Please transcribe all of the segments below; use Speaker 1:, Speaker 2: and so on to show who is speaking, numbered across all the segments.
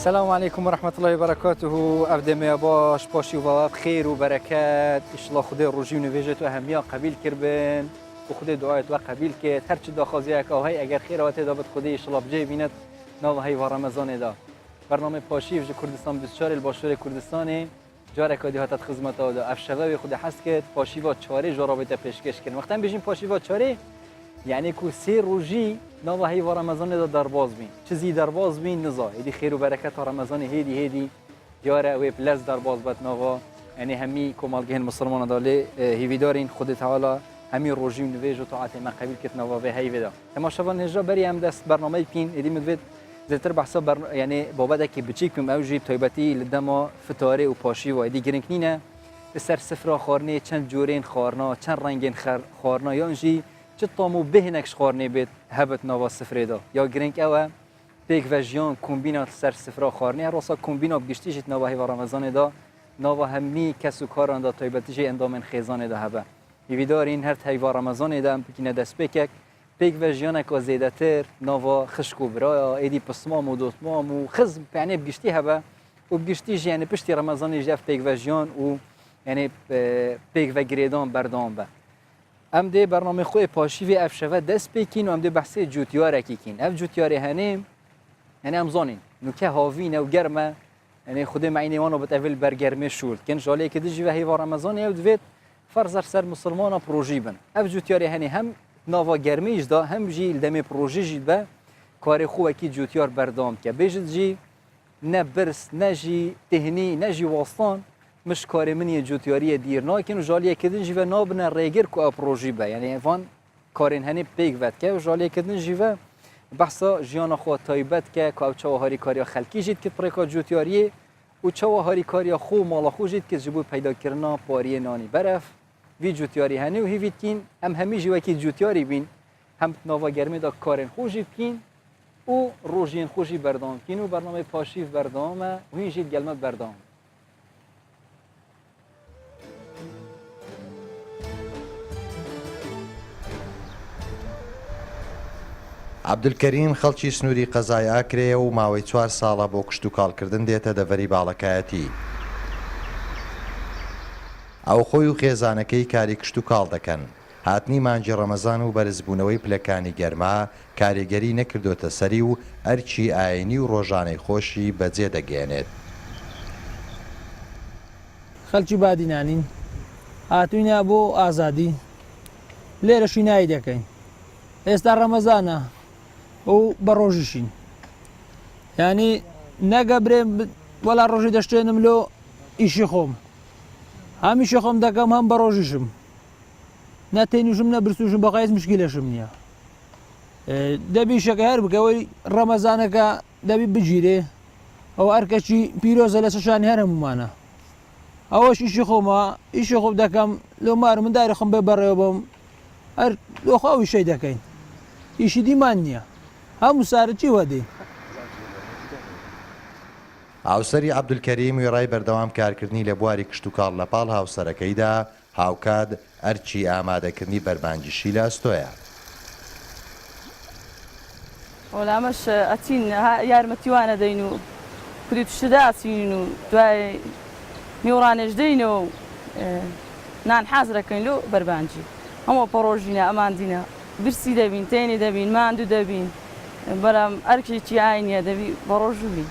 Speaker 1: السلام عليكم ورحمة الله وبركاته. أبدأ ما باش باشي وباب خير وبركات إن شاء الله. خدای روزی و نویجت و همیان قبیل کربن و خدای دعایت و قبیل کرد. هر چی داخازی که هی اگر خیرات دابد خدای ان شاء الله بجای بیند نو هی و رمضان دا. برنامه پاشی و کردستان 24 الباشور کردستانی جاره کادی هات خدمت دا افشوا خود حس کرد پاشی و چاره جرابت پیشکش کرد. وقتی بجیم پاشی و چاره یعنی کو سه روزی نو هی و رمضان دا درباز بین. چیزی درباز بین نزا. ایدی خیر و برکت رمضان هدی جاره و پلاس درباز بات نو یعنی همی کمالگه مسلمان داله هیویدارین خود تعالی همی روزی و نویج و طاعت ما قبیل کت نو و هی ودا. تماشاوان هجا بری هم دست برنامه پین ایدی مدوید زلتر بحثا یعنی بابا که بچیکم اوجی تایبتی لدما فتاره و پاشی و ایدی گرنگ نینه سر سفره خارنه چند جورین خارنا چند رنگین خارنا یا انجی چه طامو بهنکش خارنه بیت هبت نوا سفره دا یا گرنگ اوه پیک وجیان کمبینات سر سفره خارنه راسا کمبینا بگشتیجت نوا هی و رمضان دا نوا همی کسو کاران دا تایبتیجی اندامن خیزان دا هبه یویدارین هر هی و رمضان دا بکینه دست بکک پیک وجیان که زیاده تر نوا خشکو برای ایدی پسمام و دوتمام و خز یعنی بگشتی هبه و بگشتیج یعنی پشتی رمضان جف پیک وجیان و یعنی پیک و گریدان بردام به ام ده برنامه خوی پاشی و افشوا دست بکین و ام ده بحث جوتیاره کیکین اف جوتیاره هنیم یعنی ام زانین نوکه هاوینه و گرمه یعنی خود معینه وانو بت اول برگرمه شول کن جاله که دیجی و هی و رمضان یود وید فرض سر مسلمان پروژی بن اف جوتیاره هنی هم نوا گرمیش دا هم جی دم پروژه جید به کار خوبه کی جوتیار بردام که بجد جی نه برس نه جی تهنی نه جی واسطان مش کار منی جوتیاری دیرنا که جالیه کدن جی و نابن ریگر کو پروژه به یعنی وان کارین هنی پیک ود که جالیه کدن جی و بحثا جیان خو تایبت که کوچه هاری کاری خلکی جید که پرکا جوتیاری و چه هاری کاری خو مال خو جید که جبو پیدا کردن پاری نانی برف وی جوتیاری هنی و هیوید کین هم همی جوی کی جوتیاری بین هم نوا گرمی دا کارن خوشی کین و روزین خوشی بردام کین و برنامه پاشیف بردام و این جید گلمت بردام
Speaker 2: عەبدولکەریم خەڵکی سنووری قەزای ئاکرێ و ماوەی 4 ساڵە بۆ کشت و کاڵکردن دێتە دەڤەری باڵەکایەتی. ئەو خۆی و خێزانەکەی کاری کشت و کاڵ دەکەن. هاتنی مانجی ڕەمەزان و بەرزبوونەوەی پلەکانی گەرما کاریگەری نەکردوتە سەری و ئەرکی ئاینی و ڕۆژانەی خۆشی بەجێ دەگەێنێت.
Speaker 3: خەڵکی بادینانین هاتووینە بۆ ئازادی لێرە شینایی دەکەین ئێستا ڕەمەزانە و بە ڕۆژیشین یعنی نەگەبرێم وەڵا ڕۆژی دەشتێنم لۆ ئیشی خۆم هەمیشی خۆم دەکەم هەم بە ڕۆژیشم نەتێنیشم نەبرسوشم بەقایت مشکلەشم نییە دەبی شەکە هەر بکەوەی ڕەمەزانەکە دەبی بگیرێ ئەو ئەرکەچی پیرۆزە لە سەشانی هەر هەمومانە ئەوەش ئیشی خۆمە ئیشی خۆم دەکەم لۆ مار من داری خۆم بێ بەڕێوە بم هەر لۆخەوی شەی دەکەین ئیشی دیمان نییە هەموو سارەکی وەدەی
Speaker 2: هاوسەری عەبدولکەریم وێڕای بەردەوام کارکردنی لە بواری کشت و کاڵ لە پاڵ هاوسەرەکەیدا هاوکات ئەرچی ئامادەکردنی بەربانگیشی لە ئەستۆیە.
Speaker 4: وەڵامەش ئەچین یارمەتیوانە دەین و کوری توشتدا ئەچین و دوای میوەڕانێژ دەینەوە و نان حازرەکەین لۆ بەربانجی هەموو پەڕۆژینە ئەمان دینە برسی دەبین تێنی دەبین ماندوو دەبین بەرام ئەرکێکی ئاینیە دەبی بەڕۆژوو بین.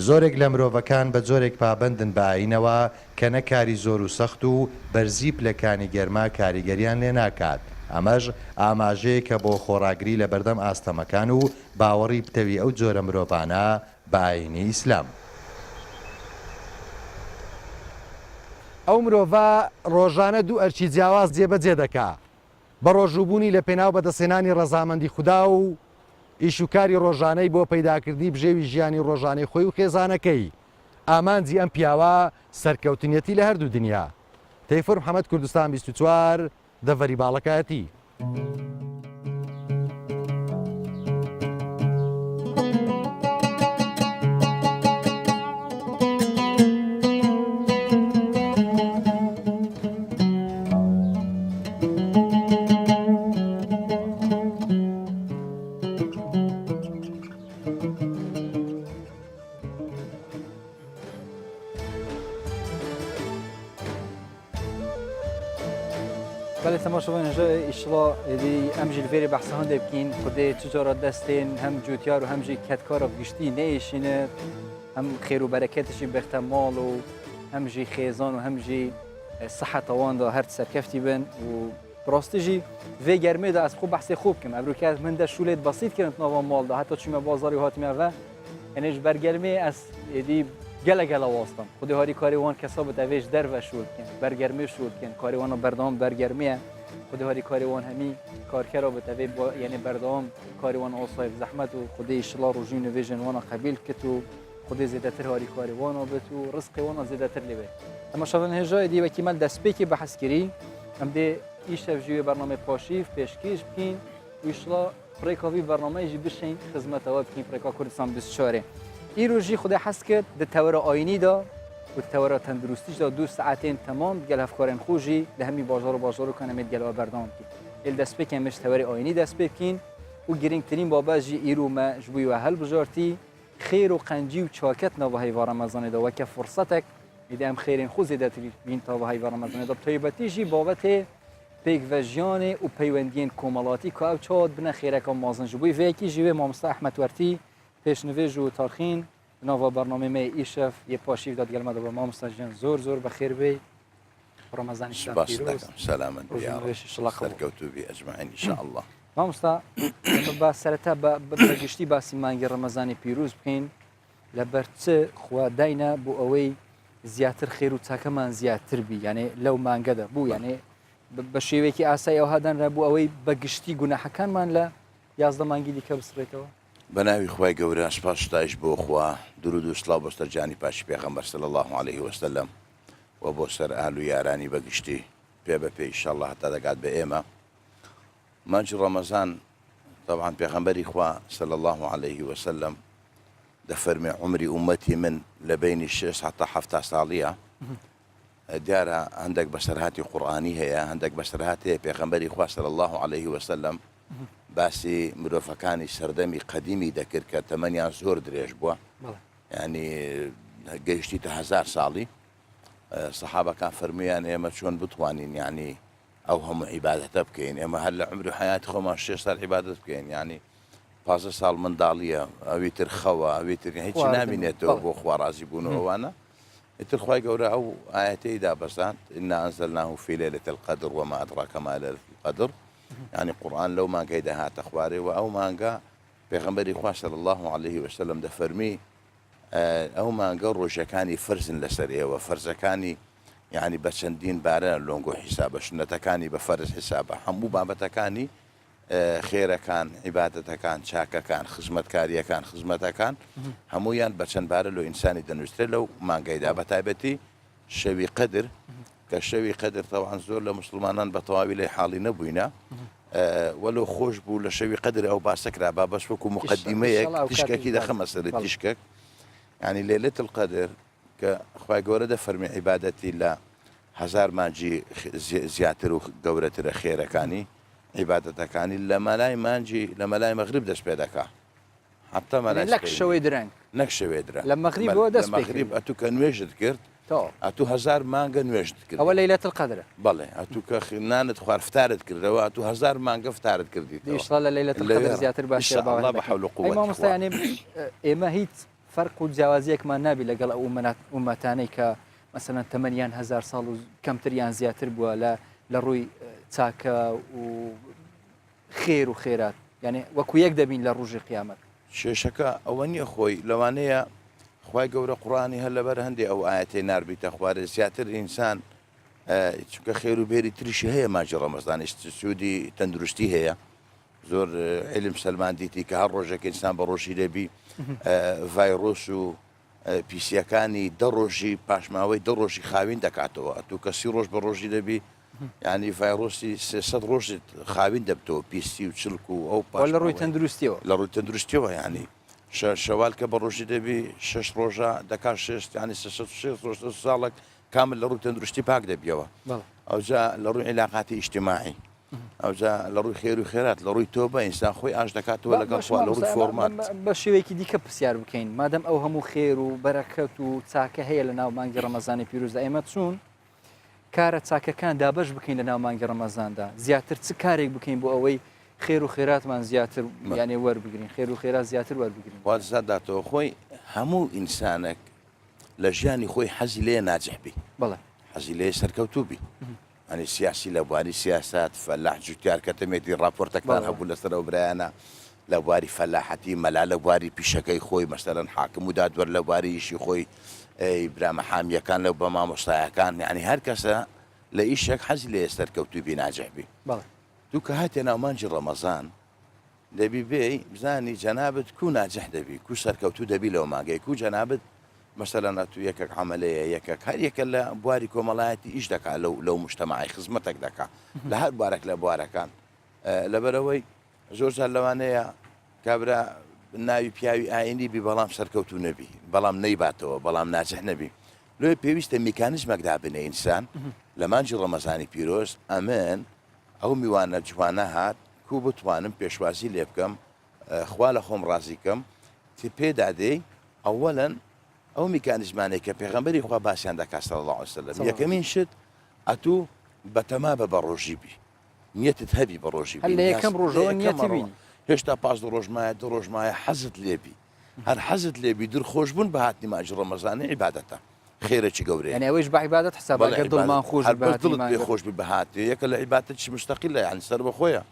Speaker 2: زۆرێک لە مرۆڤەکان بە جۆرێک پابەندن بە ئاینەوە کە نەکاری زۆر و سەخت و بەرزی پلەکانی گەرما کاریگەریان لێ ناکات. ئەمەش ئاماژەیە کە بۆ خۆڕاگری لە بەردەم ئاستەمەکان و باوەڕی پتەوی ئەو جۆرە مرۆڤانە بە ئاینی ئیسلام.
Speaker 5: ئەو مرۆڤە ڕۆژانە دوو ئەرچی جیاواز جێبەجێ دەکا بە ڕۆژووبوونی لە پێناو بەدەستێنانی ڕەزامەندی خودا و ئیشوکاری ڕۆژانەی بۆ پەیداکردنی بژێوی ژیانی ڕۆژانەی خۆی و خێزانەکەی ئامانجی ئەم پیاوە سەرکەوتنیەتی لە هەردوو دنیا. تەیفۆر محەممەد کوردستان 24 دەڤەری باڵەکایەتی.
Speaker 1: تماشاوان هجا ایشلا دی امجیل وری بحث هنده بکین خودی چجورا دستین هم جوتیار و هم جی کتکار گشتی نیشینه هم خیر و برکتشی بختمال و هم جی خیزان و هم جی صحت آوان دا هر سرکفتی بن و براستجی و گرمه دا از خوب بحث خوب کم ابرو که من دا شولت بسیط کردن نوام مال دا حتی چی بازاری هات می‌آوه انش برگرمه از دی گله واسطم خودی هاری کاریوان کسابت اویش در و شول کن برگرمه شول کن کاریوان بردام برگرمه خودی هاری کاریوان همی کارکرا بت اوی یعنی بردام کاریوان آسایف زحمت و خودی اشلا روزی نویژن وانا قبیل کتو خودی زیادتر هاری کاریوان و بتو رزق وانا زیادتر لیبه اما شافن هجای دی و کیمال دستپیکی بحث کری ام دی ایش تفجیه برنامه پاشیف پیشکیش بکین و اشلا پریکاوی برنامه جی بشین خدمت آب بکین پریکا کردستان 24 ایروجی خود حس کرد د تور آینی دا و تور تندرستیش دا 2 ساعتین تمام گل افکارن خوشی ده همی بازار کنه مید گل بردام کی ال دست بکمش تور آینی دست بکین و گرینگ ترین بابا جی ایرو ما جبوی و هل بجارتی خیر و قنجی و چاکت نوهای و رمضان دا و که فرصتک ایدم خیرین خو زیادت بین تا وهای و رمضان دا طیبتی جی بابت پیک و جیان و پیوندین کمالاتی که او چاد بنا خیره کام مازن جبوی و یکی جیوه مامستا احمد ورتی پیشنویج و تارخین نوا برنامه می ایشف یه پاشیف داد گلم داد با ما مستجن زور بخیر بی رمضان
Speaker 6: شتان پیروز سلامت بیار سرکوتو بی اجمعین ان شاء الله
Speaker 1: ما مستا با سرتا بگشتی باسی مانگی رمضان پیروز بکین لبرت خوا داینا بو اوی زیاتر خیر و تاکه من زیاتر بی یعنی لو مانگه ده بو یعنی بشیوه کی آسای او هدن را بو اوی بگشتی گناه کن من لا یازده مانگی دیگه بسریتو
Speaker 6: بناوی خوای گەورە سپاسش بۆ خوا درود و سڵاو بۆ سەرجانی پاشی پێغەمبەر صلی الله عليه وسلم و بۆ سەر ئاهل و یارانی بەگشتی پێ بە پێی ئینشاءالله هەتا دەگات بە ئێمە مانجی ڕەمەزان طبعا پێغەمبەری خوا صلی الله عليه وسلم دەفەرمێ عمری ئومەتی من لە بینی 6 حتا 7 ساڵیە دیارە هەندێک بەسەرهاتی قورئانی هەیە هەندێک بەسەرهات هەیە پێغەمبەری خوا صلی الله عليه وسلم باسی مرۆڤەکانی سەردەمی قەدیمی دەکرد کە تەمەنیان زۆر درێژ بووە ینی گەیشتی تا 1000 ساڵی سەحابەکان فەرمویان ئێمە چۆن بتوانین یعنی ئەو هەموو عیبادەتە بکەین ئێمە هەر لە عمری حیاتی خۆمان 6 ساڵ عیبادەت بکەین یعنی 15 ساڵ منداڵیە ئەوی تر خەوە ئەوی تر هیچی نامینێتەوە بۆ خوا ڕازی بوون و ئەوانە ئیتر خوای گەورە ئەو ئاەتەی دابەزاند ئینا ئەنزەلناه فی لەیلة القەدر وما ئەدراکە ما لەیلة القەدر يعني قرآن لو ما قيد هات أخباري وأو ما قا بيغمبري خواه صلى الله عليه وسلم دفرمي أو ما قا روشكاني فرز لسريه وفرزكاني يعني بسندين باران لونقو حسابه شنتكاني بفرز حسابه حمو بابتكاني خيره كان عبادته كان شاكه كان خدمت كاريه كان خدمته كان همويان بچن بارلو انساني دنوسترلو ما قيدا بتايبتي شوي قدر كشوي قدر طبعا زور لمسلمانان بطواوي لي حالي نبوينا ولو خوش بو لشوي قدر او باسكرا بس وكو مقدمه تشكك كده 5 سنين تشكك يعني ليله القدر كخواي جورده فرمي عبادتي لا 1000 مانجي زياتر وجورته خيره كاني عبادته كاني لما لا مانجي لما لا مغرب دس بيدك حتى ما لا
Speaker 1: لك شوي درنك
Speaker 6: نك شوي درنك
Speaker 1: لما مغرب هو دس بيك
Speaker 6: مغرب اتو كان وجد كرت اتو 1000 مانجا نوجد كرت
Speaker 1: اول ليله القدر
Speaker 6: بله اتو كخنان تخوار فتارت كرت اتو 1000 مانجا فتارت كردي
Speaker 1: ان شاء الله ليله القدر زياتر باش
Speaker 6: ان شاء الله بحول قوه
Speaker 1: ما مست يعني اما هيت فرق جوازيك ما نبي لقل امتاني ك مثلا 8000 سال كم تريان زياتر بو لا لروي تاكا وخير وخيرات يعني وكو يقدمين لروج القيامه
Speaker 6: شێشەکە ئەوە نییە خۆی لەوانەیە خوای گەورە قوڕانی هەر لەبەر هەندێک ئەو ئاەتەی ناربیتە خوارە زیاتر ئینسان چونکە خێر و بێری تریشی هەیە ماجی ڕەمەزان سوودی تەندروستی هەیە زۆر علم سەلمان دیتی کە هەر ڕۆژێک ئینسان بە ڕۆژی دەبی ڤایرۆس و پیسیەکانی 10 ڕۆژی پاشماوەی 10 ڕۆژی خاوین دەکاتەوە ئەتو کە 30 ڕۆژ بە ڕۆژی دەبی يعني فيروسي 300 روج خاوين دبتو بيسي وتشلكو او
Speaker 1: ولا روي تندرستيو
Speaker 6: لا روي تندرستيو يعني شوال كبروجي دبي 6 روجا دكار 6 يعني 6 روج صالك كامل لروي تندرستي باك دبيوا او جا لروي علاقاتي اجتماعي او جا لروي خير وخيرات لروي توبه انسان خوي اش دكاتو ولا قفوا لروي فورمات
Speaker 1: بشويكي ديك بسيار بكين مادام او همو خير وبركه وتاكه هي لنا مانجي رمضان بيروز دائما تسون کارە چاکەکان دابش بکەین لە ناو مانگی ڕەمەزاندا زیاتر چ کارێک بکەین بۆ ئەوەی خێر و خێراتمان زیاتر یانێ وەربگرین خێر و خێرات زیاتر وەربگرین
Speaker 6: وازداتەوە خۆی هەموو ئینسانێک لە ژیانی خۆی حەزی لێ ناجحبی
Speaker 1: بەڵێ
Speaker 6: حەزی لێ سەرکەوتوبی ئەنی سیاسی لە بواری سیاست فەلاح جوتیار کە تەمێتی راپۆرتەکان هەبوو لەسەر ئەو برایانە لە بواری فەلاحەتی مەلا لە بواری پیشەکەی خۆی مەسەرەن حاکم و دادوەر لە بواری ئیشی خۆی برامە حامیەکان لەو بە مامۆستایەکان یعنی هەر کەسە لە ئیشێک حەزی لێ سەرکەوتوبی ناجحبی
Speaker 1: بەڵێ
Speaker 6: دوو کە هاتێ ناومانجی ڕەمەزان دەبی بێ بزانی جەنابەت کو ناجح دەبی کو سەرکەوتو دەبی لەو ماگەی کو جەنابەت مەسەلەن تو یەکێک عملەیە یەکێک هەر یەکە لە بواری کۆمەڵایەتی ئیش دەکات لەو مجتەماعی خزمەتێک دەکات لە هەر بارێک لە بوارەکان لەبەرەوەی زۆر جار لەوانەیە کابرا ناوی پیاوی ئاینی بی بەڵام سەرکەوتو نەبی بەڵام نەیباتەوە بەڵام ناجح نەبی لێ پێویستە میکانیزمێکدا بنێ ئینسان لە مانجی ڕەمەزانی پیرۆز ئەمن ئەو میوانە جوانە هات کو بتوانم پێشوازی لێ بکەم خوا لە خۆم ڕازیکەم پێدادەی ئەوەلەن ئەو میکانیزمانێک کە پێغەمبەری خوا باسییان دەکات صلی الله علیه وسلم یەکەمین شت ئەتوو بەتەما بە ڕۆژی بی نیەتت هەبی بە ڕۆژی
Speaker 1: هەر لە یەکەم ڕۆژەوە نیەتی بینی
Speaker 6: هێشتا پاس ڕۆژمایە دو ڕۆژمایە حەزت لێبی هەر حەزت لێبی دڵخۆشبوون بە هاتنی ماجی ڕەمەزانی عیبادەتە خێرەی گەورەیە
Speaker 1: یعنی ئەوەش بە عیبادەت حساب ئەگەر دڵمان خۆش
Speaker 6: دڵت پێ خۆش بی بەهاتی یەکە لە عیبادەتیش مستەقیلە یعنی سەر بەخۆیە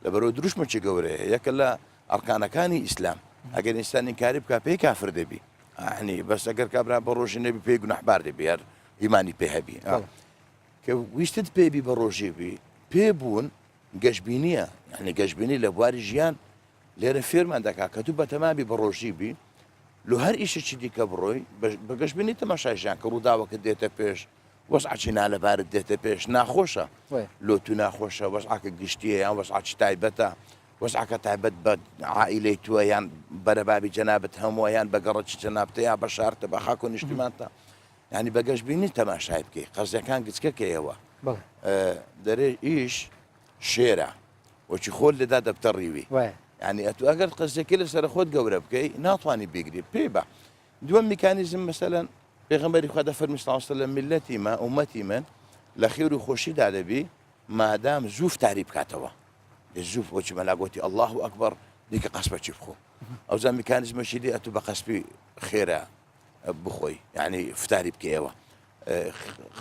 Speaker 6: لەبەرەوەی دروشمەکی گەورەیە یەکە لە ئەرکانەکانی ئیسلام ئەگەر ئینسان ئینکاری بکات پێی کافر دەبی عنی بەس ئەگەر کابرا بە ڕۆژی نەبی پێی گونەحبار دەبی هەر ئیمانی پێ هەبی کە ویستت پێبی بە ڕۆژی بی پێبوون گەشتبینیە یعنی گەشتبینی لە بواری ژیان لێرە فێرمان دەکات کە تو بەتەمابی بە ڕۆژی بی لە هەر ئیشێکی دیکە بڕۆی بە گەشتبینی تەماشای ژیان کە ڕووداوەکە دێتە پێش وەسعی نالەبارت دێتە پێش ناخۆشە لۆ تو ناخۆشە وەسعکە گشتیە یان وەسعی تایبەتە وەسعکە تایبەت بە عائیلەی تووە یان بەرەبابی جەنابەت هەمووە یان بەگەڕەکی جەنابتە یا بە شارتە بە خاک و نیشتیمانتە ینی بە گەشتبینی تەماشای بکەی قەزیەکان گچکەکەیەوە دەرێ ئیش شێرە وەچی خۆل لەدا دەبتەڕیوی ینی ئەتو ئەگەر قەزێکی لەسەر خۆت گەورە بکەی ناتوانانی بگری پێی بە دووەم میکانیزم مەسەلەن پێغەمبەری خوا دەفەرمی صلی الله علیه وسلم میلەتی ما ئومەتی من لە خێر و خۆشیدا دەبی مادام زوو فتاری بکاتەوە زوو بۆچی مەلا گوتی الله ئەکبەر دیکە قەسبەچی بخۆ ئەوجا میکانیزمەشی دی ئەتو بە قەسبی خێرە بخۆی یعنی فتاری بکەیەوە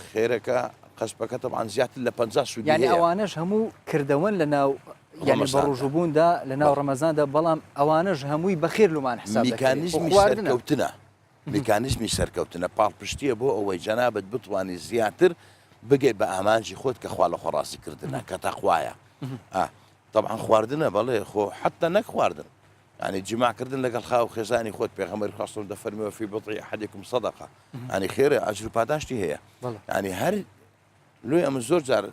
Speaker 6: خێرەکە قەسبەکە طبعا زیاتر لە 50 سوودی
Speaker 1: یعنی ئەوانەش هەموو کردەوەن لە ناو یعنی بە ڕۆژبووندا لە ناو ڕەمەزاندا بەڵام ئەوانەش هەمووی بەخێر لومان حساب
Speaker 6: میکانیزمی سەرکەوتنە میکانیزمی سەرکەوتنە پاڵپشتیە بۆ ئەوەی جەنابەت بتوانانی زیاتر بگەی بە ئامانجی خۆت کە خوا لە خۆڕاستیکردنە کە تەخوایە طبعا خواردنە بەڵێ خۆ حتى نەک خواردن ینی جماعکردن لەگەڵ خاو خێزانی خۆت پێغەمبەری خوا صلی دەفەرمێوە فی بضع أحدكم صدقة ینی خێرە ئەجر و پاداشتی هەیە ینی هەر لۆی ئەمە زۆر جار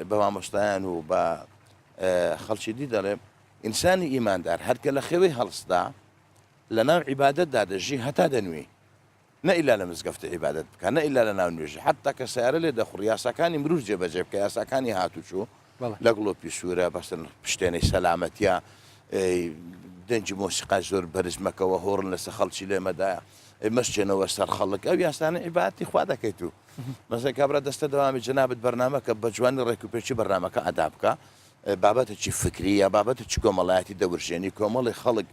Speaker 6: بە مامۆستایان و بە خەڵکی دی دەڵێ ئینسانی ئیماندار هەرکە لە خێوەی هەڵسدا لە ناو عیبادەتدا دەژی هەتا دەنوێ نەئیلا لە مزگەفتە عیبادەت بکە نەئیلا لە ناو نوێژی حتا کە سیارە لێ دەخوڕ یاساکانی مرۆڤ جێبەجێ بکە یاساکانی هاتوچوو لە گڵۆپی سوورە بەستن پشتێنەی سەلامەتیە دەنجی مۆسیقای زۆر بەرزمەکەەوە هۆڕن لەسەر خەڵکی لێمەدایە مەشتێنەوە سەر خەڵک ئەو یاسانە عیبادەتی خوا دەکەیت و مەسەڵەن کابرا دەستە دەوامی جەنابەت بەرنامەکە بە جوانی ڕێکوپێکی بەرنامەکە ئەدا بکە بابەتێکی فکری یا بابەتێکی کۆمەڵایەتی دەورژێنی کۆمەڵی خەڵک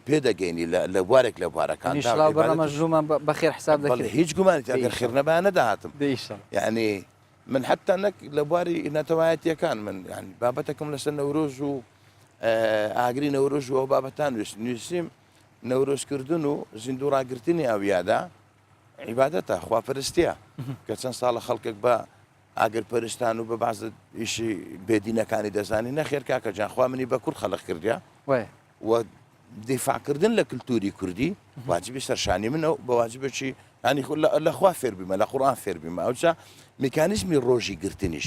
Speaker 6: پێدەگەینی لە بوارێک لە بوارەکان
Speaker 1: بەڕەمەژوومان بەخێر حساب دەکەن
Speaker 6: هیچ گومانێت ئەگەر خێرنەبیان نەداهاتم یعنی من حتا نەک لە بواری نەتەوایەتیەکان من ینی بابەتەکەم لەسەر نەورۆژ و ئاگری نەورۆژ و ئەو بابەتان نووسیم نەورۆژکردن و زیندوو ڕاگررتنی ئەویادا عیبادەتە خواپەرستیە کە چەند ساڵە خەڵکێک بە ئاگر پەرستان و بە بازە ئیشی بێدینەکانی دەزانی نەخێر کاکە جانخوا منی بە کورد خەڵق کردیا و دیفاعکردن لە کللتوری کوردی واجبی سەرشانی منە بە واجبێکی ینی لەخوا فێربیمە لە قوڕان فێربیمە ئەوجا میکانیزمی ڕۆژی گرتنیش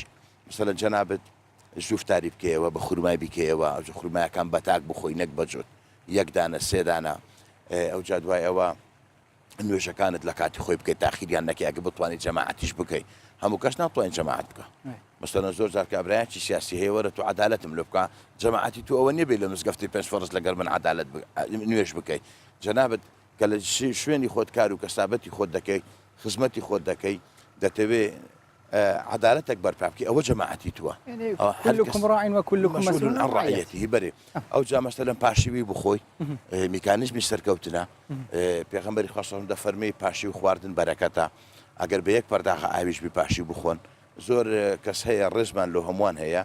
Speaker 6: مثلەن جەنابەت زوفتاری بکەیەوە بە خورمای بکەیەوە ئەو خورمایەکان بەتاک بخۆی نەک بەجۆت یەک دانە سێ دانە ئەوجا دوای ئەوە نوێژەکانت لە کاتی خۆی بکەیت تاخیریان نەکە ئەگە بتوانیت جەماعەتیش بکەیت هەموو کەس ناتوانین جەماعەت بکە مەسەلەن زۆر جار کابرایەکی سیاسی هەیە وەرە تو عەدالەتم لێ بکە جەماعەتی تو ئەوە نەبێت لە مزگەفتی پێنج فەرز لەگەڵ من عەدالەت نوێژ بکەیت جەنابەت کە لە شوێنی خۆت کار و کەسابەتی خۆت دەکەی خزمەتی خۆت دەکەی دەتەوێت عدالتك بربابكي أو جماعتي توا
Speaker 1: يعني كلكم راع وكلكم مسؤول
Speaker 6: عن رعيته بري أو جا مثلا باشوي بخوي ميكانيزم سركوتنا بيغمبري خاصة دفرمي باشي خواردن بركاته ئەگەر بە یەک پەرداخە ئاویش بپاشی بخۆن زۆر کەس هەیە ڕێزمان لە هەمووان هەیە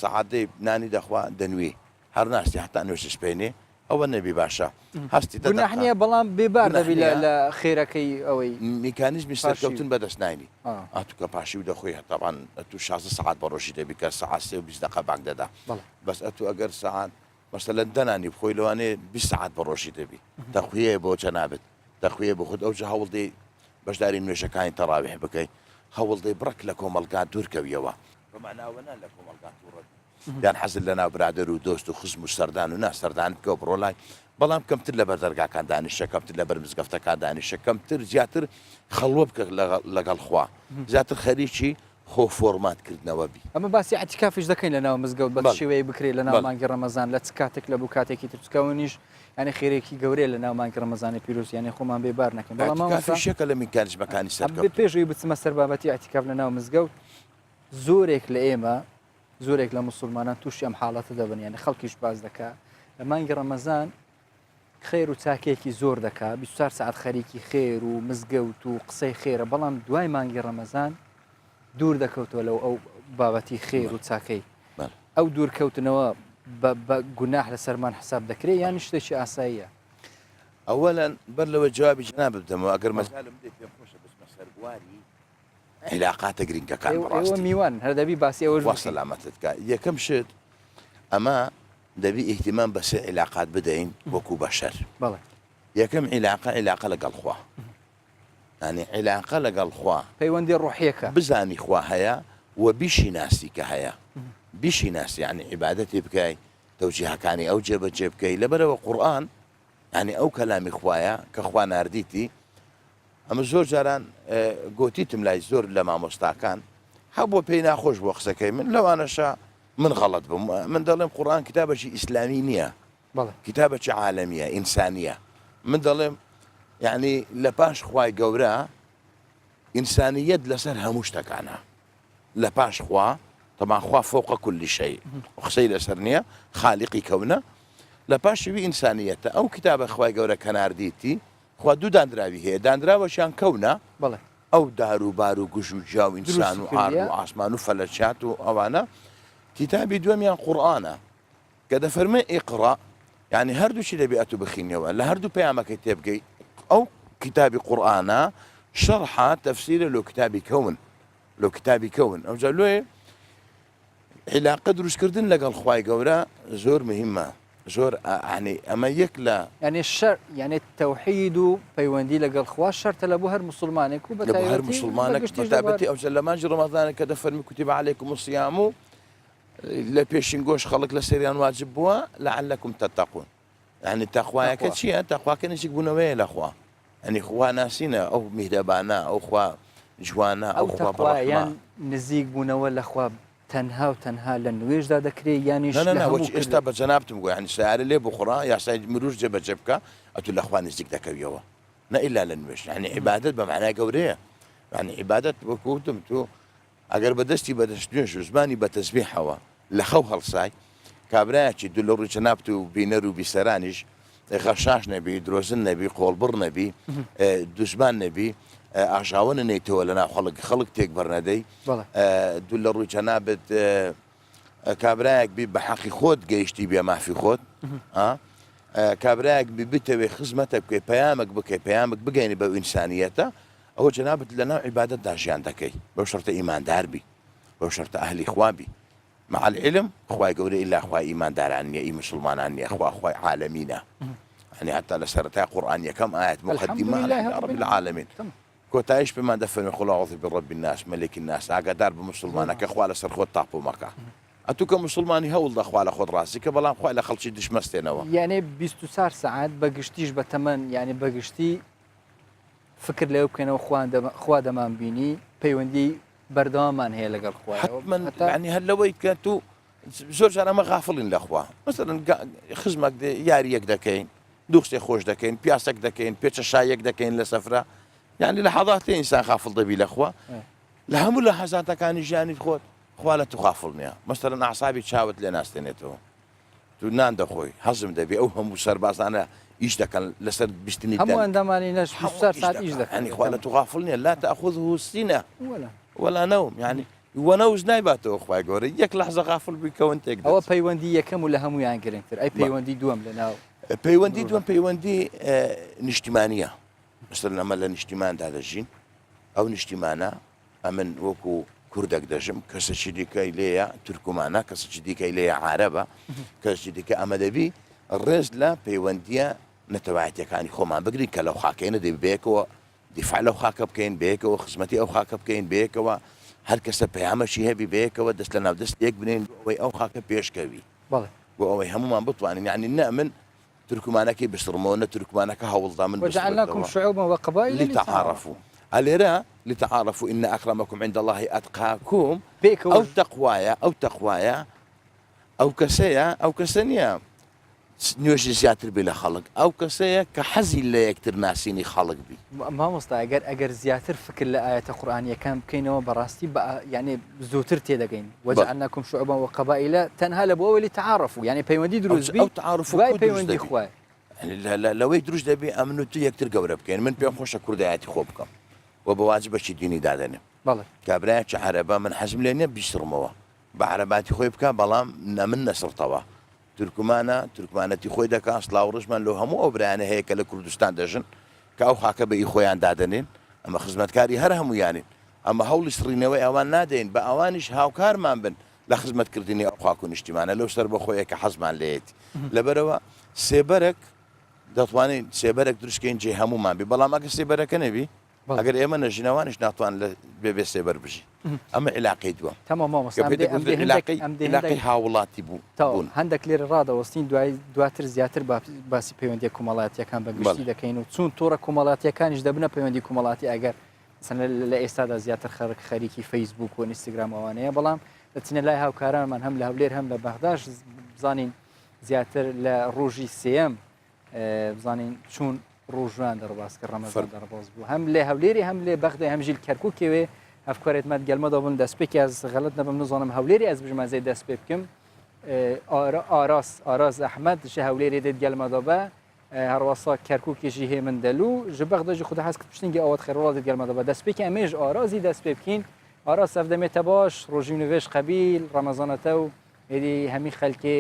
Speaker 6: سەعاتەی نانی دەخوا دەنوێ هەر ناستی هەتا نوێژ سپێنێ ئەوە نەبی باشە هەستی
Speaker 1: گوناحنیە بەڵام بێبار دەبی لە خێرەکەی ئەوەی
Speaker 6: میکانیزمی سەرکەوتن بەدەست ناینی ئاتوکە پاشی و دەخۆی هەتاوان تو 16 ساعت بە ڕۆژی دەبی کە ساعت 20 دقە بانگ دەدا بەس ئەتو ئەگەر ساعت مەسەلەن دەنانی بخۆی لەوانێ 20 ساعت بە ڕۆژی دەبی دەخوێ بۆ جەنابەت دەخوێ بۆ خودت ئەوجا هەوڵدەی بەشداری نوێژەکانی تەڕاویح بکەی هەوڵدەی بڕک لە کۆمەڵگا دوورکەویەوە بەماناوەنا لە کۆمەڵگا تووڕێت یان حەزت لە ناو برادر و دۆست و خزم و سەردان و ناسەردان بکە و بڕۆلای بەڵام کەمتر لەبەر دەرگاکان دانیشە کەمتر لەبەر مزگەفتەکان دانیشە کەمتر زیاتر خەڵوە بکە لەگەڵ خوا زیاتر خەریکی خۆ فۆرماتکردنەوە بی
Speaker 1: ئەمە باسی ئەتیکافیش دەکەین لە ناو مزگەوت بە شێوەیە بکرێت لە ناو مانگی ڕەمەزان لە چ کاتێک لە بوو کاتێکی ترچکەونیش یعنی خێرێکی گەورەیە لە ناو مانگی ڕەمەزانی پیرۆز یعنی خۆمان بێبار نەکەین
Speaker 6: بەڵامشەکە لە میکانیزمەکانی سەرکەوت
Speaker 1: پێشوی بچمە سەر بابەتی ئەتیکاف لە ناو مزگەوت زۆرێک لە ئێمە زۆرێک لە موسڵمانان تووشی ئەم حاڵەتە دەبن یعنی خەڵکیش باز دەکات لە مانگی ڕەمەزان خێر و چاکێکی زۆر دەکات 24 ساعت خەریکی خێر و مزگەوت و قسەی خێرە بەڵام دوای مانگی ڕەمەزان دوور دەکەوتەوە لەو ئەو بابەتی خێر و چاکەی ئەو دوورکەوتنەوە بە گوناح لە سەرمان حساب دەکرێت یان شتێکی ئاساییە
Speaker 6: ئەوەلەن بەر لەوە جوابی جناب بدەمەوە ئەگەر مەزالم دێت پێم خۆشە بچمە سەربواری علاقاتە گرنگەکان بەڕاستی
Speaker 1: میوان هەر دەبی باسی ئەوە
Speaker 6: سەلامەتت کات یەکەم شت ئەمە دەبی ئیهتیمام بە سێ علاقات بدەین وەکو بەشەر
Speaker 1: بەڵێ
Speaker 6: یەکەم علاقە لەگەڵ خوا ینی علاقە لەگەڵ خوا
Speaker 1: پەیوەندی ڕوحیەکە
Speaker 6: بزانی خوا هەیە و بیشی ناسی کە هەیە بیشی ناسی ینی عیبادەتی بکەی تەوجیهەکانی ئەو جێبەجێ بکەی لەبەرەوە قورئان ینی ئەو کەلامی خوایە کە خوا ناردیتی ئەمە زۆر جاران گۆتیتم لای زۆر لە مامۆستاکان هەبوو پێی ناخۆش بۆ قسەکەی من لەوانەشە من غەڵەت بووم من دەڵێم قورئان کتابێکی ئیسلامی نییە کتابێکی عالەمیە ئینسانیە من دەڵێم یعنی لە پاش خوای گەورە ئینسانیەت لەسەر هەموو شتەکانە لە پاش خوا طبعا خوا فوق كل شيء وقسەی لەسەر نییە خالیقی کەونە لە پاشوی ئینسانیەتە ئەو کتابە خوای گەورە کە ناردیتی خوا دوو دانراوی هەیە دانراوەشیان کەونە ئەو دار و بار و گوژ و جا و ئینسان و ئار و ئاسمان و فەلەکات و ئەوانە کتابی دووەمیان قورئانە کە دەفەرمێ ئیقڕا یعنی هەردووشی دەبێ ئەتو بخینەوە لە هەردوو پەیامەکەی تێبگەی ئەو کتابی قورئانە شەرحە تەفسیرە لۆ کتابی کەون لۆ کتابی کەون ئەوجا لۆیە علاقە دروستکردن لەگەڵ خوای گەورە زۆر مهمە زۆر عنی ئەمە یەک لە
Speaker 1: ینی شەر یعنی تەوحید و پەیوەندی لەگەڵ خوا شەرتە لە بۆ هەر مسلمانێک و
Speaker 6: لە هەر مسلمانێک بەتابەتی ئەوجا لە مانجی ڕەمەزانە کە دەفەرمی کوتیبە عەلەیکم الصیام و لە پێشین گۆش خەڵک لە سەریان واجب بووە لەعەلەکم تەتەقون یعنی تەخوایەکە چییە تەخواکە نزیک بوونەوەیە لە خوا ینی خوا ناسینە ئەو میهرەبانە ئەو خوا جوانە ئەو خوا بەڕەحمە
Speaker 1: نزیک بوونەوە لە خوا تەنها و تەنها لە نوێژدا دەکرێت یانیش
Speaker 6: ئێستا بە جەنابتم گوۆ ینی سیارە لێ بخڕا یاسای مروژ جێبەجێ بکە ئەتو لە خوا نزیک دەکەویەوە نە ئیلا لە نوێژ ینی عیبادەت بە معنای گەورەیە ینی عیبادەت وەکوتم تو ئەگەر بەدەستی بەدەست نوێژ و زمانی بە تەسبیحەوە لە خەو هەڵسای کابرایەکی دوو لە ڕووی جەنابت و بینەر و بیسەرانیش غەشاش نەبی درۆزن نەبی قۆڵبڕ نەبی دوژمان نەبی ئاژاوەنە نەیتەوە لە ناو خەڵک تێک بەرنەدەی دوو لە ڕووی جەنابت کابرایەک بی بە حەقی خۆت گەیشتی بێ مافی خۆت کابرایەک بی بتەوێ خزمەتە بکەی پەیامێک بکەی پەیامێک بگەینی بەو ئینسانیەتە ئەوە جەنابت لە ناو عیبادەتدا ژیان دەکەی بەو شەرتە ئیماندار بی بەو شەرتە ئەهلی خوا بی مع العلم خوای گەورە ئیلا خوای ئیمانداران نییە ئی مسلمانان نییە خوا خوای عالەمینە ینی حتا لە سەرەتای قورئان یەکەم ئایەت مقدمە رب العالمین کۆتایش پێمان دەفەرمێ قل ئەعوذ برب الناس مەلکی الناس ئاگادار بە مسلمانەکە خوا لەسەر خۆت تاقو مەکە ئەتوو کە مسلمانی هەوڵ دەخوا لە خۆت ڕاستی کە بەڵام خوای لە خەڵکی دشمەستێنەوە
Speaker 1: یعنی 24 ساعت بەگشتیش بە تەمەن یعنی بەگشتی فکر لێو بکەنەوە خوا دەمان بینی پەیوەندی بەردەوامان هەیە لەگەڵ خوا
Speaker 6: ینی هەر لەوەی کە تو زۆر جار ئەمە غافڵین لە خوا مەسەڵەن خزمێک یاریەک دەکەین دووخسێ خۆش دەکەین پیاسێک دەکەین پێچە شایەک دەکەین لە سەفرە یعنی لە حەڵاتی ئینسان غافڵ دەبی لە خوا لە هەموو لە حەزاتەکانی ژیانی خۆت خوا لە تو غافڵ نییە مەستەرەن ئاعسابی چاوت لێ ناستێنێتەوە تو نان دەخۆی حەزم دەبێ ئەو هەموو سەربازانە ئیش دەکەن لەسەر بیستنی
Speaker 1: هەموو ئەندامانی نەش ساعت ئیش دەکەن
Speaker 6: ینی خوا لە تو غافڵ نییە لا تأخذه سینە
Speaker 1: وەلا
Speaker 6: ولا نەوم یعنی وەنەوز نایباتەوە خوای گەورە یەک لەحظە غافڵ بیکەون تێک
Speaker 1: ئەوە پەیوەندی یەکەم و لە هەمویان گرنگتر ئەی پەیوەندی دووەم لەناو
Speaker 6: پەیوەندی دووەم پەیوەندی نیشتیمانیە مەسەرەن ئەمە لە نیشتیماندا دەژین ئەو نیشتیمانە ئەمن وەکو کوردێک دەژم کەسێکی دیکەی لێیە تورکمانە کەسێکی دیکەی لێیە عارەبە کەسێکی دیکە ئەمە دەبی ڕێز لە پەیوەندیە نەتەوایەتیەکانی خۆمان بگرین کە لەو خاکەینە دەبێکەوە دیفاع لەو خاکە بکەین بەیەکەوە خزمەتی ئەو خاکە بکەین بەیەکەوە هەر کەسە پەیامەشی هەبی بەیەکەوە دەست لە ناو دەست یەک بنین ئەوەی ئەو خاکە پێشکەوی
Speaker 1: بەڵێ
Speaker 6: بۆ ئەوەی هەمومان بتوانین یعنی نە من تورکمانەکەی بستڕمەوە نە تورکمانەکە هەوڵدا من
Speaker 1: وجعلناكم شعوبا وقبائل
Speaker 6: لتعارفوا اليرا لتعارفوا إن أكرمكم عند الله أتقاكم
Speaker 1: بيك
Speaker 6: أو تقوايا أو كسنيا نوێژی زیاتر بێ لە خەڵک ئەو کەسەیە کە حەزی لە یەکتر ناسینی خەڵک بی
Speaker 1: مامۆستا ئەگەر زیاتر فکر لە ئاەتە قورآانیەکان بکەینەوە بەڕاستی یعنی زووتر تێدەگەین وجعلناكم شعوبا وقبائل تەنها لە بۆ ئەوەی تعارفوا یعنی پەیوەندی دروست بی
Speaker 6: تعارف
Speaker 1: پەیوەندی خوای
Speaker 6: لەوەی دروست دەبێ ئەمن و تو یەکتر گەورە بکەین من پێم خۆشە کوردایەتی خۆ بکەم و بەواجب بەشی دینی دادەنێ
Speaker 1: بەڵێ
Speaker 6: کابراایە عەرەبە من حەزم لێ نییە بیستڕمەوە بە عەرەباتی خۆی بکە بەڵام من نەسڕتەوە تورکمانەتی خۆی دەکە سلااو ڕژمان لە هەموو ئەو برایانە هەیە کە لە کوردستان دەژن کە ئەو خاکە بە ئی خۆیان دادەنێن ئەمە خزمەتکاری هەر هەمویانین ئەمە هەوڵی سڕینەوەی ئەوان نادەین بە ئەوانیش هاوکارمان بن لە خزمەتکردنی ئەو خاک و نیشتیمانە لەو سەر بە خۆیە کە حەزمان لێتی لەبەرەوە سێبەرێک دەتوانین سێبەرێک دروستکەین جێ هەمومان بی بەڵام ئەگە سێبەرەکە نەبی ئەگەر ئێمە نەژینەوانش ناتوان لە بێ سێبەر بژی ئەمە علاقەی دووە علاقەی هاوڵاتی بوو
Speaker 1: هەندێک لێرە ڕادەوەستین دواتر زیاتر باسی پەیوەندی کۆمەڵاتیەکان بەگشتی دەکەین و چون تۆڕە کۆمەڵاتیەکانیش دەبنە پەیوەندی کۆمەڵاتی ئەگەر لە ئێستادا زیاتر خەریکی فەیسبوک و ئینستاگرام ئەوانەیە بەڵام دەچینە لای هاوکارانمان هەم لە هەولێر هەم لە بەغداش بزانین زیاتر لە ڕۆژی سێەم بزانین چون ڕۆژوان دەڕباس کە ڕەمەزان دەڕباز بوو هەم لێ هەولێری هەم لێ بەغدای هەمژیل کەرکووکەوێ ئەفکارێتمەت گەلمەدا بوون دەستپێکی ئەز غەڵەت نەبم نزانم هەولێری ئەز بژمەزەی دەست پێ بکەم ئاراس ئەحمەد ژە هەولێری دێت گەلمەدا بە هەروەسا کەرکووکێژی هێ من دەلو ژە بەغداژی خوددا هەست پشتنگی ئەوەت خێڕڵات دێت گەلمەدا بە دەستپێکی ئەمێژ ئارازی دەست پێ بکەین ئاراس ئەفدەمێتە باش ڕۆژی نوێژ قەبیل ڕەمەزانەتە و هێدی هەمی خەلکێ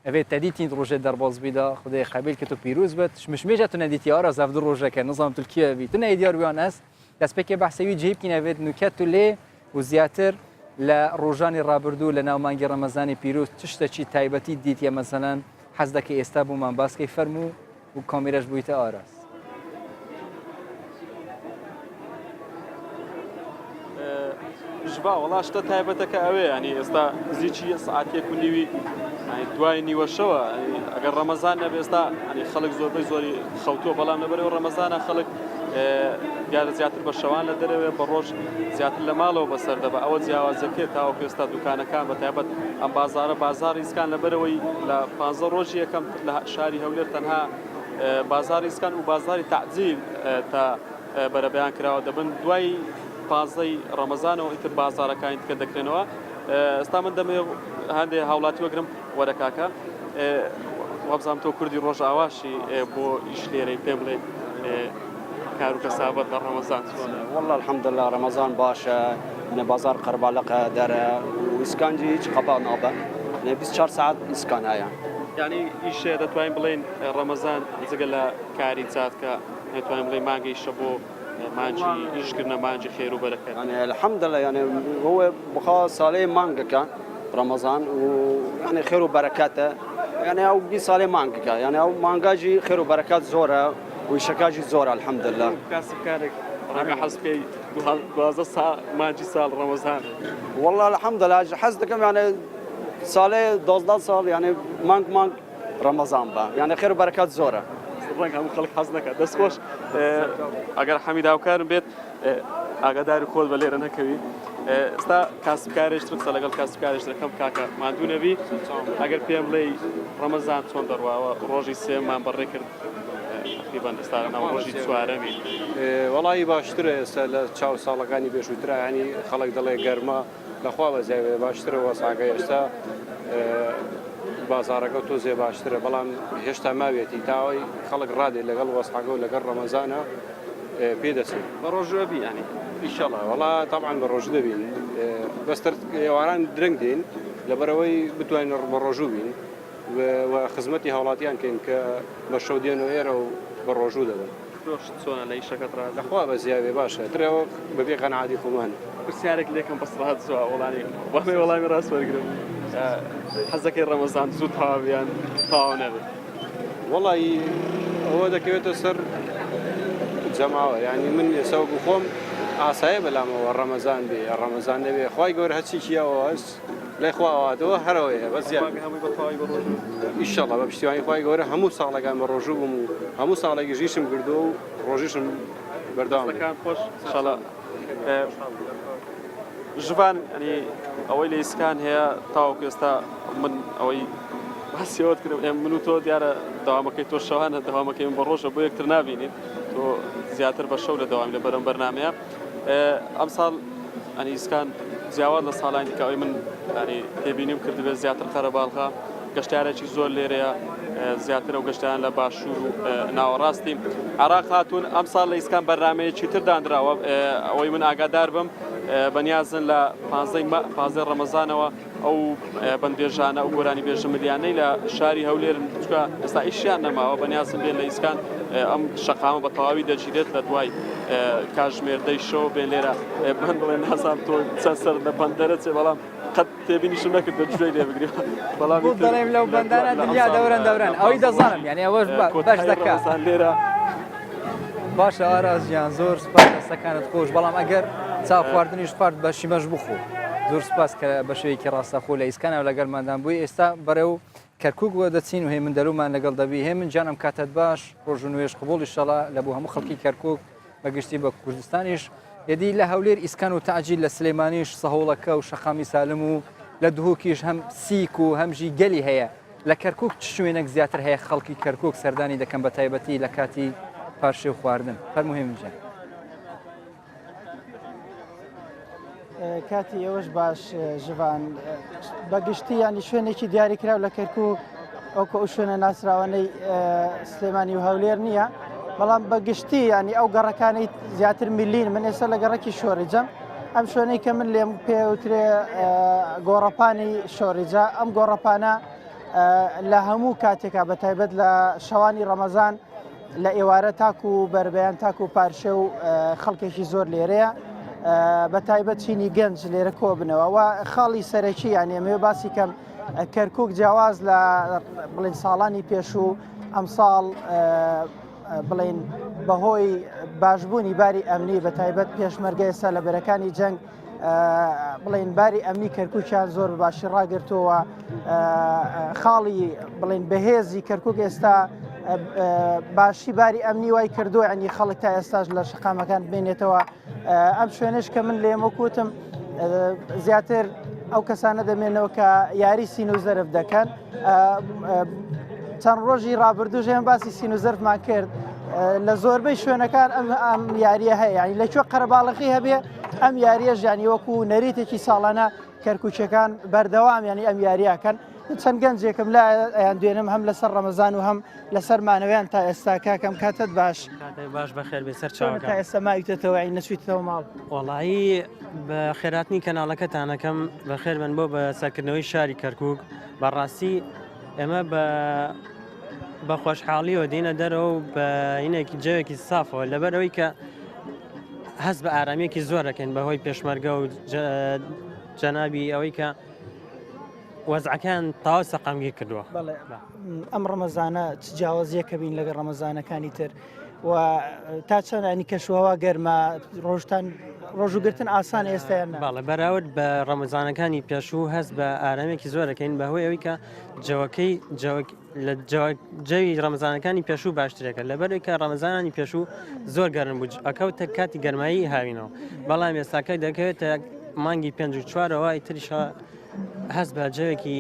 Speaker 1: ئەوێت تەدیتین ڕۆژێ دەرباز بیدا خدای خەبیل کە تۆ پیرۆز بێت مشمێژە تو نەدیتی ئاراز ئەفدە ڕۆژەکە نظام تورکیەوی تو نەی دیارویان هەست دەستپێکی بەحسەوی جێ بکەین ئەوێت نوکەت و لێ و زیاتر لە ڕۆژانی ڕابردوو لە ناو مانگی ڕەمەزانی پیرۆز تشتێکی تایبەتی دیتە مەسەلەن حەز دەکەی ئێستا بوومان باسکەی فەرموو و کامیرەش بوویتە ئاراس
Speaker 7: ژبا وڵا شتە تایبەتەکە ئەوێ ینی ئێستا زیچی سعاتێک و نیوی دوای نیوەشەوە ئەگەر ڕەمەزان نەبێ ئێستا خەڵک زۆربەی زۆری خەوتووە بەڵام لەبەرەوە ڕەمەزانە خەڵک دیارە زیاتر بە شەوان لە دەرەوێ بە ڕۆژ زیاتر لە ماڵەوە بەسەر دەبە ئەوە جیاوازەکێت تاوەکو ئێستا دوکانەکان بە تایبەت ئەم بازارە بازاری ئیسکان لەبەرەوەی لە 15 ڕۆژی یەکەم لە شاری هەولێر تەنها بازاری ئیسکان و بازاری تەعجیل تا بەرەبەیان کراوە دەبن دوای پازەی ڕەمەزانەوە ئیتر بازارەکانی تکە دەکرێنەوە ئێستا من دەمێ هەندێک هاوڵاتی وەگرم وەرەکاکە وابزانام تۆ کوردی ڕۆژ ئاواشی بۆ ئیش لێرەی پێم بڵێ کار و کەسابەت لە ڕەمەزان
Speaker 8: والله الحمدلله ڕەمەزان باشە بازار قەرباڵەقە دەرە و ئیسکانجی هیچ قەپا نابە 24 ساعت ئیسکان هەیە
Speaker 7: یعنی ئیشێ دەتوانین بڵێن ڕەمەزان جگە لە کاری جاتکە دەتوانین بڵێ مانگی شە بۆ مانجی ئیشکردنە مانجی خێر و بەرەکەت
Speaker 8: الحمدلله يعني هو بخوا ساڵەی مانگەکە ڕەمەزان و يعني خێر و بەرەکەتە يعني ئەو بی ساڵێ مانگەکە يعني ئەو مانگاژی خێر و بەرەکەت زۆرە ویشەکەژی زۆرە الحمدلله
Speaker 7: کاسبکارێک ڕەنگە حەز پێی 12 مانجی ساڵ ڕەمەزان
Speaker 8: والله الحمدلله حەز دەکەم يعني ساڵێ 12 ساڵ يعني مانگ ڕەمەزان بە يعني خێر و بەرەکەت زۆرە
Speaker 7: ڕەنگە هەموو خەڵک حەز نەکات دەستخۆش ئەگەر حەمید هاوکارم بێت ئاگاداری خۆت بە لێرە نەکەوی ئێستا کاسبکارێشتر قسە لەگەڵ کاسبکارێشتەکەم کاکە ماندوو نەبی ئەگەر پێم بڵێ ڕەمەزان چۆن دەڕواوە ڕۆژی سێمان بەڕێ کرد تقریبان ئێستا ناو ڕۆژی چوارەمین
Speaker 9: وەڵی باشترە ئێستا لە چاو ساڵەکانی پێشووترا ینی خەڵک دەڵێ گەرمە لەخوا بەزیاوێ باشترە وەساگە ئێستا بازارەکە تۆزێ باشترە بەڵام هێشتا ماوێتی تاوای خەڵک ڕادێ لەگەڵ وەساگە و لەگەڵ ڕەمەزانە پێدەچێت
Speaker 7: بە ڕۆژوەبی ینی
Speaker 9: ئیشەڵا وڵا تاعاان بە ڕۆژ دەبین بەستر ئێواران درنگ دێن لەبەرەوەی بتوانین بە ڕۆژوو بین و خزمەتی هاوڵاتیان کەین کە بە شەو دێن و ئێرە و بە ڕۆژوو دەبن
Speaker 7: چۆنە لە ئیشەکەت ڕاز
Speaker 9: لەخوا بە زیاوێ باشە ترەوە بەبێ قەنەعاتی خۆمان
Speaker 7: پرسیارێک لێکم بەسڕات زووە وەڵانی وەڵێ وەڵامی ڕاست وەرگرم حەزەکەی ڕەمەزان زوو تاویان تاوا نەبێت
Speaker 9: وەڵی ئەوە دەکەوێتە سەر جەماوە ینی من ێساوەکو خۆم ئاسایە بەلامەوە ڕەمەزان بێ ڕەمەزان دەبێ خی گەور هەچیکیەوە هەست لای خواواتەوە هەرەوەیە بە زیاد ئیشەڵە بە پشتیوانی خی گەورە هەموو ساڵەکان بە ڕۆژوو بووم و هەموو ساڵێکی ژیشم کردو و ڕۆژیشم بەرداوامەکان
Speaker 7: خۆش شڵە ژوان ئەنی ئەوەی لە ئیسکان هەیە تاوەکو ئێستا من ئەوەی باسیەوەت کرد من و تۆ دیارە داوامەکەی تۆ شەوانە داوامەکەی من بە ڕۆژە بۆ یەکتر نبینین تۆ زیاتر بە شەو لە داوام لە بەرەم بەرنامەیە ئەم ساڵ ئەنی ئیسکان جیاواز لە ساڵانی دیکەوەی من ینی تێبینیم کردبێت زیاتر قەرەباڵغا گەشتارێکی زۆر لێرەیە زیاتر ئەو گەشتیان لە باشوور و ناوەڕاستی عراق هاتوون ئەم ساڵ لە ئیسکان بەرنامەیەکی تر دانراوە ئەوەی من ئاگادار بم بەنیازن لە 15 ڕەمەزانەوە ئەو بەندێژانە ئەو گۆرانی بێژملیانەی لە شاری هەولێرن چکە ئێستا ئیشیان نەماوە بەنیازم بێن لە ئیسکان ئەم شەقامە بە تەواوی دەگیرێت لە دوای کاژمێردەی شۆ بێن لێرە من بڵێن نازانم تۆ چەند سەر لە بەندەرەچێ بەڵام قەت تێبینیشم نەکرد بە جوێی لێ بگرێ
Speaker 1: بەڵام دەڵێم لەو بەندانە دنیا دەورن دەورن ئەوەی دەزانم یعنی ئەوەش بەش دەکات
Speaker 7: لێرە
Speaker 1: باشە ئارازیان زۆر سپاس دەستەکانت خۆش بەڵام ئەگەر چاو خواردنیش خوارد بە شیمەش بخۆ زۆر سپاس کە بە شوەیەکی ڕاستەخۆ لە ئیسکانەوە لەگەڵماندان بووی ئێستا بەرەو کەرکووک وە دەچین و هێ من دەرومان لەگەڵ دەبی هێ من جانم کاتت باش ڕۆژ و نوێژ قبوڵی شەڵا لە بۆ هەموو خەڵکی کەرکووک بەگشتی بە کوردستانیش یدی لە هەولێر ئیسکان و تاجیل لە سلێمانیش سەهۆڵەکە و شەقامی سالم و لە دهۆکیش هەم سیک و هەمژی گەلی هەیە لە کەرکووک چ شوێنێک زیاتر هەیە خەڵکی کەرکووک سەردانی دەکەم بە تایبەتی لە کاتی پاشێ و خواردن فەرموهێمجە
Speaker 10: کاتی ئێوەش باش ژوان بەگشتی ینی شوێنێکی دیاریکراو لە کەرکووک ئەوکە ئەو شوێنە ناسراوانەی سلێمانی و هەولێر نییە بەڵام بەگشتی ینی ئەو گەڕەکانی زیاتر میلین من ئێستا لە گەڕێکی شۆڕیجەم ئەم شوێنەی کە من لێم پێوترێ گۆڕەپانی شۆڕیجا ئەم گۆڕەپانە لە هەموو کاتێکا بە تایبەت لە شەوانی ڕەمەزان لە ئێوارە تاکو و بربەیان تاکو و پارشە و خەڵکێکی زۆر لێرەیە بە تایبەت چینی گەنج لێرە کۆ بنەوە و خاڵی سەرەکی یان ئێمە باسی کەم کەرکووک جیاواز لە بڵین ساڵانی پێشوو ئەمساڵ بڵین بەهۆی باشبوونی باری ئەمنی بە تایبەت پێشمەرگە ئێستا لە بەرەکانی جەنگ بڵین باری ئەمنی کەرکووکیان زۆر باشی ڕاگرتووە خاڵی بڵین بەهێزی کەرکووک ئێستا باشی باری ئەمنی وای کردو عنی خەڵک تا ئێستاش لە شقامەکان بێنێتەوە ئەم شوێنش کە من لێمە کوتم زیاتر ئەو کەسانە دەمێنەوە کە یاری سین و زەرف دەکەن چەند ڕۆژی ڕابردوو ژێن باسی سین و زەرفمان کرد لە زۆربەی شوێنەکان ئەم یاریە هەیە ینی لەکوێ قەرەباڵغی هەبێ ئەم یاریە ژانی وەکو نەریتێکی ساڵانە کەرکووچەکان بەردەوام ینی ئەم یاریەکەن چەند گەنجێکم لا ئەیان دوێنم هەم لەسەر ڕەمەزان و هەم لەسەر مانەوەیان تا ئێستا کاکەم کاتت باش
Speaker 11: باش بەخێر بێسەر چاوەکە
Speaker 10: تا ئێستا ماویتەوە ئەی نەچیتەوە ماڵ
Speaker 11: وەڵایی بە خێراتنی کەناڵەکەتانەکەم بەخێر بن بۆ بە سەرکردنەوەی شاری کەرکووک بەڕاستی ئێمە بە خۆشحاڵیەوە دێنە دەرەوە بە هینێکی جەوێکی سافەوە لەبەرەوەی کە هەست بە ئارامێکی زۆر دەکەن بەهۆی پێشمەرگە و جەنابی ئەوەی کە وەزعەکان تاوا سەقامگیر کردووە
Speaker 10: ئەم ڕەمەزانە جیاوازیەکە بین لەگەڵ ڕەمەزانەکانی تر و تا چەند ئەنی کەشوهەوا گەرمە ڕۆژتان ڕۆژوگرتن ئاسان ئێستایان
Speaker 11: باڵێ بەراورد بە ڕەمەزانەکانی پێشوو هەست بە ئارامێکی زۆر دەکەین بەهۆی ئەوەی کە جەوەکەی لە جەوی ڕەمەزانەکانی پێشوو باشترەکە لەبەرەوەی کە ڕەمەزانانی پێشوو زۆر گەرم بوو ئەکەوتە کاتی گەرمایی هاوینەوە بەڵام ئێستاکەی دەکەوێتە مانگی 5 و 4ەوە تریشە هەست بە جەوێکی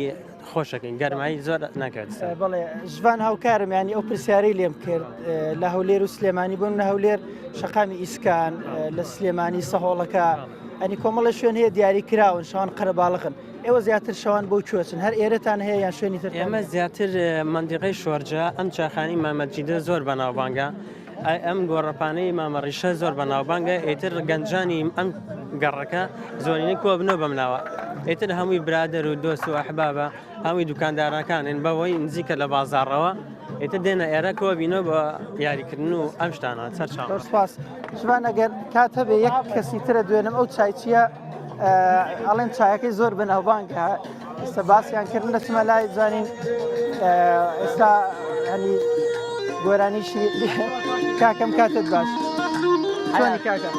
Speaker 11: خۆشەکەین گەرمایی زۆر ناکات
Speaker 10: بەڵێ ژوان هاوکارم ینی ئەو پرسیاری لێم کرد لە هەولێر و سلێمانی بوون لە هەولێر شەقامی ئیسکان لە سلێمانی سەهۆڵەکە ئەنی کۆمەڵە شوێن هەیە دیاری کراون شەوان قەرەباڵغن ئێوە زیاتر شەوان بۆ چۆچن هەر ئێرەتان هەیە یان شوێنی تر
Speaker 11: ئێمە زیاتر منطقەی شۆرجە ئەم چاخانی مامەجیدە زۆر بەناوبانگە ئەم گۆڕەپانەی مامەڕیشە زۆر بەناوبانگە ئیتر گەنجانی ئەم گەڕەکە زۆرینەی کۆ بنەوە بەمناوە ئیتر هەمووی برادر و دۆست و ئەحبابە هەمووی دوکاندارەکانن بەوەی نزیکە لە بازاڕەوە ئیتر دێنە ئێرە کۆ بینەوە بە یاریکردن و ئەم شتانە سەرچاو
Speaker 10: سپاس ژوان ئەگەر کات هەبێ یەک کەسی ترە دوێنم ئەو چایچیە ئەڵێن چایەکەی زۆر بەناوبانگە ئێستا باسییان کردن دەچمە لای بزانین ئێستا هەنی گۆرانیشی کاکەم کاتت باش چۆنی کاکە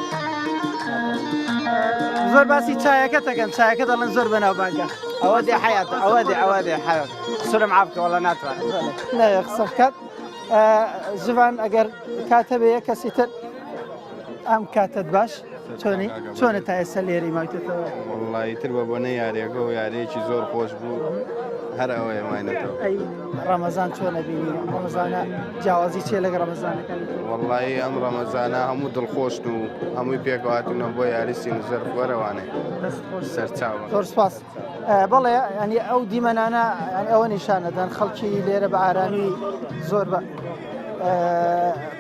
Speaker 10: زۆر باسی چایەکە دەکەن چایەکە دەڵێن زۆر بەناوبانگە
Speaker 12: ئەوە دێ حیاتە ئەوە دێ حیات سرم عابکە وڵە ناتوانێت
Speaker 10: نە قسە بکات ژوان ئەگەر کات هەبێ یەک کەسی تر ئەم کاتت باش چۆنە تا ئێستا لێری ماویتەوە
Speaker 9: وڵی تر بە بۆنە یاریەکە و یاریەکی زۆر خۆش بوو هەر ئەوەیە ماینەتەوە
Speaker 10: ڕەمەزان چۆنە بینی ڕەمەزانە جیاوازی چێ لەگە ڕەمەزانەکان
Speaker 9: وڵی ئەم ڕەمەزانە هەموو دڵخۆشت و هەمووی پێکەواتونە بۆ یاریسی زەر وەرەوانێ سەرچاوە
Speaker 10: زۆر سپاس بەڵێ ینی ئەو دیمەنانە ئەوە نیشانەدەن خەڵکی لێرە بە ئارامی زۆر بە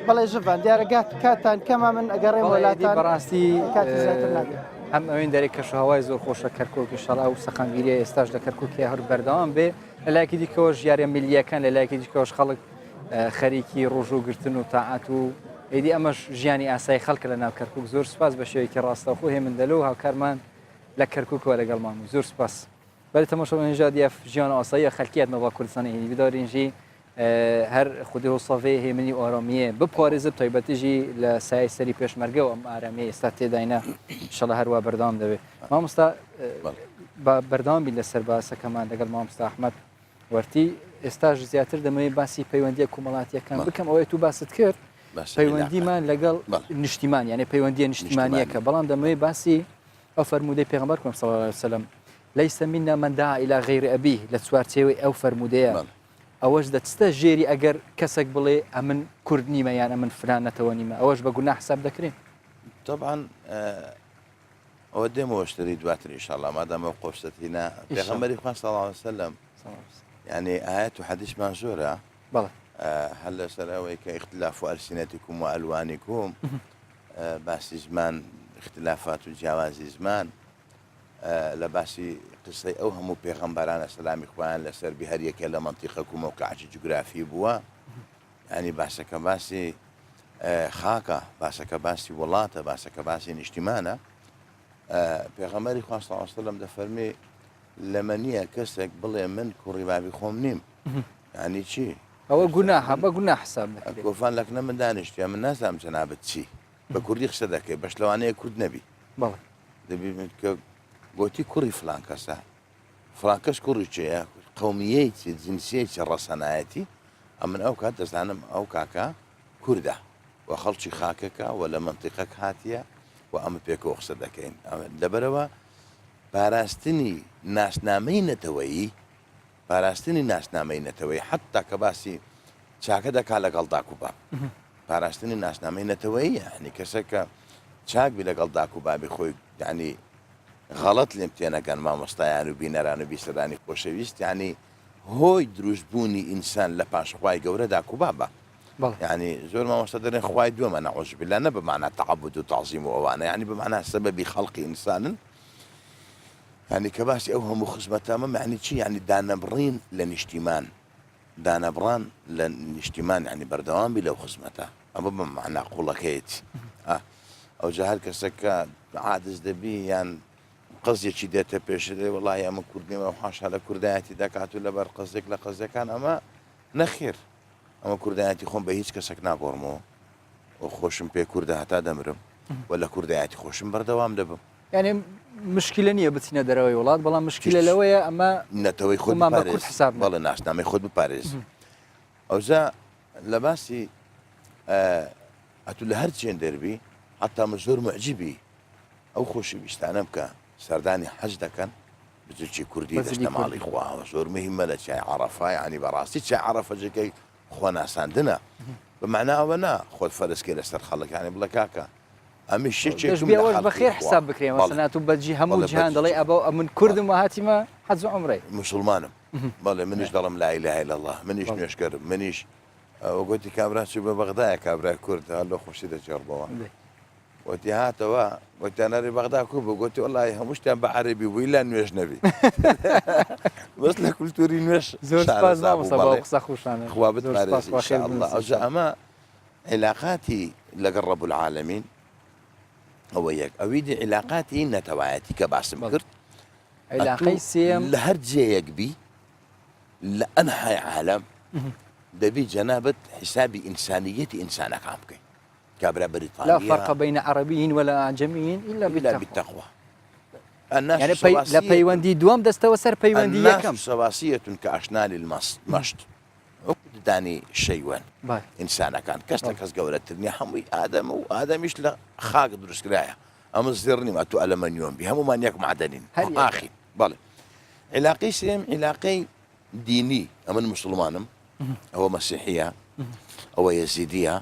Speaker 10: بەڵێ ژڤان دیارە کاتان کەمە من ئەگەڕێ وڵاتان
Speaker 1: بەڕاستی
Speaker 10: کاتی زیاتر ناکەن
Speaker 1: هەم ئەوەی دەرێک کەشەهاوای زۆر خۆشە کەرکک شڵا و سەقامگیری ئێستاش لە کەرککی هەر بەردەوام بێ لەلایەکی دیکەوە ژیارە میلیەکان لەلایەکی دیکەوەش خەڵک خەریکی ڕۆژ و گرتن و تاعات و ئیدی ئەمەش ژیانی ئاسایی خەڵکە لە ناو کەرکک زۆر سپاس بە شێوەیەکی ڕاستەوخۆ هێ من دەلو هاوکارمان لە کەرککەوە لەگەڵمان و زۆر سپاس بەری تەماشاوێنجا دیە ژیان ئاسایی خەلکیت نەوە کوردستانی هێنی بدارینژی هەر خودی و ساڤێ هێمنی ئارامiyە بپارێزب تایبەتیژی لە سای سەری پێشمەرگە و ئەم ئارامی ئێستا تێداینا شەڵە هەروە بەردام دەوێت مامۆستا بەردامی لەسەر باسەکەمان لەگەڵ مامۆستا ئەحمەد وەرتی ئێستاش زیاتر دەمەوێت باسی پەیوەندیە کومەڵاتیەکان بکەم ئەوەی تو باست کرد پەیوەندیمان لەگەڵ نیشتیمان یعنی پەیوەندیە نیشتیمانیەکە بەڵام دەمەوێت باسی ئەو فەرمودەی پێغەمبەر کۆم صلی الله علیه وسلم ليس منا من دعا إلى غير أبيه لتسوارتێوەی ئەو فەرمودەیە ئەوەش دەچتە ژێری ئەگەر کەسێک بڵێ ئەمن کورد نیمە یان ئەمن فرانەتەوە نیمە ئەوەش بە گوناه حساب دەکرێن
Speaker 6: طبعا ئەوە دێمەوەشتری دواتر ئینشاءالله مادامە قۆشتەتینا پێغەمبەری خوا صلی الله علیه وسلم يعني آيات وحديثمان زۆرە هەر لەسەر ئەوەی کە اختلاف ئەلسینەتیکم و ئەلوانیکم باسی زمان اختلافات و جیاوازی زمان لە باسی قسەی ئەو هەموو پێغەمبەرانە سەلامی خوایان لەسەر بی هەر یەکێ لە مەنتیقەک و مەوقعی جوگرافی بووە ینی باسەکە باسی خاکە باسەکە باسی وڵاتە باسەکە باسی نیشتیمانە پێغەمبەری خوا صلی الله علیه وسلم دەفەرمێ لەمە نییە کەسێک بڵێ من کوڕی بابی خۆم نیم ینی چی
Speaker 1: ئەوە گوناهە بە گوناه حساب دەکرێت
Speaker 6: گۆفان لەکنە من دانیشتیا من نازانم جەنابەت چی بە کوردی قسە دەکەی بەش لەوانەیە کورد نەبی دەبی کە گوتی کوڕی فلان کەسە فلان کەس کوڕی چێە قەومیەیەکی جنسیەکی ڕەسەنایەتی ئەمن ئەو کات دەزانم ئەو کاکە کووردە و خەڵکی خاکەکە و لە منتیقەک هاتیە و ئەمە پێکەوە قسە دەکەین لەبەرەوە پاراستنی ناسنامەی نەتەوەیی پاراستنی ناسنامەی نەتەوەی حتا کە باسی چاکە دەکا لەگەڵ داک و باب پاراستنی ناسنامەی نەتەوەیی یعنی کەسێکە چاکبی لەگەڵ داک و بابی خۆی یعنی غەڵەت لێم تێنەگەن مامۆستایان و بینەران و بیسەرانی خۆشەویست یعنی هۆی دروستبوونی ئینسان لە پاشخوای گەورە داک و بابە یعنی زۆر مامۆستا دەرێن خوای دووەمە نەعوذ بالله نە بەمانە تەعەبود و تەعزیم و ئەوانە یعنی بەمانە سەبەبی خەڵقی ئینسانن يعني كباسي أوهم وخزمتها يعني شي يعني دانبرين لنشتمان دانبران لنشتمان يعني بردوان بلا وخزمتها أما بمعنى قولة كيت أو جهال كسكا عادز دبي يعني قصدي شي داتا بيش والله يا من كردني ما وحاش على كرداتي داكاتو لبر قصدك لا قصدك كان أما نخير أما كرداتي خون بهيج كسكنا قرمو وخوشم بي كرداتا دمرم ولا كرداتي خوشم بردوام دبم
Speaker 1: يعني مشكلة نییە بچینە دەرەوەی وڵات بەڵام مشکلە لەوەیە ئەمە
Speaker 6: نەتەوەی خۆ
Speaker 1: بەکورد حساب
Speaker 6: بەڵێ ناشنامەی خۆت بپارێز ئەوجا لە باسی ئەتو لە هەر چێن دەربی حتا من زۆر معجیبی ئەو خۆشەویستانە بکە سەردانی حەج دەکەن بزرچی کوردی دەستە ماڵی خواوە زۆر مهمە لە چای عەرەفا یعنی بەڕاستی چای عەرەفە جێگەی خۆ ناساندنە بمعناوە نا خۆت فەرزکەی لەسەر خەڵک یعنی بڵێ کاکە ئەمی
Speaker 1: شتێکش بەخێر حساب بکرێ مەسەڵەن تو بەجی هەموو جیهان دەڵێ ئەبە من کوردم و هاتیمە حەج و عومرەی
Speaker 6: مسلمانم بەڵێ منیش دەڵم لا ئیلاهە ئیلا الله منیش نوێژگەرم منیش وەگوتی کابرا چوو بە بەغدایە کابرای کورد لە خۆشی دەجێڕبەوە وتی هاتەوە وتیانەری بەغدا کو بوو گوتی وەڵی هەموو شتیان بە عەرەبی بووی لا نوێژ نەبی بەس لە کولتوری نوێژ
Speaker 1: زۆر سپاس مامۆستا بە قسە خۆشانە
Speaker 6: خوا بتپارێزی ئینشاءالله ئەوجا ئەمە علاقاتی لەگەڵ ڕەب العالەمین ئەوە یەک ئەوی دی علاقاتی نەتەوایەتی کە باسم کرد
Speaker 1: علاقەی سێم
Speaker 6: لە هەر جێیەک بی لە ئەنحای عالەم دەبی جەنابەت حسابی ئینسانیەتی ئینسانەکان بکەین كابرا بريطانيا
Speaker 1: لا فرق بين عربيين ولا أعجميين إلا
Speaker 6: بالتقوى الناس
Speaker 1: يعني لا بيوندي دوام دستوى سر بيوندي
Speaker 6: الناس سواسية كأشنال المشط داني شيوان إنسان كان كستا كس قولة ترني حمي آدم وآدم إيش لا خاق درس كرايا أما زرني ما تو ألمنيوم بهم ما نيك معدنين آخي بالي علاقي سيم علاقي ديني أما المسلمانم هو مسيحية أو يزيدية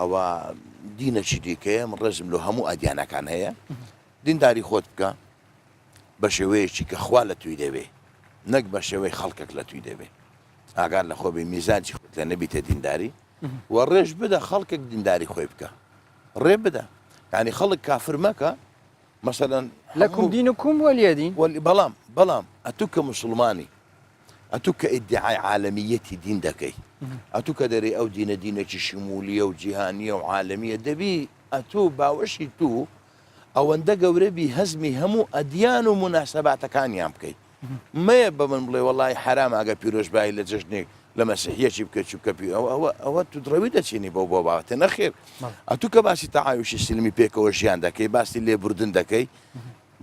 Speaker 6: أو دينە دیکەیە من ڕێزم لە هەموو ئەدیانەکان هەیە دینداری خۆت بکە بە شێوەیەکی کە خوا لە توی دەبێ نەک بە شێوەی خەڵکێک لە توی دەبێ ئاگار لە خۆ بێ میزانجی خۆت لە نەبیتە دینداری و ڕێژ بدە خەڵکێک دینداری خۆی بکە ڕێ بدە یعنی خەڵک کافر مەکە مەسەلەن
Speaker 1: لەکم دینکم وەلیە دین
Speaker 6: بەڵام ئەتوو کە مسلمانی ئەتوو کە ئیدعای عالەمیەتی دین دەکەی ئەتوو کە دەرێ ئەو دینە دینێکی شمولیە و جیهانیە و عالەمیە دەبی ئەتوو باوەشی تو ئەوەندە گەورەبی هەزمی هەموو ئەدیان و مناسەباتەکانیان بکەیت مەیە بە من بڵێ وەڵی حرام ئەگە پیرۆژبایی لە جژنێک لە مەسیحیەکی بکە چووکە ئەوە تو درەوی دەچینی بۆ بابەتە نەخێر ئەتوو کە باسی تەعایشی سلمی پێکەوە ژیان دەکەی باسی لێبوردن دەکەی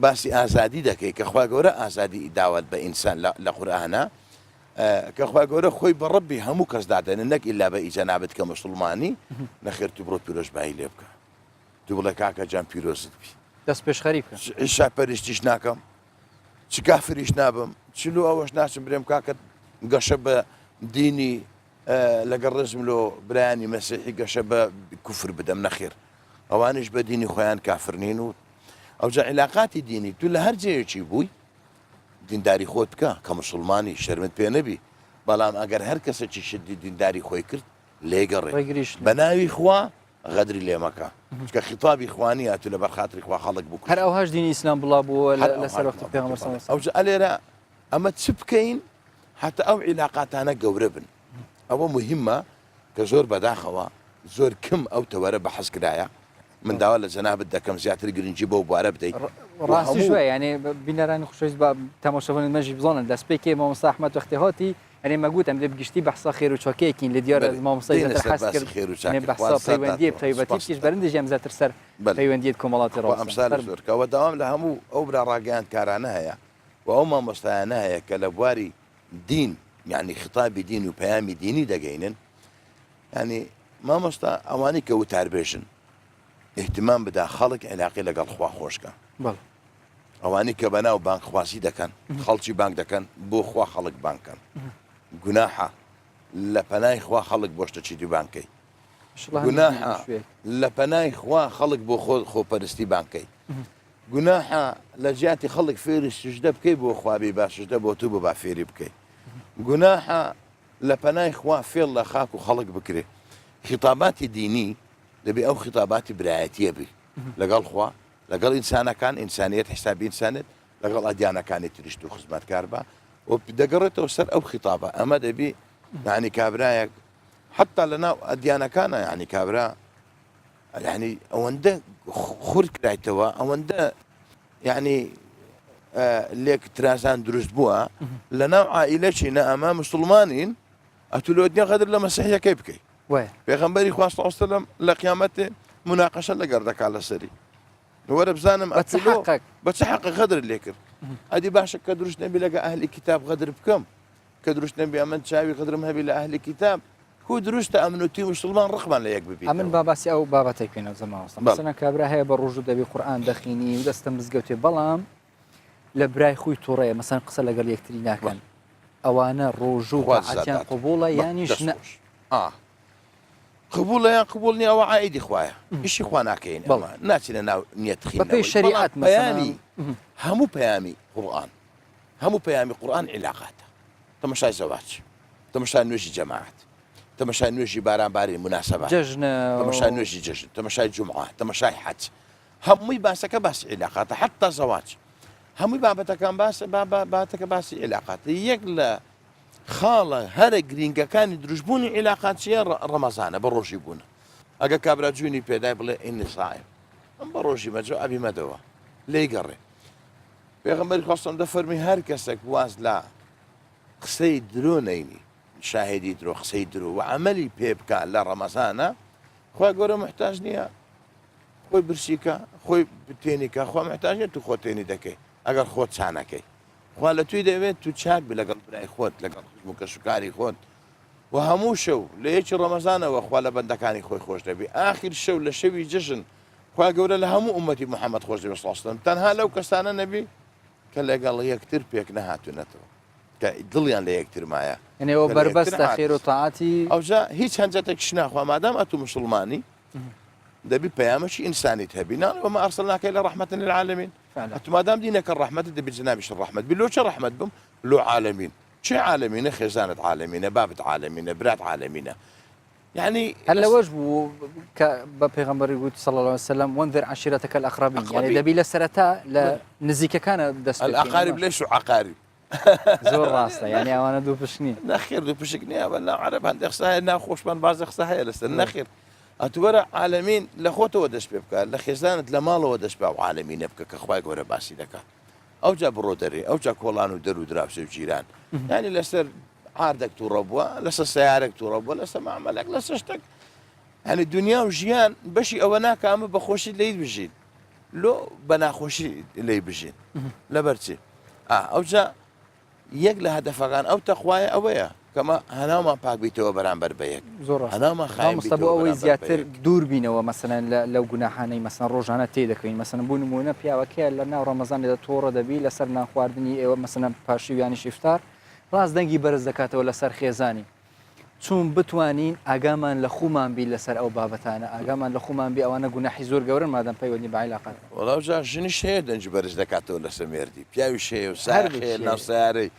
Speaker 6: باسی ئازادی دەکەی کە خوا گەورە ئازادی داوات بە ئینسان لە قورئانە کە خوا گەورە خۆی بە ڕەبی هەموو کەس دادەنە نەک ئیلا بە ئیجەنابەت کە مسلمانی نەخێر تو بڕۆ پیرۆژبایی لێ بکە تو بڵێ کاکە جان پیرۆزت بی
Speaker 1: دەست پێش خەریب بکە
Speaker 6: ئیشا پەرستیش ناکەم چ کافریش نابم چلو ئەوەش ناچم برێم کاکە گەشە بە دینی لەگەڵ ڕێزم لۆ برایانی مەسیحی گەشە بە کوفر بدەم نەخێر ئەوانش بە دینی خۆیان کافر نین و ئەوجا علاقاتی دینی تو لە هەر جێیەکی بووی دینداری خۆت بکە کە مسلمانی شەرمت پێ نەبی بەڵام ئەگەر هەر کەسێکی شدی دینداری خۆی کرد لێگەڕێ بە ناوی خوا غەدری لێ مەکە چکە خیتابی خوانی هاتوو لە بەرخاتری خوا خەڵک بوو
Speaker 1: هەر ئەوهاش دینی ئیسلام بڵا بووە لەسەر وەختی پێغەمبەر صلی الله علیه و
Speaker 6: ئەوجا ئەلێرە ئەمە چ بکەین حتى ئەو عیلاقاتانە گەورە بن ئەوە مهمە کە زۆر بەداخەوە زۆر کم ئەو تەوەرە بەحەز کرایە من داوا لە جەنابەت دەکەم زیاتر گرنگی بۆ بوارە بدەیت
Speaker 1: ڕاستی شوێ یعنی بینەرانی خۆشەویست بە تەماشەبوونی مەژی بزانن دەستپێکی مامۆستا ئەحمەد وەختی هاتی ئەنێ مەگوتم لێ بگشتی بەحسا خێر و چۆکەیەکین لە دیارە مامۆستای زیاتر حەز کرد بەحسا پەیوەندیە تایبەتیش بەرندێک ئەم زیاتر سەر پەیوەندیت کۆمەڵاتی ڕۆ
Speaker 6: ئەمسال زۆرکەوە داوام لە هەموو ئەو برا ڕاگەیان کارانە هەیە و ئەو مامۆستایانە هەیە کە لە بواری دین یعنی خطابی دین و پەیامی دینی دەگەینن ینی مامۆستا ئەوانی کە وتاربێژن اهتمام بدا خەڵک علاقی لەگەڵ خوا خۆشکە ئەوانی کە بەناو بانک خواسی دەکەن خەڵکی بانک دەکەن بۆ خوا خەڵک بانکەن گوناحە لە پەنای خوا خەڵک بۆ شتێکی دوو بانکەی گوناحە لە پەنای خوا خەڵک بۆ خۆپەرستی بانکەی گوناحە لە جیاتی خەڵک فێری سوژدە بکەی بۆ خوابی با سوژدە بۆ تو بۆ با فێری بکەی گوناحە لە پەنای خوا فێڵ لە خاک و خەڵک بکرێ خیتاباتی دینی دەبێ ئەو خیتاباتی برایەتیە بی لەگەڵ خوا لەگەڵ ئینسانەکان ئینسانیەت حسابی ئینسانێت لەگەڵ ئەدیانەکانی تریشت و خزمەتکار بە و دەگەڕێتەوە سەر ئەو خیتابە ئەمە دەبی یعنی کابرایەک حتا لەناو ئەدیانەکانە یعنی کابرا یعنی ئەوەندە خورد کرایتەوە ئەوەندە یعنی لێک ترازان دروست بووە لەناو عائیلەکی نە ئەمە مسلمانین ئەتو لە دنیا غەدر لە مەسیحیەکەی بکەیت پێغەمبەری خوا صلی الله علیه و سلم لە قیامەتێ مناقەشە لەگەڵ دەکات لەسەری وەرە بزانم بە چه حەقە غەدر لێ کرد ئەدی باشە کە دروست نەبی لەگە ئەهلی کتاب غەدر بکەم کە دروست نەبی ئەمن چاوی غەدرم هەبی لە ئەهلی کتاب هو دروستە ئەمنوتی مسلمان ڕقمان لە یەک ببیت
Speaker 1: ئەمن باباسی ئەو بابەتێک پێێنە زەماوەستە مەسەڵەن کابرا هەیە بە ڕۆژ و دەبی قورئان دەخینی و دەستە مزگەوتێ بەڵام لە برای خۆی تووڕەیە مەسەن قسە لەگەڵ یەکتری ناکەن ئەوانە ڕۆژوو عاتیان قبوڵە یانیش
Speaker 6: قبوڵیان قبول نی ئەوە عیدی خوایە هیچی خوا ناکەین ناچینە ناو نیەتخین
Speaker 1: بەپێی شریعەت
Speaker 6: پەیامی هەموو پەیامی قورئان هەموو پەیامی قورئان عیلاقاتە تەماشای زەواج تەماشای نوێژی جەماعەت تەماشای نوێژی بارانباری مناسەبات تەماشای نوێژی جەژن تەماشای جومعە تەماشای حەج هەمووی باسەکە باسی عیلاقاتە حتا زەواج هەمووی بابەتەکان باتەکە باسی عیلاقاتە یەک لە خاڵە هەرە گرینگەکانی دروستبوونی عیلاقات چیە ڕەمەزانە بە ڕۆژی بوون ئەگە کابرا جوێنی پێدای بڵێ ئینی سایم ئەم بە ڕۆژی مەجۆ ئەبی مەدەوە لێی گەڕێ پێغەمبەری خۆستم دەفەرمی هەر کەسێک واز لە قسەی درۆ نەینی شاهدی درۆ قسەی درۆ و عملی پێ بکە لە ڕەمەزانە خوا گەورە محتاج نییە خۆی برسیکە خۆی بتێنیکە خوا محتاج نیە تو خۆتێنی دەکەی ئەگەر خۆت چانەکەی خوا لە توی دەوێت تو چاک بی لەگەڵ برای خۆت لەگەڵ کەسوکاری خۆت و هەموو شەو لە یەکی ڕەمەزانەوە خوا لە بەندەکانی خۆی خۆش دەبی ئاخر شەو لە شەوی جژن خوا گەورە لە هەموو ئومەتی محەممەد خۆش دەبێت سڵاستن تەنها لەو کەسانە نەبی کە لەگەڵ یەکتر پێک نەهاتوونەتەوە کە دڵیان لە یەکتر مایە
Speaker 1: ئەوە بربەستە خێر و تاعاتی
Speaker 6: ئەوجا هیچ هەنجەتێکش ناخوا مادام ئەتو مسلمانی دەبی پەیامەشی ئینسانیت هەبی وما ئەرسەلناکە لە ڕەحمەتە للعالەمین ئەتو مادام دینەکە ڕەحمەتت دەبی جنابیش ڕەحمەت بی لۆ چه ڕەحمەت بم لۆ عالەمین چه عالەمینە خێزانت عالەمینە بابت عالەمینە برات عالەمینە يعني
Speaker 1: هل لوش بو بپیغمبر گوت صلى الله عليه وسلم وانذر عشيرتك الاقربين يعني دبي لسرتا لنزيك كان دست
Speaker 6: الاقارب ليش عقارب
Speaker 1: زور راسته يعني انا دو بشني
Speaker 6: نخير دو بشكني ولا عرب عند اخصائي ناخوش من بعض اخصائي لسه نخير اتورا عالمين لخوته ودش بيبكى لخزانه لماله ودش بيبكى عالمين يبكى كخواي غور باسي دكا او جاب رودري او جا كولانو درو درابس جيران يعني لسر عاردك تربوا لسه سيارك تربوا لسه معملك لسه اشتك يعني الدنيا وجيان بشي اونا كام بخوشي اللي بجين لو بنا خوشي اللي بجين لبرتي او جا يقل هدفان او تقوايا اويا كما هنا ما باك بيتو برامبر بيك هنا ما خايم
Speaker 1: مستبو اوي زياتر دور بينه مثلا لو جناحاني مثلا روجانا تيدكين مثلا بون مونه بياوكي لنا رمضان اذا تور دبي لسرنا خواردني مثلا باشي يعني شفتار ڕاست دەنگی بەرز دەکاتەوە لەسەر خێزانی چون بتوانین ئاگامان لە خومان بی لەسەر ئەو بابەتانە ئاگامان لە خومان بی ئەوانە گوناحی زۆر گەورن مادەم پەیوەندی بە عیلاقەت
Speaker 6: وەڵاو جا ژنیش هەیە دەنگی بەرز دەکاتەوە لەسەر مێردی پیاویش هەیە و سایەخێ ناو سیارەی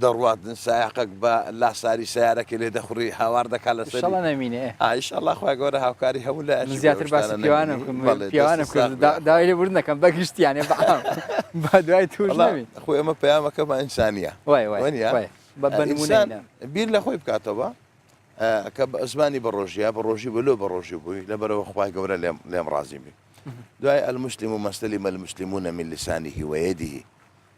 Speaker 6: دەڕواتن سایەقەک بە لاساری سیارەکە لێ دەخوڕی هاوار دەکات لەسەر
Speaker 1: ئینشەڵا نەمینێ
Speaker 6: ئینشەڵا خوای گەورە هاوکاری هەموو لە
Speaker 1: زیاتر باسی پیاوانم کرد داوای لێ بردن نەکەم بەگشتیانێ بە دوای توش نەبین
Speaker 6: خۆی ئەمە پەیامەکەمان ئینسانیە
Speaker 1: وای
Speaker 6: بیر لە خۆی بکاتەوە کە زمانی بە ڕۆژی بلۆ بە ڕۆژی بووی لەبەرەوە خوای گەورە لێم ڕازی بی دوای المسلم و مەستەلم المسلمون من لسانه ويده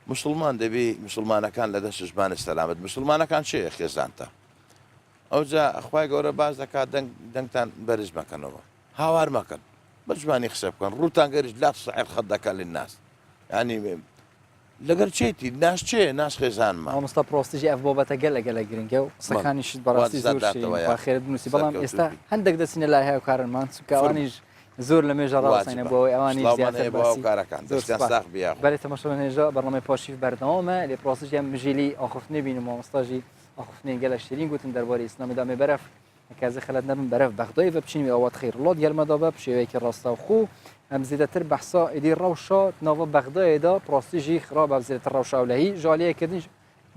Speaker 6: مسلمان دەبی مسلمانەکان لە دەست زمانی سەلامت مسلمانەکان چێ خێزانتە ئەوجا خوای گەورە باز دەکات دەنگتان بەرز مەکەنەوە هاوار مەکەن بە زمانی قسە بکەن ڕووتان گەریش لا تصعد خدك للناس يعني لەگەر چێتی ناش چێ ناش خێزانمە
Speaker 1: مامۆستا پرۆستیژی ئەف بۆبەتە گەلە گرنگە و قسەکانیشت بەڕاستی زۆر خێرت بنووسی بەڵام ئێستا هەندێک دەچینە لای هەیە کارنمان چکەوانیش زۆر لە مێژە ڕاستینە بۆەوەی ئەوانی زیاتر
Speaker 6: کارەکان
Speaker 1: بەێ تەماشا نێژە بەڕەمەی پاشیف بەردەوامە لێ پرۆستیژیان مژیلی ئاخفتنی بین و مامۆستاژی ئاخفتنی گەلە شیرین گوتن دەربارەی ئیسلامیدا مێ بەرەف کازی خەلەت نەبن بەرەف بەغدای بە بچینی ئەوەت خێرڵۆت گەلمەدا بە پشێوەیەکی ڕاستەوخۆ ئەم زیاتر بەحسا ئیدی ڕەوشە ناوە بەغدایدا پرۆستیژی خراپ بە زیاتر ڕەوشاولەهی ژالیەکردن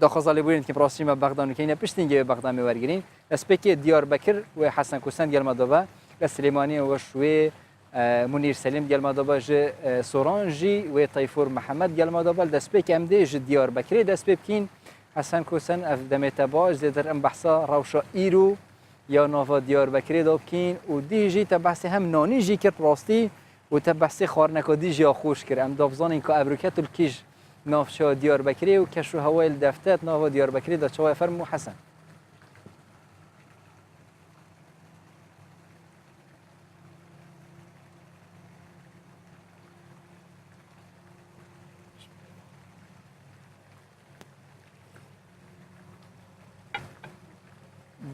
Speaker 1: داخەزا لێ بووین کە پرۆستیمە بەغدانەکەینە پشتینگە بەغدامی وەرگرین ئەسپێکی دیاربەکر و حەسەن کوسەن گەلمەدەبە لە سلێمانی وە شوێ منیر سەلیم گەلمەدەبە ژ سۆرانژی وێ تەیفۆر محەممەد گەلمەدەبە دەستپێکی ئەم دێ ژ دیاربەکرێ دەست پێ بکەین حەسەن کوسەن ئەف دەمێتە باش زیاتر ئەم بەحسا ڕەوشە ئیر و یا ناوە دیاربەکرێدا بکەین و دیژی تە بەحسی هەم نانیژی کرد ڕاستی وتبحثي خارنك ديجي خوش كر ام دافزانين كابروكات الكيج نافشا ديار بكري وكشو هواي الدفتات ناف ديار بكري دا شويه فرمو حسن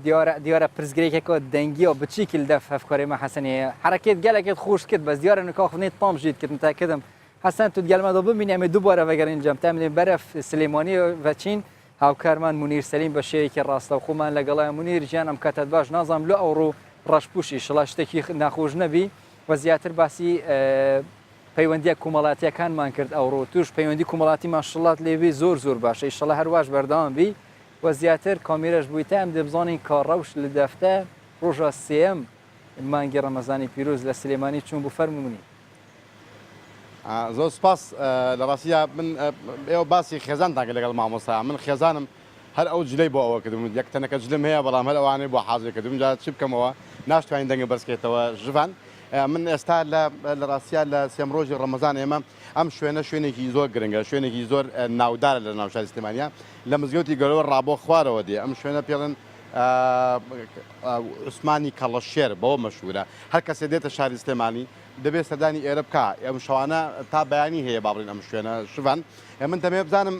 Speaker 1: دیاره پرزگری که دنگی و بچی کل دف افکاری ما حسنیه حرکت گله که خوش کد بس دیاره نکاخ نید پام جید کد متأکدم حەسەن تو گەلمەدە ببینی ئەمە دووبارە بەگەڕینجام تا منێ بەرەف سلێمانی ڤەچین هاوکارمان مونیر سەلیم بە شێوەیەکی ڕاستەوخۆمان لەگەڵای مونیر ژیان ئەم کاتت باش نازانم لە ئەوڕۆ ڕەشپوشی شڵا شتێکی ناخۆش نەبی و زیاتر باسی پەیوەندیە کومەڵاتیەکانمان کرد ئەوڕۆ توش پەیوەندی کومەڵاتی ماشڵات لێوی زۆر باشە ئیشەڵا هەرواش بەردەوام بی و زیاتر کامیرەش بوویتە ئەم دەبزانین کە ڕەوش لە دەفتە ڕۆژە سێەم مانگی ڕەمەزانی پیرۆز لە سلێمانی چوون بوو فەرموونی
Speaker 13: زۆر سپاس لە ڕاستیە من ئێوە باسی خێزانتان لەگەڵ مامۆستا من خێزانم هەر ئەو جلەی بۆ ئەوە کردم یەک تەنەکە جلم هەیە بەڵام هەر ئەوانەی بۆ حاضر کردم جا چی بکەمەوە ناشتوانین دەنگە بەرزکێتەوە ژڤان من ئێستا لە ڕاستیا لە سێم ڕۆژی ڕەمەزان ئێمە ئەم شوێنێکی زۆر گرنگە شوێنێکی زۆر ناودارە لە ناوشاری سلێمانیا لە مزگەوتی گەورەوە ڕابۆ خوارەوە دێ ئەم شوێنە پێڵن عوسمانی کەڵەشێر بەوە مەشهورە هەر کەسێ دێتە شاری سلێمانی دەبێت سەردانی ئێرە بکە ئەم شەوانە تا بەیانی هەیە باڵین ئەم شوێنە شوان من دەمێ بزانم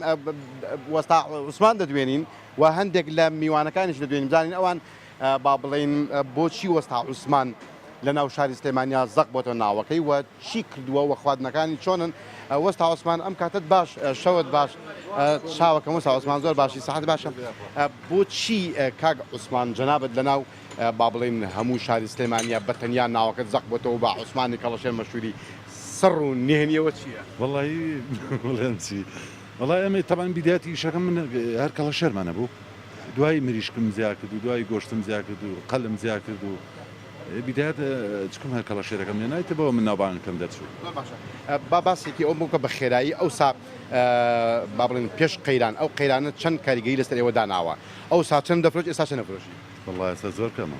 Speaker 13: وەستا عوسمان دەدوێنین و هەندێک لە میوانەکانیش دەدوێنین بزانین ئەوان با بڵین بۆچی وەستا عوسمان لە ناو شاری سلێمانیا زەق بۆتە ناوەکەی و چی کردووە و خواردنەکانی چۆنن وەستا عوسمان ئەم کاتت باش شەوت باش شاوەکەم وەستا عوسمان زۆر باشی سەحەت باشە بۆچی کاک عوسمان جەنابەت لەناو با بڵین هەموو شاری سلێمانیا بەتەنیا ناوەکەت زەق بۆتەوە بە عوسمانی کەڵەشێر مەشهوری سڕ و نهێنیەوە چییە؟
Speaker 14: وەڵی بڵێم چی وەڵی ئەمە تەمان بیداتی شەکەم من هەر کەڵەشێرمانە بوو دوای مریشکم زیاد کرد و دوای گۆشتم زیاد کرد و قەلم زیاد کرد و بدايات چکم هەر کەڵەشێرەکەم لێنایتە بەوە من ناوبانەکەم دەرچوو
Speaker 13: با باسێکی ئەو بووکە بە خێرایی ئەوسا با بڵێن پێش قەیران ئەو قەیرانە چەند کاریگەری لەسەر ئێوە داناوە ئەوسا چەند دەفرۆش ئێستا چەند نەفرۆشی
Speaker 14: والله ئێستا زۆر کەمە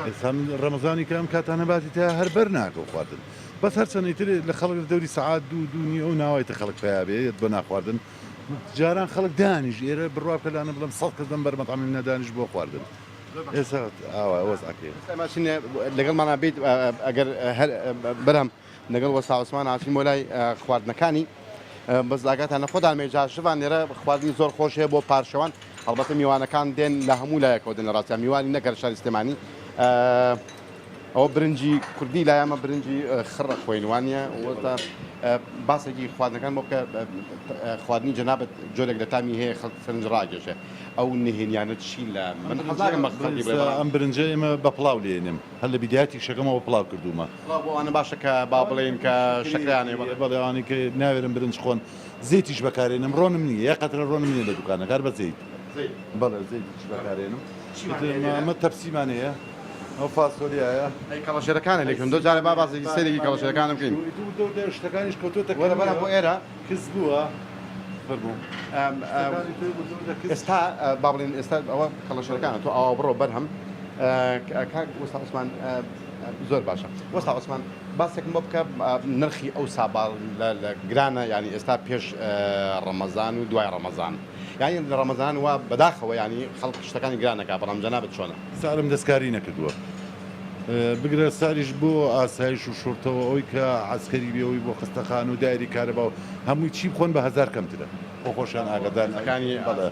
Speaker 14: ئێستا ڕەمەزانی کە ئەم کاتانە باتی تا هەر بەر ناکە و خواردن بەس هەر چەندەیتر لە خەڵک دەوری سەعات دوو نیە و ناوایتە خەڵک پیا بێت بۆ ناخواردن جاران خەڵک دانیش ئێرە بڕوا کەلانە بڵم 100 کەسم بەرمەتەعامی نەدانیش بۆ خواردن ئێستا ئاوا
Speaker 13: ئەوەزعکێ لەگەڵمانە بیت ئەگەر بەرەم لەگەڵ وەستا عوسمان ئاچین بۆ لای خواردنەکانی بەس ئاگاتانە خۆدان مێجا شوان لێرە خواردنی زۆر خۆش هەیە بۆ پارشەوان هەڵبەتە میوانەکان دێن لە هەموو لایەکەوە دێن لە ڕاستیان میوانی نەگەر شاری سلێمانی ئەوە برنجی کوردی لایەمە برنجی خڕە خوێنوانیە وەتا باسێکی خواردنەکان بۆ بکە خواردنی جەنابەت جۆرێک لە تامی هەیە خەڵک فرنج ڕاگەشێ ئەو نهێنیانە چی لە من حەزاکەم
Speaker 14: ئەم برنجە ئێمە بە پڵاو لێنم هەر لە بیداتی شەکەمەوە پڵاو کردومە
Speaker 13: بۆوانە باشە کە با بڵێن کە شەکرانێ
Speaker 14: بەڵێوانی کە ناوێرم برنج خۆن زیتیش بەکارێنم ڕۆنم نییە یا قەترە ڕۆنم نییە لە دوکانە کار بە زیت بەڵێ زیتیش بەکارێنم ئەمە تەپسیمان هەیە ئەو فاسۆلیایە
Speaker 13: کەڵەشێرەکانە لێکم دو جارێ با باسێکی سەرێکی کەڵەشێرەکانم بکەین
Speaker 14: شتەکانیش کەوتۆتە
Speaker 13: وەرە بۆ ئێرە
Speaker 14: کەس بووە
Speaker 13: ئێستا با بڵێن ئێستا ئەوە کەڵەشێرەکانە تۆ ئاوا بڕۆ بەرهەم کاک وەستا عوسمان زۆر باشە وەستا عوسمان باسێکم بۆ بکە نرخی ئەو ساباڵ لە گرانە ینی ئێستا پێش ڕەمەزان و دوای ڕەمەزان یعنی لە ڕەمەزان وە بەداخەوە ینی خەڵک شتەکانی گرانەکە بەڵام جەنابەت چۆنە
Speaker 14: سارم دەستکاری نەکردووە بگرە ساریش بۆ ئاسایش و شورتەوە ئەوی کە عسکەری بێەوەی بۆ خستەخان و دایری کارەبا و هەمووی چی بخۆن بە 1000 کەمترە بۆ خۆشیان ئاگدانەکانی بەڵێ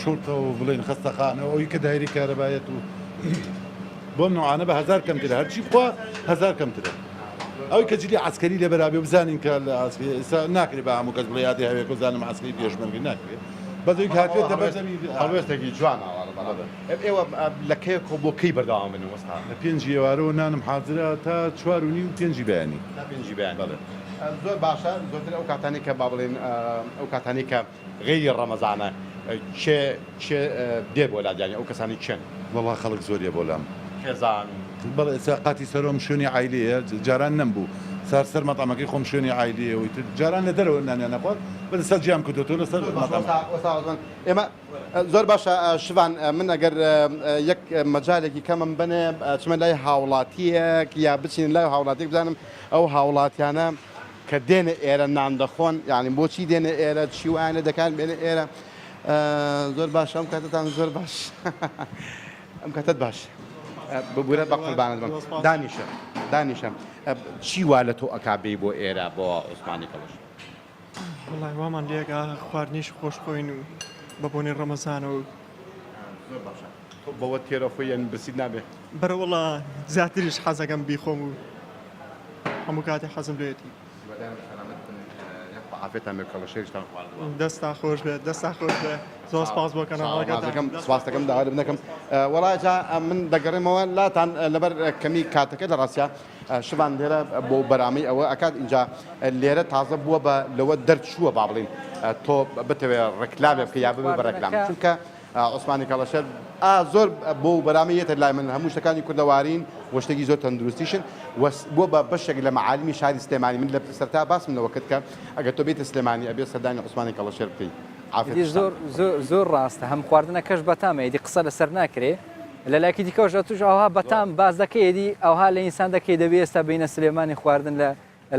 Speaker 14: شورتەوە بڵێن خستەخانەوە ئەوی کە دایری کارەبایەت و بۆ نوعانە بە 1000 کەمترە هەرچی بخوا 1000 کەمترە ئەوی کە جلی عسکەری لە بەرابێ بزانین کە لە ئاستا ناکرێت بە هەموو کەس بڵێ یادی هەوێک و زانم عسکەری پێشمەرگی ناکرێت بەدەوی هاتوێتە بەرزەمی
Speaker 13: هەڵوێستێکی جوان ئێوە لە کەیەکۆ بۆ کەی بەردەوام بن وەستا
Speaker 14: لە 5 ئێوارەوە نانم حاضرە تا 4 و 5 بەیانی
Speaker 13: زۆر باشە زۆرتر ئەو کاتانی کە با بڵێن ئەو کاتانی کە غەیری ڕەمەزانە چێ دێ بۆ لادیانی ئەو کەسانی چێن
Speaker 14: وەڵا خەڵک زۆریە بۆ لام
Speaker 13: خێزان
Speaker 14: بەڵێ ساقاتی سەرۆم شوێنی عایلەیە جاران نەمبوو سەر مەتەمەکەی خۆم شوێنی عایلەیەوەی جاران لە دەرەوە نانیان نەخوات بەدە سەر جیام کردوتۆ لەسەر
Speaker 13: ئێمە زۆر باشە شوان من ئەگەر یەک مەجالێکی کەمم بنێ چمە لای هاوڵاتیەک یا بچین لای هاوڵاتێک بزانم ئەو هاوڵاتیانە کە دێنە ئێرە نان دەخۆن یعنی بۆچی دێنە ئێرە چیوانە دەکان بێنە ئێرە زۆر باش ئەم کاتتان زۆر باش ئەم کاتت باش ببوورە بە قوربانت بم دانیشە چی وا لە تۆ ئەکابێ بۆ ئێرە بۆ عوسمانی کەڵەش
Speaker 15: وڵای وامان لێگا خواردنیش خۆشخۆین و بەبوونی ڕەمەزانەوە
Speaker 13: زۆر باشە تۆ بەوە تێرە خۆیان برسید نابێ
Speaker 15: بەرەوەڵا زیاتریش حەزەکەم بیخۆم و هەموو کاتی حەزم لێتی
Speaker 13: عافێتان مێکەڵە شێریشتان
Speaker 15: دەستا خۆش بێت دەستا خۆش بێ زۆر سپاس بۆ کەناڵەکەتان
Speaker 13: سپاس دەکەم داوا لێ بنەکەم وەڵاجا من دەگەڕێمەوە لاتان لەبەر کەمی کاتەکە لە ڕاستیا شوان لێرە بۆ بەرامی ئەوە ئەکات اینجا لێرە تازە بووە بە لەوە دەرچووە با بڵین تۆ بتەوێ ڕکلامێ بکە یا ببێ بە ڕکلام چونکە عوسمانی کەڵەشەر زۆر بۆ بەرامەیەتە لای من هەموو شتەکانی کوردەوارین وەشتێکی زۆر تەندروستیشن بۆ بە بەشێک لە معالمی شاری سلێمانی من لە سەرتا باسم لەوە کرد کە ئەگەر تۆ بێتە سلێمانی ئەبێ سەردانی عوسمانی کەڵەشەر بکەیت
Speaker 1: زۆر ڕاستە هەم خواردنەکەش بەتامە ئیدی قسە لەسەر ناکرێ لە لایکی دیکەوەژە توش ئەوها بەتام باز دەکەیدی ئەوها لە ئینسان دەکەی دەبێ ئێستا بینە سلێمانی خواردن لە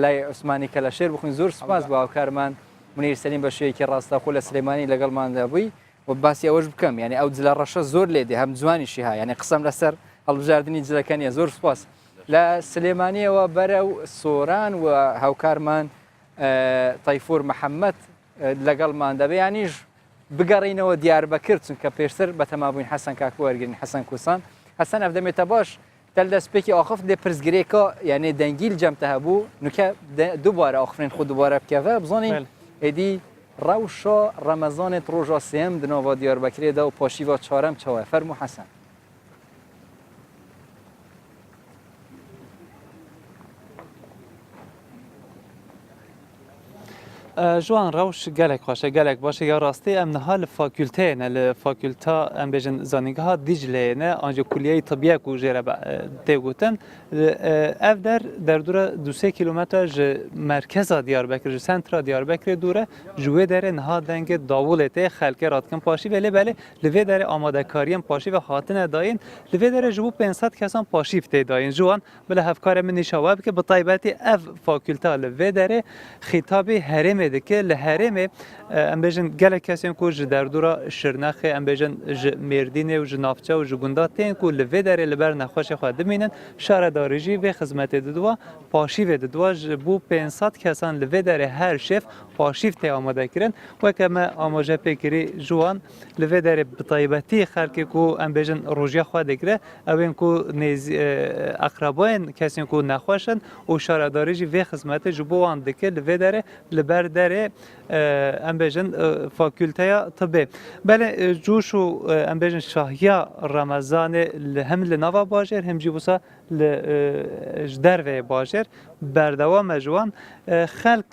Speaker 1: لای عوسمانی کەڵەشێر بخوین زۆر سپاس بە هاوکارمان منیر سەلیم بە شێوەیەکی ڕاستەخۆ لە سلێمانی لەگەڵماندا بووی و باسی ئەوەش بکەم یعنی ئەو جلە ڕەشە زۆر لێدێ هەم جوانیشی ها یعنی قسەم لەسەر هەڵبژاردننی جلەکانیە زۆر سپاس لە سلێمانیەوە بەرە و سۆران و هاوکارمان تەیفور محەممەد لەگەڵمان دەبێ یانیش بگەڕینەوە دیاربەکر چونکە پێشتر بە تەمابووین حەسەن کاک وەرگین حەسەن کوسان حەسەن ئەفدەمێتە باش دەستپێکی ئاخف لێ پرسگرێکە یعنی دەنگیل جەمتە هەبوو نوکە دووبارە ئاخفرین خود دووبارە بکەوە بزانین ئێدی ڕەوشە ڕەمەزانێت ڕۆژە سێم دنەوە دیاربەکرێدا و پاشیوە چارەم چاوە فەرموو حەسەن
Speaker 16: جوان ڕەوش gelek xweş e gelek baş e ya rastî em niha li fakülteyê ne li fakülta em bêjin zanîngeha Dicleyê ne ancak kuliyeyê tibiye ku jê re tê gotin ev derdora 2 kilometre ji merkeza Diyarbekir ji sentra Diyarbekirê dûr e ji wê derê niha dengê Davulê tê xelkê ratkin paşî ve lê belê li vê derê amadekariyên paşî ve hatine dayîn li vê derê ji bo 500 kesan paşîv tê dayîn ji wan bila hevkarê min nîşawa bike bi taybetî ev fakülta li vê derê xîtabê herêmê dike li herêmê em bêjin gelek kesên ku ji derdora Şirnexê em bêjin ji Mêrdînê û ji navçe û ji gunda tên ku li vê derê li ber nexweşê xwe dimînin şaredarî jî vê xizmetê didiwa paşîvê didiwa ji bo 500 kesan li vê derê her şev paşîv tê amadekirin weke me amaje pêkirî ji wan li vê derê bi taybetî xelkê ku em bêjin rojiya xwe dikire ew ên ku aqrabayên kesên ku nexweşin û şaredarî jî vê xizmetê ji bo wan dike li vê derê li ber derê em bêjin fakülteya tibê belê cûş û em bêjin şahiya Remezanê hem li nava bajêr hem jî wisa li ji derveyê bajêr berdewam e ji wan xelk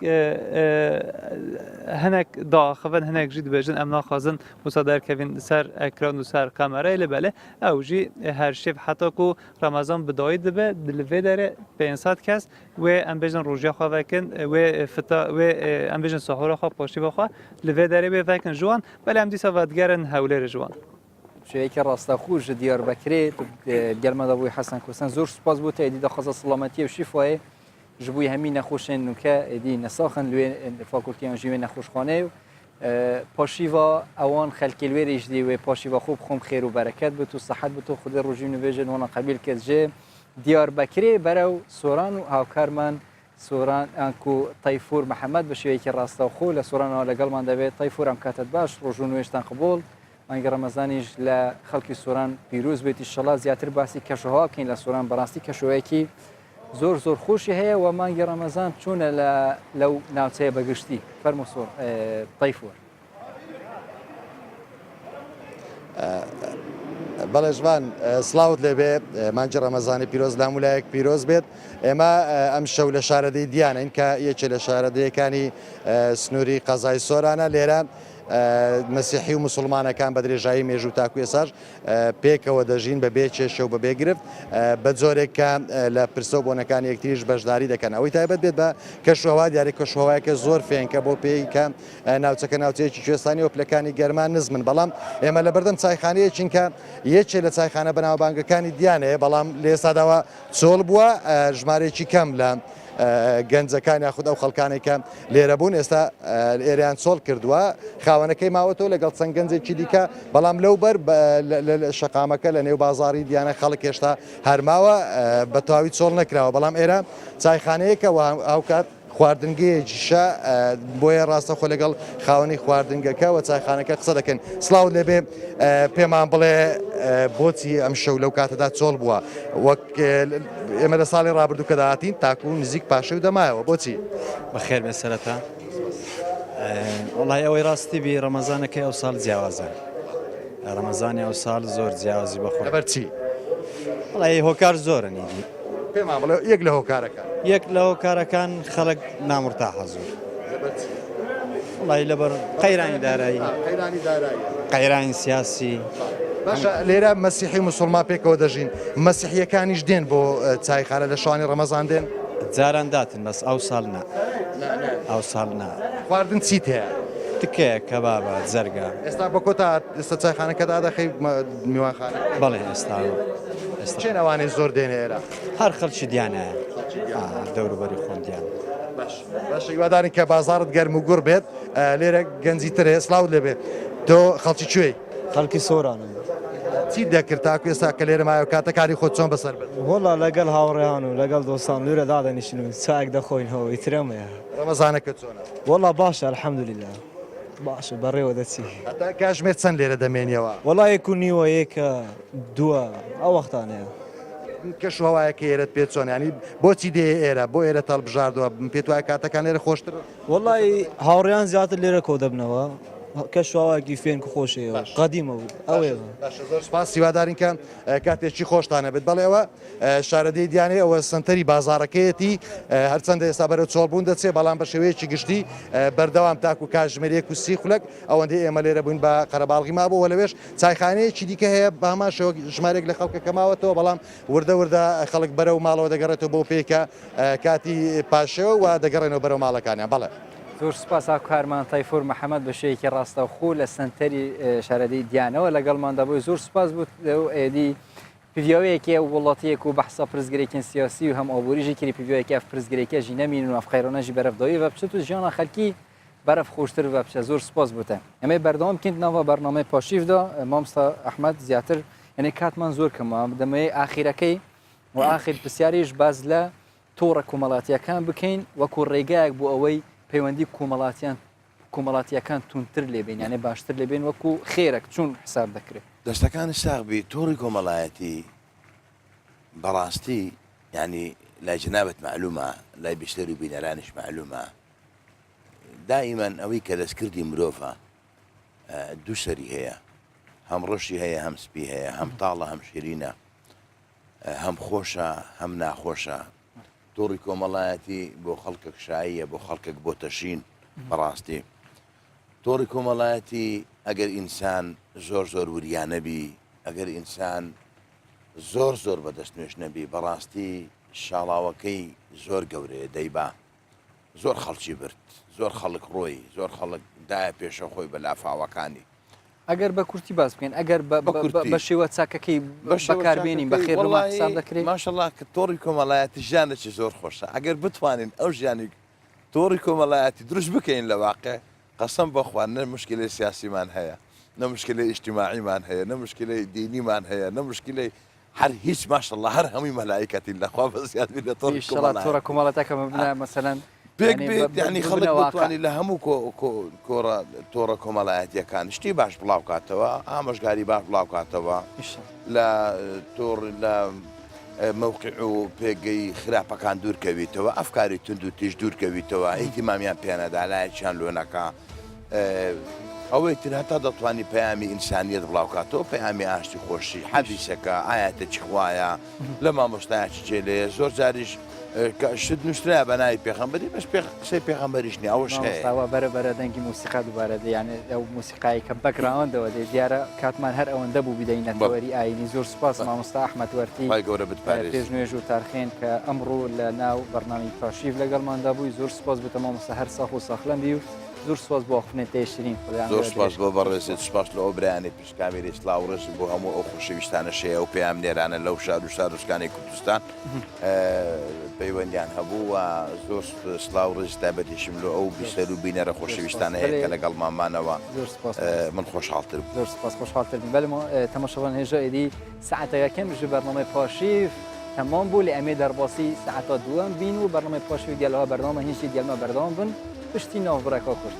Speaker 16: hinek daxivin hinek jî dibêjin em naxwazin wisa derkevin ser ekran û ser kamerayê li belê ew jî her şev heta ku Remezan bi dayî dibe li vê derê 500 kes wê em bêjin rojiya xwe vekin wê fita wê em bêjin sahura xwe paşîva xwe li vê derê wê vekin ji wan belê em dîsa vedigerin hewlêrê ji wan
Speaker 1: شوەیەکی ڕاستەخۆ ji دیاربەکرێ گەلمەدا بووی حەسەن کوسان زۆر سوپاس بوو تا ئێدی دەخوازە سڵامەتیە و شیفایە ji بووی هەمی نەخۆشێن نوکە ئێدی نەساخن لێ فاکولتیان ژیوێ نەخۆشخانێ و پاشیوا ئەوان خەلکی لێرێش دی وێ پاشیوا خوب خۆم خێر و بەرەکەت بێت و سەحەت بێت و خودی ڕۆژی نوێژن وانە قەبیل کرد جێ دیاربەکرێ بەرە و سۆران و هاوکارمان سۆران ئەنکو تەیفور محەممەد بە شێوەیەکی ڕاستەوخۆ لە سۆرانەوە لەگەڵمان دەبێت تەیفور ئەم کاتت باش ڕۆژ و نوێژتان قبول مانگە ڕەمەزانیش لە خەڵکی سۆران پیرۆز بێتی شەڵا زیاتر باسی کەشەها بکەین لە سۆران بەڕاستی کەشەوەیەکی زۆر زۆر خۆشی هەیە و مانگی ڕەمەزان چوونە لەو ناوچەیە بەگشتی فەرمو سۆر تەیفور
Speaker 5: بەڵێ ژوان سلااوت لێبێ مانجی ڕەمەزانی پیرۆز لام وولایەک پیرۆز بێت ئێمە ئەم شەو لە شارەدەی دیانین کە یەکێ لە شارەدەیەکانی سنووری قەزای سۆرانە لێرە مەسیحی و مسلمانەکان بە درێژایی مێژ و تاکو ێساش پێکەوە دەژین بە بێ کێشە و بە بێگرفت بە جۆرێک کە لە پرسە و بۆنەکان یەکتریش بەشداری دەکەن ئەوەی تایبەت بێت بە کەشوهوا دیارێک کەشوهوایەکە زۆر فێنکە بۆ پێی کە ناوچەکە ناوچەیەکی کوێستانی و پلەکانی گەرمان نزمن بەڵام ئێمە لە بەردەم چایخانەیە چینکە یەکێ لە چایخانە بەناوبانگەکانی دیانەیە بەڵام لە ئێستاداوە چۆڵ بووە ژمارێکی کەم لە گەنجەکان یاخود ئەو خەڵکانێک کە لێرە بوون ئێستا ئێریان چۆڵ کردووە خاوەنەکەی ماوەتەوە لەگەڵ چەند گەنجێکی دیکە بەڵام لەوبەر شەقامەکە لە نێو بازاری دیانە خەڵک هێشتا هەرماوە بە تەواوی چۆڵ نەکراوە بەڵام ئێرە چایخانەیەکە ئەو کات خواردنگەیەکیشە بۆیە ڕاستەخۆ لەگەڵ خاوەنی خواردنگەکە و چایخانەکە قسە دەکەن سلااوت لێبێ پێمان بڵێ بۆچی ئەم شەو لەو کاتەدا چۆڵ بووە وەک ئێمە لە ساڵی ڕابردوو کە داهاتین تاکو نزیک پاشەی و دەمایەوە بۆچی
Speaker 17: بەخێر بێ سەرەتا وڵی ئەوەی ڕاستی بی ڕەمەزانەکەی ئەو ساڵ جیاوازە ڕەمەزانی ئەو ساڵ زۆر جیاوازی بەخۆ
Speaker 5: بەرچی
Speaker 17: وڵی هۆکار زۆرن ئیدی
Speaker 5: پێم بڵێ یەک لە هۆکارەکە
Speaker 17: یەک لە هۆکارەکان خەڵک نامرتاحە زۆر وڵی لەبەر قەیرانی دارایی قەیرانی سیاسی
Speaker 5: باشە لێرە مەسیحی موسڵمان پێکەوە دەژین مەسیحیەکانیش دێن بۆ چایخانە لە شوانی ڕەمەزان دێن
Speaker 17: جاران داتن بەس ئەو ساڵ نا ئەو ساڵ نا
Speaker 5: خواردن چیت هەیە
Speaker 17: تکەیە کەبابە جەرگە
Speaker 5: ئێستا بە کۆتا ئێستا چایخانەکەدا دەخەی میوانخانە
Speaker 17: بەڵێ ئێستا
Speaker 5: چێن ئەوانەی زۆر دێن ئێرە
Speaker 17: هەر خەڵکی دیانایە دەوروبەری خۆن دیان
Speaker 5: باشە هیوادارین کە بازارت گەرم و گوڕ بێت لێرە گەنجی تر هەیە سڵاوت لێبێت تۆ خەڵکی کوێی
Speaker 18: خەڵکی سۆرانم
Speaker 5: چی دەکرد تاکو ئێستا کە لێرە مایە کاتەکاری خۆت چۆن بەسەر بێت
Speaker 18: وەڵا لەگەڵ هاوڕێیان و لەگەڵ دۆستان لورە دادەنیشن و چاک دەخۆینەوە ئیترەمەیە
Speaker 5: ڕەمەزانەکە چۆنە
Speaker 18: وەڵا باشە الحەمدولله باشە بەڕێوە دەچی
Speaker 5: هەتا کاتژمێر چەند لێرە دەمێنیەوە
Speaker 18: وەڵا یەک و نیوە یەکە دووە ئەو وەختانەیە
Speaker 5: کەش هەوایەکە ئێرەت پێ چۆن ینی بۆچی دێ ئێرە بۆ ئێرە تەڵبژاردووە پێت وایە کاتەکان لێرە خۆشتر
Speaker 18: وەڵی هاوڕێیان زیاتر لێرە کۆ دەبنەوە کە شواواکی فێن خۆشەوە قەدیمە بوو ئەوێ
Speaker 5: زۆر سپاس هیوادارین کە کاتێکی خۆشتانە بێت بەڵێەوە شارەدەی دیانێ ئەوە سنتەری بازارەکەیەتی هەرچەندە ئێستا بەرەو چۆڵبوون دەچێت بەڵام بە شێوەیەکی گشتی بەردەوام تاکو کاتژمێرێک و سی خولک ئەوەندەی ئێمە لێرە بووین بە قەرەباڵغی مابوو لەوێش چایخانەیەکی دیکە هەیە بە هەمان شێوە ژمارێک لە خەڵکە کەماوەتەوە بەڵام وردە وردە خەڵک بەرەو ماڵەوە دەگەڕێتەوە بۆ پێکە کاتی پاشەوە و دەگەڕێنەوە بەرەو ماڵەکانیان بەڵێ
Speaker 1: زۆر سپاس کارمان تایفۆر محەممەد بە شەیەکی ڕاستەوخۆ لە سنتەری شارەدەی دیانەوە لەگەڵماندا بووی زۆر سپاس بوو ئێدی پیڤۆیەکی و وڵاتیەک و بەحسا پرزگرێکین سیاسی و هەم ئابووریژی کری پیڤۆیەکی ئەف پرزگرێکیژی نەمین و ئەفخەیرۆنەژی بەرەفداوی بە بچێت و ژیانە خەلکی بەرەف خۆشتر بە بچە زۆر سپاس بووتە ئەمە بەردەوام بکەین ناوە بەرنامەی پاشیفدا مامستا ئەحمەد زیاتر یعنی کاتمان زۆر کەمە دەمەیە ئاخیرەکەی و ئاخیر پرسیاریش باز لە تۆڕە کۆمەڵاتیەکان بکەین وەکو ڕێگایەک بۆ ئەوەی پەیوەندی کۆمەڵاتیەکان تونتر لێبین یانێ باشتر لێبین وەکو خێرەك چون حساب دەکرێت
Speaker 6: دەستەکانی ساغبی تۆڕی کۆمەڵایەتی بەڕاستی ینی لای جنابەت معلومە لای بیشتر و بینەرانش معلومە دائیمەن ئەوەی کە دەستکردی مرۆڤە دوو سەری هەیە هەم ڕۆشی هەیە هەم سپی هەیە هەم تاڵە هەم شیرینە هەم خۆشە هەم ناخۆشە تۆڕی کۆمەڵایەتی بۆ خەڵکێک شاییە بۆ خەڵکێک بۆ تەشین بەڕاستی تۆڕی کۆمەڵایەتی ئەگەر ئینسان زۆر زۆر وریانەبی ئەگەر ئینسان زۆر زۆر بەدەست نوێش نەبی بەڕاستی شاڵاوەکەی زۆر گەورەیە دەیبا زۆر خەڵکی برد زۆر خەڵک ڕۆی زۆر خەڵک دایە پێشە خۆی بە لافاوەکانی
Speaker 1: ئەگەر بە کورتی باز بکەین ئەگەر بە شێوە چاکەکەی بەکاربێنین بەخێر حساب دەکرێت
Speaker 6: ماشەڵڵا کە تۆڕی کۆمەڵایەتی ژیانێکی زۆر خۆشە ئەگەر بتوانین ئەو ژیانی تۆڕی کۆمەڵایەتی دروست بکەین لە واقع قەسەم بەخوا نە مشکلەی سیاسیمان هەیە نە مشکلەی ئیجتیماعیمان هەیە نە مشکلەی دینیمان هەیە نە مشکلەی هەر هیچ ماشەڵڵا هەر هەمووی مەلایکەتی لەخوا بەزیاد بێت لە
Speaker 1: تۆڕە کۆمەڵەتەکە مەبنە مەسەلەن
Speaker 6: پێک بێت یعنی خەڵک بتوانانی لە هەموو تۆڕە کۆمەڵایەتیەکان شتی باش بڵاو کاتەوە ئامۆژگاری باش بڵاو کاتەوە لە تۆڕ لە مووقع و پێگەی خراپەکان دوورکەویتەوە ئەفکاری تند و تیژ دوورکەویتەوە هیتیمامیان پێنەدا لایەکیان لۆنەکە ئەوەی تر هەتا دەتوانی پەیامی ئینسانیەت بڵاوکاتەوە پەیامی ئاشتی خۆشی حەدیسەکە ئاەتە چخوایە لە مامۆستایکی جێلەیە زۆر جاریش شت نووسرا بە ناوی پێغەمبەری بەس قسەی پێغەمبەریش نیە ئەوەش هەیە
Speaker 1: بەرە دەنگی موسیقا دووبارە یانێ ئەو موسیقایی کە بەکراوەندەوە دێ دیارە کاتمان هەر ئەوەندە بوو بدەینەتەوەری ئاینی زۆر سپاس مامۆستا ئەحمەد وەرتی
Speaker 6: گەورە بتپارێز
Speaker 1: پێشنوێژ و تارخێن کە ئەمڕۆ لە ناو بەرنامی پاشیف لەگەڵماندا بووی زۆر سپاس بتە مامۆستا هەر ساخ و ساخلەم بی و زۆر سپاس بۆ خوێنێت تێشترین
Speaker 6: زۆر سپاس بۆ بەڕێزێت سپاس لە ئەو برایانی پشکامیری سلااوڕێز بۆ هەموو ئەو خۆشەویستانە شەیە و پێیان نێرانە لەو شار و شارستانی کوردستان پەیوەندیان هەبوو و زۆر سلااوڕێز تایبەتیشم لە ئەو بیسەر و بینەرە خۆشەویستانە هەیە کە لەگەڵ مامانەوە من خۆشحاڵتر
Speaker 1: زۆر سپاس خۆشحاڵتر بەلمە تەماشەوان هێژە ئیدی سەعاتەکەم ژ بەرنامەی پاشیف تەمام بوو لە ئەمێ دەرباسی سەعاتە دووەم بین و بەرنامەی پاشیف دیالەوە بەردەوامە هیچی دیالمە بەردەوام بن پشتی ناوبڕێکەوە کورد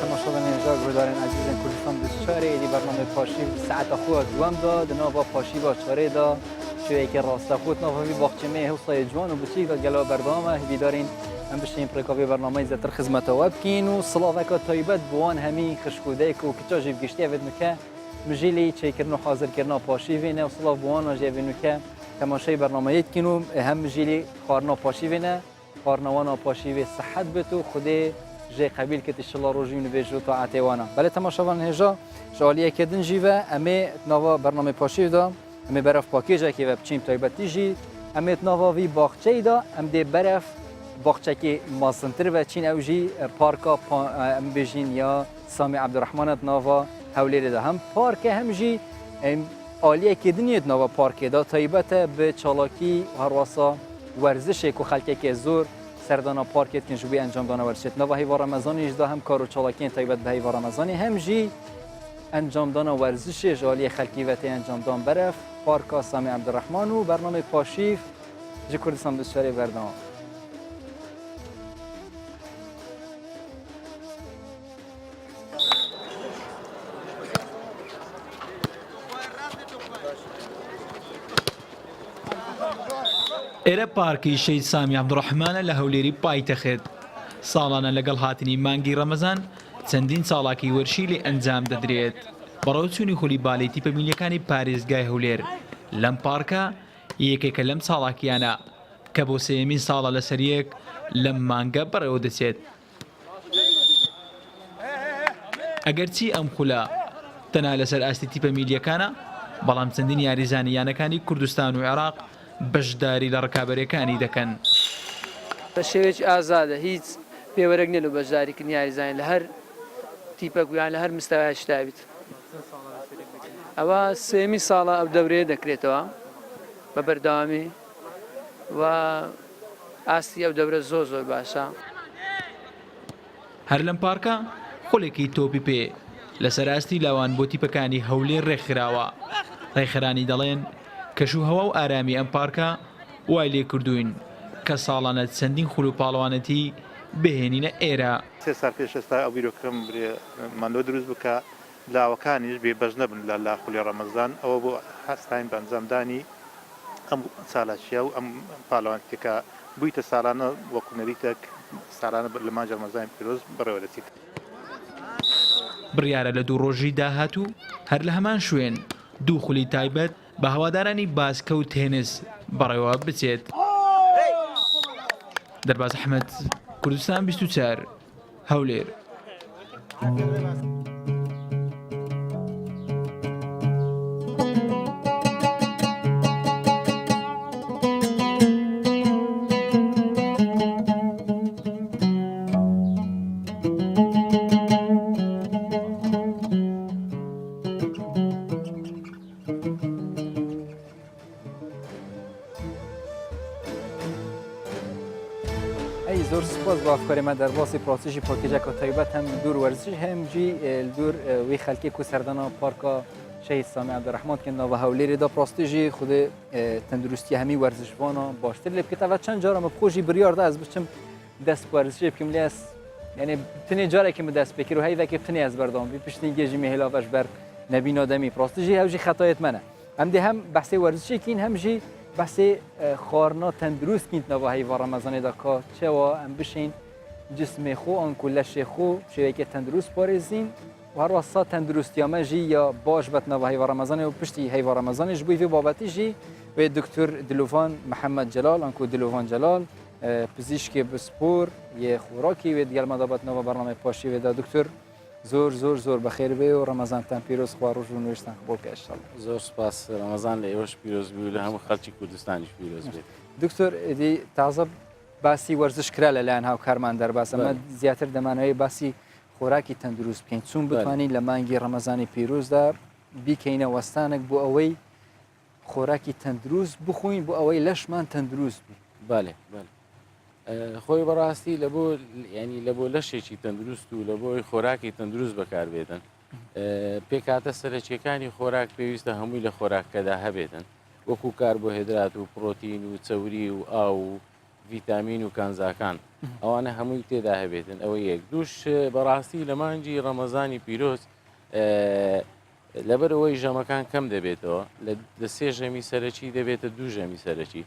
Speaker 1: تماشاگران هێژا گوهدارên عزیزên Kurdistan Dustçarê êdî bername paşîv saeta xwe duwem da di nava paşîva çarê da şêwekê rastaxwt nava vî baxçemê hewsayê ciwan û biçîk da gelo berdame hevîdarên em bişên prekavê bernameyê zetir xizmeta we bikîn û silaveka taybet bi wan hemî xişkûdeyek û kiça jî giştiye vê dike mijîlê çêkirin û hazirkirina paşîvê ne û silav bi wan jê vê nûke temaşayê bernameyê dikîn û hem mijîlê xwarina paşîvê ne xwarina wana paşîvê sihet bit û Xwedê جێ قبیل کە تشڵە ڕۆژی نوێژ و تاعاتێوانە بەلێ تەماشاوان هێژا ژالیەکردن ژیوە ئەمێ ناوا بەرنامەی پاشیدا ئەمێ بەرەف پاکێژێکی بە بچین تایبەتیژی ئەمێت ناواوی باخچەیدا ئەم دێ بەرەف باخچەکی ماسنتر بە چین ئەوژی پارکا ئەم بێژین یا سامی عەبدوڕەحمانەت ناوا هەولێرێدا هەم پارکە هەمژی ئالیەکردنیت ناوا پارکێدا تایبەتە بە چالاکی هەروەسا وەرزشێک و خەڵکێکی زۆر سردانا پارکت کن جوی انجام دانا ورشت نوا هیوا رمضانی اجدا هم کارو چالاکین تایبت به هیوا رمضانی هم جی انجام دانا ورزش جالی خلکی وتی انجام دان برف پارکا سامی عبدالرحمن و برنامه پاشیف جی کردستان دستشاری بردام
Speaker 19: ئێرە پارکی شەید سامی عەبدوڕەحمانە لە هەولێری پایتەخت ساڵانە لەگەڵ هاتنی مانگی ڕەمەزان چەندین ساڵاکی وەرشی لێ ئەنجام دەدرێت بەڕێوەچوونی خولی باڵی تیپەمیلیەکانی پارێزگای هەولێر لەم پارکە یەکێکە لەم ساڵاکیانە کە بۆ سێمین ساڵە لەسەریەک لەم مانگە بەڕێوە دەچێت ئەگەرچی ئەم خولە تەنها لەسەر ئاستی تیپەمیلیەکانە بەڵام چەندین یاریزانیانەکانی کوردستان و عێراق بەشداری لە ڕکابەرەکانی دەکەن
Speaker 20: بە شێوێکی ئازادە هیچ پێوەرەک نیە لە بەشداریکردنی یاریزانین لە هەر تیپەکویان لە هەر مستەوای شتابیت ئەوە سێمی ساڵە ئەو دەورەیە دەکرێتەوە بە بەردەوامی و ئاستی ئەو دەورە زۆر زۆر باشە
Speaker 19: هەر لەم پارکە خۆلێکی تۆپی پێ لەسەر ئاستی لاوان بۆ تیپەکانی هەولێر ڕێکخراوە ڕێکخرانی دەڵێن کەشوهەوا و ئارامی ئەم پارکە وای لێ کردوین کە ساڵانە چەندین خول و پاڵەوانەتی بهێنینە ئێرە
Speaker 21: سێ سال پێش ئێستا ئەو بیرۆکەم ماندۆ دروست بکە لاوەکانیش بێ بەش نەبن لە لاخولی ڕەمەزان ئەوە بۆ هەستاین بە ئەنجامدانی ئەم ساڵاتچیە و ئەم پاڵەوانتێکە بوویتە ساڵانە وەکو نەریتێک ساڵانە لە مانجە ڕەمەزانی پیرۆز بەڕێوە دەچیت
Speaker 19: بڕیارە لە دوو ڕۆژی داهاتوو هەر لە هەمان شوێن دوو خولی تایبەت بە هەوادارانی باسکە و تێنس بەڕێوە بچێت دەرباز ئەحمەد کوردستان 24 هەولێر
Speaker 1: زۆر سپاس بۆ ئەفکارێمە دەرباسی پرۆسیژی پاکێجەکە تایبەت هەم دوور وەرزش هەمجی دوور وی خەلکێک و سەردانا پارکە شەید سامی عەبدوڕەحمان کە ناوە هەولێرێدا پرۆستیژی خودێ تەندروستی هەمی وەرزشوانە باشتر لێ بکەتەوە چەند جارە مە بخۆشی بڕیاردا ئەس بچم دەست وەرزشی بکەم لێ یعنی تنێ جارێکی من دەست پێکرد و هەیڤێکی تنێ ئەس بەردەوام بی پشتی گێژی مێهێلاڤەش بەر نەبینۆ دەمی پرۆستیژی هەوژی خەتایەت منە ئەم دێ هەم بەحسێ وەرزشێکین هەمژی بەسێ خواردنا تەندروستکین نەوە هەیڤە ڕەمەزانێدا کە چێوە ئەم بشین جسمێ خۆ ئەنکو لەشێ خۆ شێوەیەکە تەندروست پارێزین و هەروەسا تەندروستیامەژی یا باش بەتنەوە هەیڤە ڕەمەزانێ و پشتی هەیڤە ڕەمەزانیش بووی وێ بابەتیژی وێ دکتور دلۆڤان محەممەد جەلال ئەنکو دلۆڤان جەلال پزیشکی بسپۆر یە خوراکی وێ دیگەلمەدا بەتنەوە بەرنامەی پاشی وێدا دکتور زۆر زۆر زۆر بەخێر بێ و ڕەمەزانتان پیرۆز خوا ڕۆژ و نوێژتان بۆکە ئەشتەڵ
Speaker 22: زۆر سپاس ڕەمەزان لە ئێوەش پیرۆز بوو لە هەموو خەڵکی کوردستانیش پیرۆز بێت
Speaker 1: دکتۆر ئیدی تازە باسی وەرزش کرا لەلایەن هاوکارمان دەرباس ئەمە زیاتر دەمانەوەی باسی خۆراکی تەندروست بکەین چون بتوانین لە مانگی ڕەمەزانی پیرۆزدا بیکەینە وەستانێک بۆ ئەوەی خۆراکی تەندروست بخۆین بۆ ئەوەی لەشمان تەندروست بی
Speaker 22: بالێ خۆی بەڕاستی لە بۆ ینی لە بۆ لەشێکی تەندروست و لە بۆی خۆراکی تەندروست بەکاربێتن پێکاتە سەرچیەکانی خۆراک پێویستە هەمووی لە خۆراکەدا هەبێتن وەکو کاربۆهیدرات و پرۆتین و چەوری و ئاو و ڤیتامین و کانزاکان ئەوانە هەمووی تێدا هەبێتن ئەوە یەک دووش بەڕاستی لە مانجی ڕەمەزانی پیرۆز لەبەر ئەوەی ژەمەکان کەم دەبێتەوە لە 3 ژەمی سەرەکی دەبێتە 2 ژەمی سەرەکی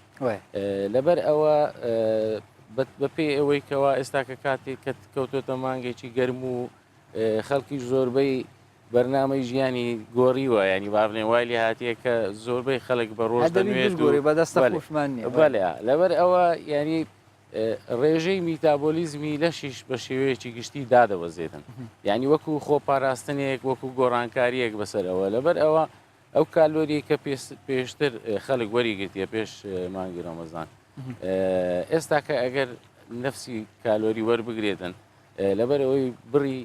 Speaker 22: لەبەر ئەوە بەپێ ئەوەی کەوا ئێستا کە کاتێک کە کەوتۆتە مانگێکی گەرم و خەڵکی زۆربەی بەرنامەی ژیانی گۆڕیوە ینی با بڵێن وای لێ هاتیە کە زۆربەی خەڵک بە ڕۆژ دەنوێت لەبەر ئەوە ینی ڕێژەی میتابۆلیزمی لەشیش بە شێوەیەکی گشتی دادەوەزێتن ینی وەکو خۆپاراستنێک وەکو گۆڕانکاریەک بەسەرەوە لەبەر ئەوە ئەو کالۆری کە پێشتر خەڵک وەریگرتیە پێش مانگی ڕەمەزان ئێستا کە ئەگەر نفسی کالۆری وەربگرێتن لەبەر ئەوەی بڕی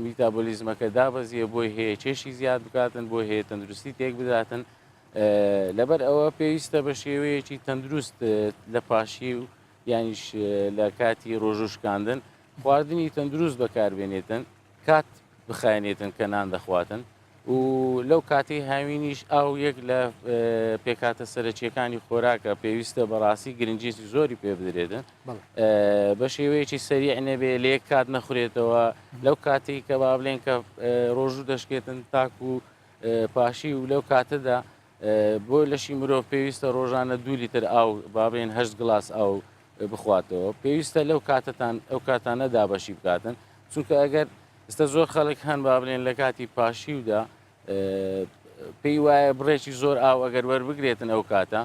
Speaker 22: میتابۆلیزمەکە دابەزیە بۆی هەیە چێشی زیاد بکاتن بۆ هەیە تەندروستی تێک بداتن لەبەر ئەوە پێویستە بە شێوەیەکی تەندروست لە پاشی و یانیش لە کاتی ڕۆژوشکاندن خواردنی تەندروست بەکاربێنێتن کات بخایێنێتن کە نان دەخواتن و لەو کاتی هاوینیش ئاو یەک لە پێکاتە سەرچیەکانی خۆراکە پێویستە بەڕاستی گرنجێکی زۆری پێ بدرێتن بە شێوەیەکی سەریع نەبێ لە یەک کات نەخورێتەوە لەو کاتی کە با بڵێن کە ڕۆژوو دەشکێتن تاک و پاشی و لەو کاتەدا بۆ لەشی مرۆڤ پێویستە ڕۆژانە 2 لیتر ئاو با بڵێن 8 گلاس ئاو بخواتەوە پێویستە لەو کاتتان ئەو کاتانە دابەشی بکاتن چونکە ئەگەر ئێستا زۆر خەڵک هەن با بڵێن لە کاتی پاشیودا پێی وایە بڕێکی زۆر ئاو ئەگەر وەربگرێتن ئەو کاتە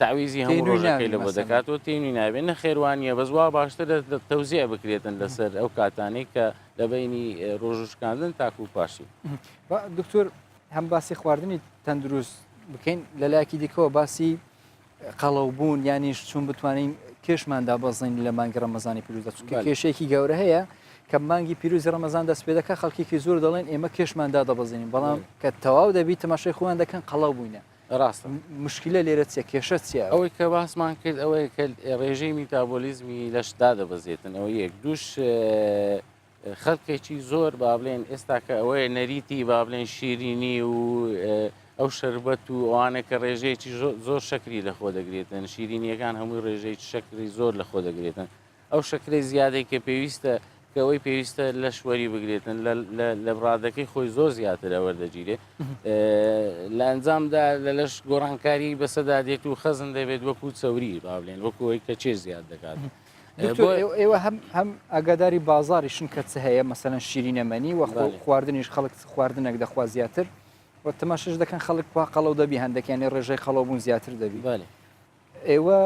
Speaker 22: تعویزی هەموو ڕۆژەکەی لە بۆ دەکاتەوە تێنوی نابێت نەخێوانیە بەزوا باشترە تەوزیع بکرێتن لەسەر ئەو کاتانەی کە لە بینی ڕۆژوشکاندن تاکو و پاشی
Speaker 1: دکتۆر هەم باسی خواردنی تەندروست بکەین لەلایەکی دیکەوە باسی قەڵەوبوون یانیش چون بتوانین کێشماندا بەزین لە مانگی ڕەمەزانی پیرۆزدا چونکە کێشەیەکی گەورە هەیە کە مانگی پیرۆزی ڕەمەزان دەست پێ دەکات خەڵکێکی زۆر دەڵێن ئێمە کێشماندا دەبەزینین بەڵام کە تەواو دەبی تەماشای خۆیان دەکەن قەڵەو بووینە
Speaker 22: ڕاستە
Speaker 1: مشکلە لێرە چیە کێشە چیە
Speaker 22: ئەوەی کە باسمان کرد ئەوەیە کە ڕێژەی میتابۆلیزمی لەشدا دەبەزێتن ئەوە یەک دووش خەڵکێکی زۆر با بڵێن ئێستا کە ئەوەیە نەریتی با بڵێن شیرینی و ئەو شەربەت و ئەوانە کە ڕێژەیەکی زۆر شەکری لە خۆ دەگرێتن شیرینیەکان هەمووی ڕێژەیەکی شەکری زۆر لە خۆ دەگرێتن ئەو شەکرەی زیادەی کە پێویستە کە ئەوەی پێویستە لە شوەری بگرێتن لە ڕادەکەی خۆی زۆر زیاترە وەردەگیرێت لە ئەنجامدا لە لەش گۆڕانکاری بەسەدا دێت و خەزم دەبێت وەکو چەوری با بڵێن وەکوەوەی کە چێ زیاد دەکات
Speaker 1: ئێوە هەم ئاگاداری بازاریشن کە چ هەیە مەسەلەن شیرینەمەنی و خواردنیش خەڵک خواردنێک دەخوا زیاتر و تەماشاش دەکەن خەڵک وا قەڵەو دەبی هەندێکیانی ڕێژەی قەڵەوبوون زیاتر دەبی ئێوە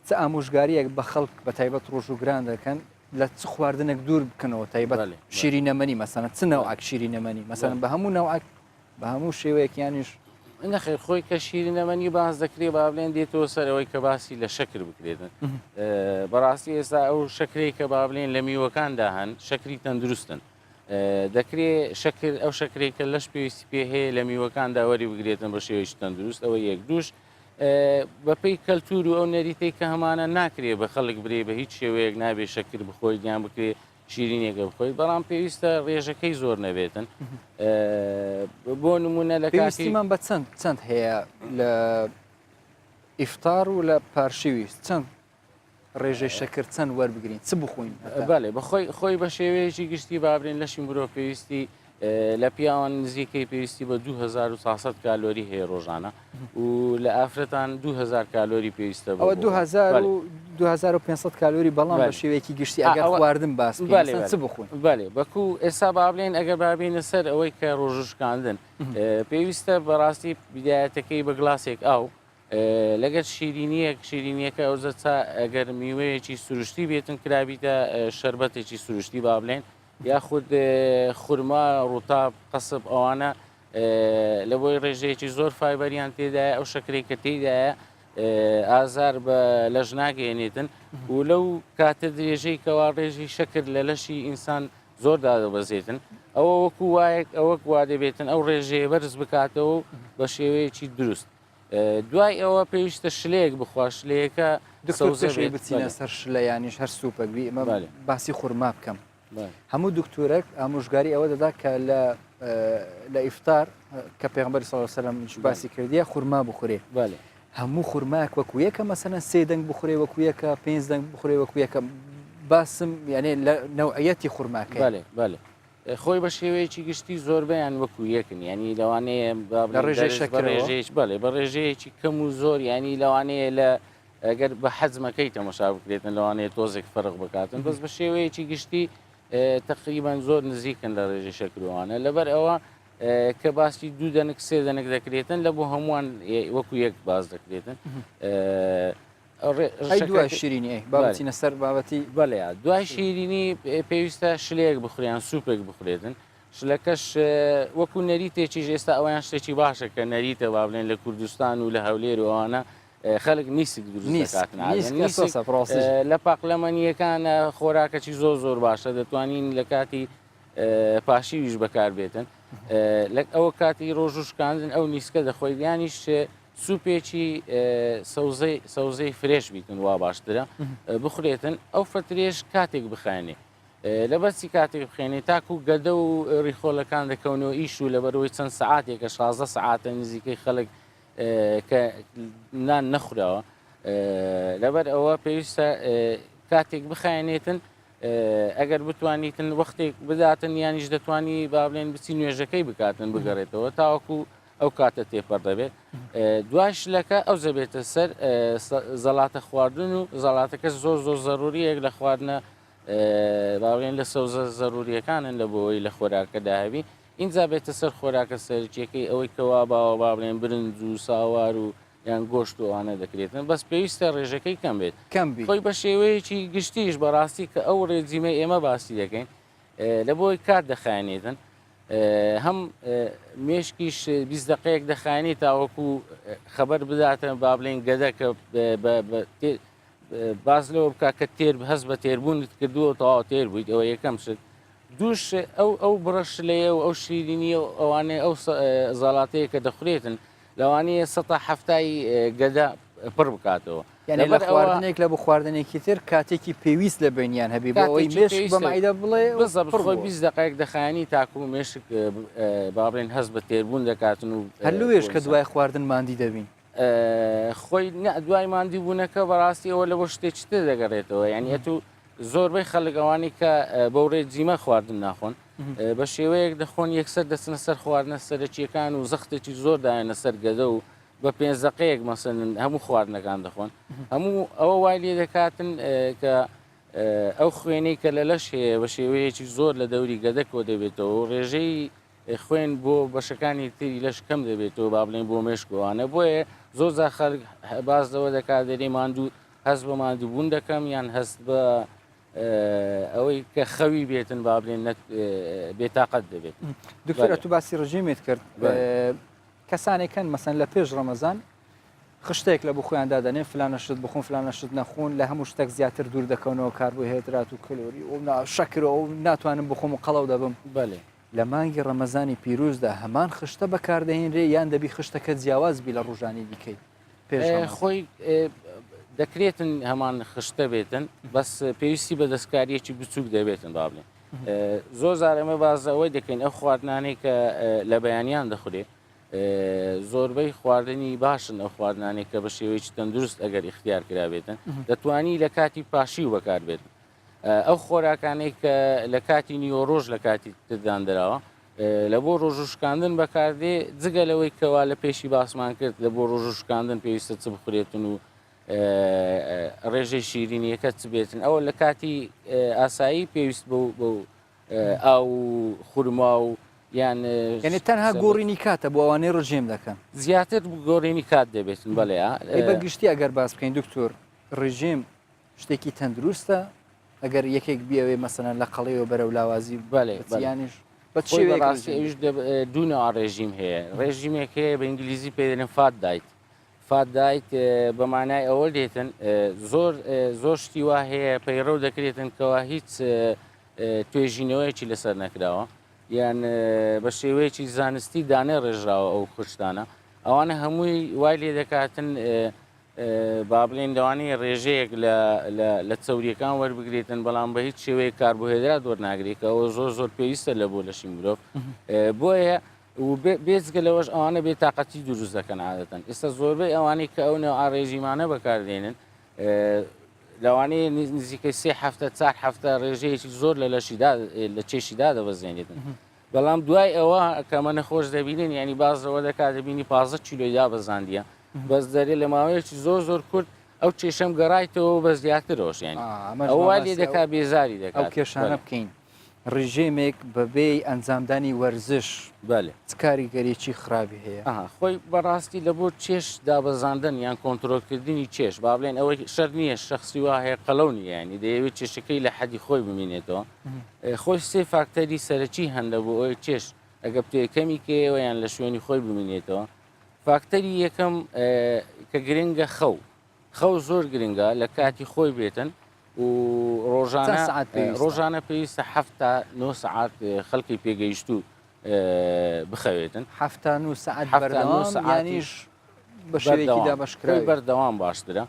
Speaker 1: چ ئامۆژگاریەک بە خەڵک بە تایبەت ڕۆژ و گران دەکەن لە چ خواردنێک دوور بکەنەوە تایبەت شیرینەمەنی مەسەلەن چ نەوعک شیرینەمەنی مەسەلەن بە هەموو نەوعک بە هەموو شێوەیەکیانیش
Speaker 22: نەخێر خۆی کە شیرینەمەنی باز دەکرێت با بڵێن دێتەوە سەرەوەی کە باسی لە شەکر بکرێتن بەڕاستی ئێستا ئەو شەکرەی کە با بڵێن لە میوەکاندا هەن شەکری تەندروستن دەکرێت شەکر ئەو شەکرێک کە لەش پێویستی پێ هەیە لە میوەکاندا وەری بگرێتن بە شێوەیەکی تەندروست ئەوە یەک دووش بەپەی کەلتور و ئەو نەریتەی کە هەمانە ناکرێت بە خەڵک برێ بە هیچ شێوەیەک نابێت شەکر بخۆی گیان بکرێت شیرینێکە بخۆیت بەڵام پێویستە ڕێژەکەی زۆر نەبێتن بۆ نمونە لە
Speaker 1: کاتیمان بە چەند هەیە لە ئیفتار و لە پارشیویست چەند ڕێژەی شەکر چەند وەربگرین چ بخۆین
Speaker 22: بەێ بەخۆی خۆی بە شێوەیەکی گشتی بابرێن لەشی مرۆڤ پێویستی لە پیاوان نزیکەی پێویستی بە 2400 کالۆری هەیە ڕۆژانە و لە ئافرەتان 2000 کالۆری پێویستە
Speaker 1: ئەوە 2500 کالۆری بەڵام بە شێوەیەکی گشتی ئەگەر خواردن باس چ بخۆین
Speaker 22: بەێ بەکو ئێستا بابلێن ئەگەر بابینە سەر ئەوەی کە ڕۆژشکاندن پێویستە بەڕاستی بیدایەتەکەی بە گلاسێک ئاو لەگەر شیرینیەکە ئەو زەچا ئەگەر میوەیەکی سروشتی بێتن کرابیتە شەربەتێکی سروشتی بابلێن یاخود خورما ڕووتاب قەسب ئەوانە لە بۆی ڕێژەیەکی زۆر فایبەریان تێدایە ئەو شەکرێک کە تێدایە ئازار بە لەژ ناگەێنێتن و لەو کاتە درێژەی کەوا ڕێژی شەکر لە لەشی ئینسان زۆر دادەبەزێتن ئەوە وەکو وایەک ئەوەک وا دەبێتن ئەو ڕێژەیە بەرز بکاتەوە بە شێوەیەکی دروست دوای ئەوە پێویستە شلەیەک بخوا شلەیەکە
Speaker 1: بچینە سەر شلەیانیش هەر سوپەگوی ئمە باسی خورما بکەم هەموو دکتۆرێک ئامۆژگاری ئەوە دەدا کە لە ئیفتار کە پێغەمبەری صلی الله علیه و سلم باسی کردیە خورما بخورێ هەموو خورماک وەکو یەکە مەسەلەن 3 دەنگ بخورێ وەکو یەکە 5 دەنگ بخورێ وەکو یەکە باسم یعنی لە نەوعەتی خوورماکە
Speaker 22: بەێ بەێ خۆی بە شێوەیەکی گشتی زۆربیان وەکو یەکن ینی لەوانەیە ڕێژەیەش بڵێ بە ڕێژەیەکی کەم و زۆر ینی لەوانەیە لە ئەگەر بە حەزمەکەی تەمەشا بکرێتن لەوانەیە تۆزێک فەرق بکاتن بەس بە شێوەیەکی گشتی تقریبان زۆر نزیکن لە ڕێژەی شەکروانە لەبەر ئەوە کە باسی دوو دەنک سێ دەنک دەکرێتن لە بۆ هەمووان وەکو یەک باز دەکرێتن
Speaker 1: دوای شیرینی بابەتینە سەر بابەتی
Speaker 22: بەڵێ دوای شیرینی پێویستە شلەیەک بخوریان سوپێک بخورێتن شلەکەش وەکو نەریتێکیش ئێستا ئەویان شتێکی باشە کە نەریتە با بڵێن لە کوردستان و لە هەولێر و ئەوانە خەڵک نیسک دروستکاتن لە پاقلەمەنیەکانە خۆراکەی زۆر باشە دەتوانین لە کاتی پاشیویش بەکاربێتن ئەوە کاتی ڕۆژوشکاندن ئەو نیسکە دەخۆی یانیش سوپێکی سەوزەی فرێش بیتن وا باشترە بخورێتن ئەو فترێش کاتێک بخێنێ لەبەرچی کاتێک بخێنێ تاکو گەدە و ڕیخۆلەکان دەکەونەوە ئیش و لەبەرەوەی چەند سعاتێکە 16 سعاتە نزیکەی خەڵک کە نان نەخورەوە لەبەر ئەوە پێویستە کاتێک بخێنێتن ئەگەر بتوانیتن وەختێک بداتن یانیش دەتوانی با بڵێن بچی نوێژەکەی بکاتن بگەڕێتەوە تاوەکو ئەو کاتە تێپەر دەبێت دوای شلەکە ئەو زەبێتە سەر زەڵاتە خواردن و زەڵاتەکە زۆر زەروریەک لە خواردنە با بڵێن لە سەوزە زەروریەکانن لە بۆەوەی لە خۆراکە داهەبی اینجا بێتە سەر خۆراکە سەرچیەکەی ئەوەی کەوا باوە با بڵێن برنج و ساوار و یان گۆشت و ئەوانە دەکرێتن بەس پێویستە ڕێژەکەی کەم بێت خۆی بە شێوەیەکی گشتیش بەڕاستی کە ئەو ڕێجیمە ئێمە باسی دەکەین لە بۆی کات دەخانێتن هەم مێشکیش 20 دقەیەک دەخانی تاوەکو خەبەر بداتە با بڵێن گەدەکە باز لەوە بکە کە تێر هەست بە تێربوونت کردووە تەواو تێر بوویت ئەوە یەکەم شت دووش ئەو بڕەش لەیە و ئەو شیرینی و ئەوانەیە ئەو زەڵاتەیە کە دەخورێتن لەوانەیە 170 گەدا پڕ بکاتەوە
Speaker 1: یعنی لە خواردنێک لە بۆ خواردنێکی تر کاتێکی پێویست لە بینیان هەبی بۆ ئەوەی مێش بەمایدا بڵێ
Speaker 22: خۆی 20 دقایق دەخایانی تاکو و مێشک با بڵێن هەست بە تێربوون دەکاتن و
Speaker 1: هەلوێش کە دوای خواردن ماندی دەبین
Speaker 22: خۆی دوای ماندی بوونەکە بەڕاستی ئەوە لە بۆ شتێکی تر دەگەڕێتەوە یعنی تو زۆربەی خەڵک ئەوانی کە بەو ڕێجیمە خواردن ناخۆن بە شێوەیەک دەخۆن یەکسەر دەچنە سەر خواردنە سەرەکیەکان و زەختێکی زۆر دایەنە سەر گەدە و بە 5 دقەیەک مەسەن هەموو خواردنەکان دەخۆن هەموو ئەوە وای لێ دەکاتن کە ئەو خوێنەی کە لە لەش هەیە بە شێوەیەکی زۆر لە دەوری گەدەکەوە دەبێتەوە ڕێژەی خوێن بۆ بەشەکانی تری لەش کەم دەبێتەوە با بڵێن بۆ مێشکوانە بۆیە زۆر جا خەڵک باز لەوە دەکات دەرێ ماندوو هەست بە ماندووبوون دەکەم یان هەست بە ئەوەی کە خەوی بێتن با بڵێن بێتاقەت دەبێت
Speaker 1: دکتۆر تو باسی ڕژیمێت کرد کەسانێکن مەسەن لە پێش ڕەمەزان خشتێک لە بۆ خۆیان دادەنێن فلانە شت بخۆن فلانە شت نەخۆن لە هەموو شتێک زیاتر دوور دەکەونەوە کاربوهێدرات و کلۆری و شەکرە و ناتوانم بخۆم و قەڵەو دەبم
Speaker 22: بەێ
Speaker 1: لە مانگی ڕەمەزانی پیرۆزدا هەمان خشتە بەکاردەهێنرێ یان دەبی خشتەکە جیاوازبی لە ڕۆژانی دیکەی
Speaker 22: خۆی دەکرێتن هەمان خشتە بێتن بەس پێویستی بە دەستکاریەکی بچووک دەبێتن با بڵێن زۆر زارەمە بازەوەی دەکەین ئەو خواردنانەی کە لە بەیانیان دەخورێ زۆربەی خواردنی باشن ئەو خواردنانێک کە بە شێوەیەکی تەندروست ئەگەر اختیار کرابێتن دەتوانی لە کاتی پاشی و بەکاربێتن ئەو خۆراکانەی کە لە کاتی نیوەڕۆژ لە کاتی تردان دراوە لە بۆ ڕۆژوشکاندن بەکاردێ جگە لەوەی کەوا لە پێشی باسمان کرد لە بۆ ڕۆژوشکاندن پێویستە چ بخورێتن و ڕێژەی شیرینیەکە چ بێتن ئەوە لە کاتی ئاسایی پێویست بە ئاو خورما و یان
Speaker 1: یعنی تەنها گۆڕینی کاتە بۆ ئەوانەی ڕژێم دەکەن
Speaker 22: زیاتر گۆڕینی کات دەبێتن بەڵێ
Speaker 1: بەگشتی ئەگەر باس بکەین دکتۆر ڕژێم شتێکی تەندروستە ئەگەر یەکێک بیاوێ مەسەنە لە قەڵەیەوە بەرەو لاوازی
Speaker 22: بەڵێیانیش دوونەوە ڕێژیم هەیە ڕێژیمێک هەیە بە ئینگلیزی پێدێنن فات دایت فات دایت بە مانای ئەوە دێتن زۆر شتی وا هەیە پەیڕەو دەکرێتن کەوا هیچ توێژینەوەیەکی لەسەر نەکراوە یان بە شێوەیەکی زانستی دانێ ڕێژراوە ئەو خوشتانە ئەوانە هەمووی وای لێ دەکاتن با بڵێن دەوانەیە ڕێژەیەک لە چەوریەکان وەربگرێتن بەڵام بە هیچ شێوەیە کاربوهێدرات وەرناگرێتەوە زۆر پێویستە لە بۆ لەشی مرۆڤ بۆیە بێجگە لەوەش ئەوانە بێتاقەتی دروست دەکەن عادەتەن ئێستا زۆربەی ئەوانەی کە ئەو نێو ئاڕێژیمانە بەکاردێنن لەوانەیە نزیکەی 3 هەفتە 4 هەفتە ڕێژەیەکی زۆر لە چێشیدا دەبەزێنێتن بەڵام دوای ئەوە کەمە نەخۆش دەبینن ینی بازەوە دەکات دەبینی 15 کیلۆیدا بەزاندیە بەس دەرێت لە ماوەیەکی زۆر کورت ئەو کێشەم گەڕایتەوە بە زیاترەوەش ینی ئەوە لێ دەکات بێزاری دەکات
Speaker 1: ئەو کێشانە بکەین ڕژێمێک بەبێ ئەنجامدانی وەرزش کاریگەریی خراپی هەیە
Speaker 22: خۆی بەڕاستی لە بۆ چێش دابەزاندن یان کۆنتترۆلکردنی چێش با بڵێن ئەوەی شەر نییە شخصی وا هەیە قەڵەونی ینی دەیەوێت چێشەکەی لە حەدی خۆی ببینێتەوە خۆی سێ فاکتەری سەرەکی هەندە بۆ ئەوی چێش ئەگە پتێکەمی کەوە یان لە شوێنی خۆی ببینێتەوە فاکتەری یەکەم کە گرنگە خەو زۆر گرنگە لە کاتی خۆی بێتن و ڕۆژانە پێویستە 7 سعات خەڵکی پێگەیشتو بخەوێتن
Speaker 1: 7 سعات بەردەوامانیش بەشێوەیەکیدا بەشکراوی
Speaker 22: بەردەوام باشترە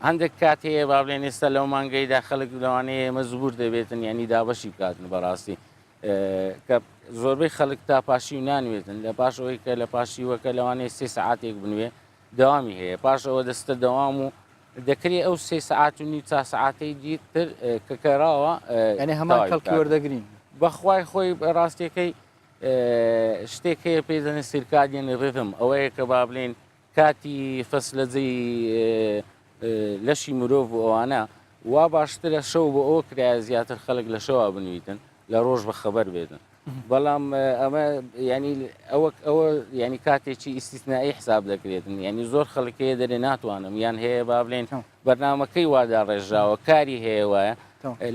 Speaker 22: هەندێک کات هەیە با بڵێن ئێستا لەو مانگەیدا خەڵک لەوانەیە مەزبور دەبێتن ینی دابەشی بکاتن بەڕاستی کە زۆربەی خەڵک تا پاشی و نانوێتن لە پاش ئەوەی کە لە پاشیوەکە لەوانەیە 3 سعاتێک بنوێ داوامی هەیە پاش ئەوە دەستە دەوام و دەکرێت ئەو 3 سعات و نی تا سعاتەی دیتر کە کەراوە
Speaker 1: ینی هەمان خەڵکی وەردەگرین
Speaker 22: بەخوای خۆی ڕاستیەکەی شتێک هەیە پێدەنێ سیرکادیان ڕێتم ئەوەیە کە با بڵێن کاتی فەسلەجەی لەشی مرۆڤ و ئەوانە وا باشترە شەو بۆ ئەوە کرایە زیاتر خەڵک لە شەوە بنویتن لە ڕۆژ بە خەبەر بێتن بەڵام ئەمە ینی ئەوە ینی کاتێکی ئیسیسنایی حساب دەکرێتن ینی زۆر خەڵکەیە دەرێ ناتوانم یان هەیە با بڵێن بەرنامەکەی وادا ڕێژراوە کاری هەیە وایە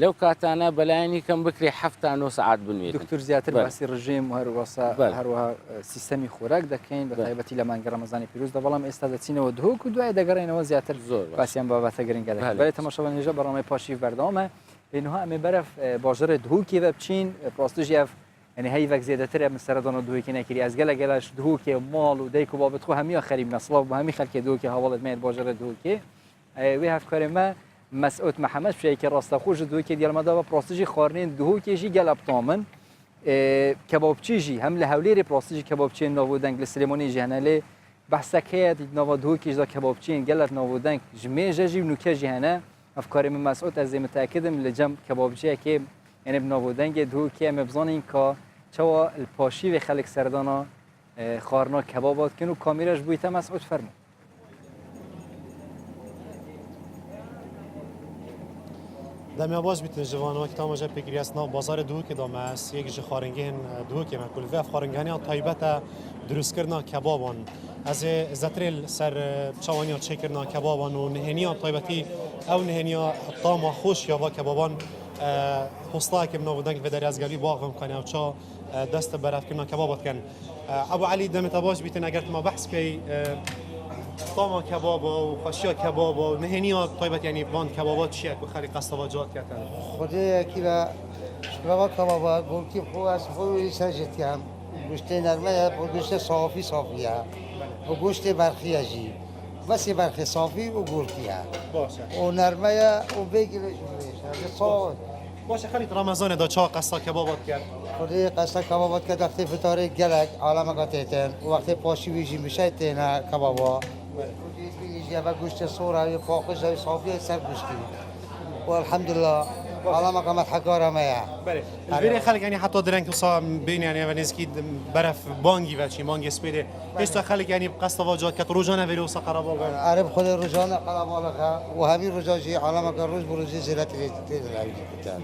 Speaker 22: لەو کاتانە بەلایەنی کەم بکرێ 7 سعات بنوێت
Speaker 1: دکتور زیاتر باسی ڕژێم و هەروەها سیستەمی خۆراک دەکەین بە تایبەتی لە مانگە ڕەمەزانی پیرۆزدا بەڵام ئێستا دەچینەوە دهۆک و دوای دەگەڕێنەوە زیاتر
Speaker 22: زۆر
Speaker 1: باسییان بابەتە گرنگە دەکەن بەڵێ تەماشاوان هێژە بەڕامەی پاشی بەردەوامە لێنها ئەمێ بەرەف باژەرە دهوکی بە بچین پرۆستژیاف يعني هيفك زيادة مسردنا دوكي نكري أزجلا جلاش دوكي مال وديك وبابتخو هميا خريب نصلاف وهمي خلك دوكي هوالد ميت باجر دوكي ويهف كريمة مسؤول محمد في شيء راست خوش دوكي ديال مدى بروستيجي خارنين دوكي جي جلب طامن كبابچيجي هم لهوليري بروستيجي كبابچين نوودنگ لسليموني جهنالي بحثك هي نوود دوكي جدا كبابچين جلب نوودنگ جميجه جي نوكي جهنه افكار من مسؤول از متاكدم لجم كبابچي كي يعني بنابودنگ دوکیه مبزانین که چوا الپاشی و خلق سردانا خارنا کبابات کنو کامیرش بویته مسعود فرمو
Speaker 3: دمی باز بیتن جوانان که تماشا بگیری اسنا بازار دوکی دام است یک خارنگین دوکی مکل و خارنگانی طایبت درست کردن کبابان از زترل سر چوانیا چک کردن کبابان و نهنیا طایبتی او نهنیا طعم خوش یا با کبابان حصلا که منو که در ازگاری باغ میکنه و چا دست برف کنه کبابات کن ابو علی دمت باش بیتن اگر ما بحث کی طعم کباب و خشیا کباب و نهنیا طيبت يعني باند کبابات چیه که خری قصواجات کردن
Speaker 4: خدای کی و کباب کبابات گوشت خوب است خوبی سرجتیم گوشت نرمه گوشت صافیه و گوشت برخی جی بس برخی صافی و گوشتیه باشه و نرمه و بگیرش صافی
Speaker 3: باشه خیلی رمضان دا چا قصه کبابات کرد
Speaker 4: خودی قصه کبابات کرد وقتی فطاری گلک عالم قطعتن و وقتی پاشی ویژی میشه تینا کبابا ویژی و گوشت سوره و پاکش و صافی سر گوشتی و الحمدلله عالم قامت حکاره میه
Speaker 3: بله البری خلق یعنی حتی درنگ وصام بین یعنی و نزکی برف بانگی و چی بانگی سپیده هیچ خلق یعنی قصه واجات که روزانه ولی وسا قربا
Speaker 4: عرب خود روزانه قربا لها و همین روزاجی عالم که روز بروزی زیرت تیزن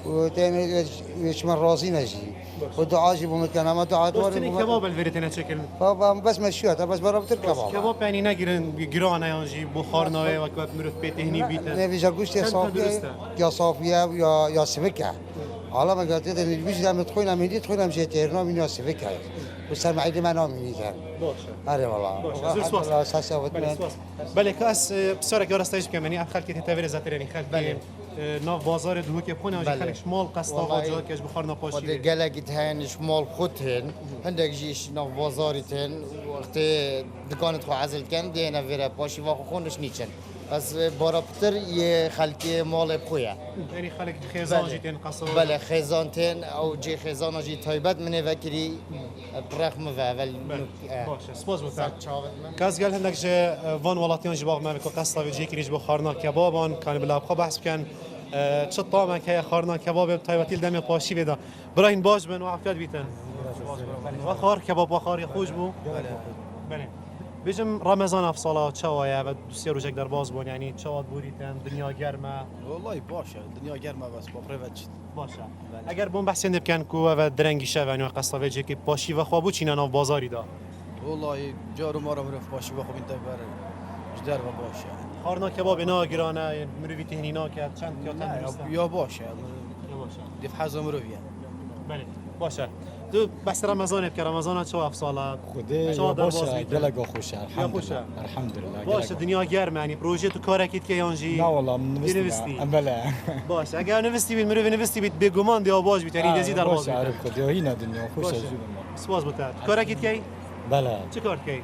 Speaker 4: و تیم يشمل رازي نجي ودعاء جيبوا مكان ما دعاء
Speaker 3: دوار كباب الفيرتنا شكل
Speaker 4: بس مشيوت بس بربط الكباب
Speaker 3: كباب يعني نجرن جيرانه يجي بخارنا وكباب مرف بيت هني بيت
Speaker 4: نبي جاكوش صافيه يا صافيه يا سبكه على ما قلت لي بيجي لما تدخلنا من دي تدخلنا مشي تيرنا من يا سبكه بس ما عندي ما نام مني كان اري والله اساسا
Speaker 3: بله كاس بسرعه راستش كماني خلك تتابع زاتر يعني خلك ناف بازار دوكي بخونه وجي خلك شمال قصدا واجات كاش بخارنا باشي
Speaker 4: ودي قلقت هين شمال خدهن عندك جيش ناف بازارتين وقت دكانت خو عزل كان دينا فيرا باشي واخو خونش نيچن
Speaker 2: از بارابتر یه خلکی مال بخویه
Speaker 3: یعنی خلک خیزان جیتین قصه
Speaker 2: بله خیزان تین او جی خیزان جی تایبت منه وکری برخم و اول
Speaker 3: باشه سپاس بوده کاز قال هندك جه وان ولاتيان جباغ ما بكو قصه بيجي كريج بو خارنا كبابان كان بلا بخو بحث كان چه طعمه که خارنا کباب تایبتی دم پاشی بده براین باش بن و عافیت بیتن و خار کباب و خاری خوش بو بله بيجم رمضان افصاله چوایا و دوستی روزک در باز بون یعنی چواد بوریتن دنیا گرمه
Speaker 8: والله باشه دنیا گرمه بس با پروت
Speaker 3: باشه اگر بون بحث اند بکن کو و درنگی شو و قصه بيجي که پاشی و خوابو چینا ناو بازاری دا
Speaker 8: والله جارو ما رو مرف پاشی و خوب انت بر جدار و باشه
Speaker 3: خارنا کباب اینا گرانه مروی تهنینا که چند کیاتن
Speaker 8: یا باشه دیف حزم مروی
Speaker 3: بله باشه تو بس رمضان بك رمضان چه افصاله
Speaker 23: خدا باشه دلگو خوشه الحمدلله
Speaker 3: باشه دنیا گرم یعنی پروژه تو کار اکید که یانجی
Speaker 23: نه والله نوستی بله
Speaker 3: باشه اگر نوستی بید مروی نوستی بید بگمان دی آواز بید یعنی دزی در باز
Speaker 23: باشه عارف خدا هینا دنیا خوشه
Speaker 3: سپاس بوده کار اکید کی
Speaker 23: بله
Speaker 3: چه کار کی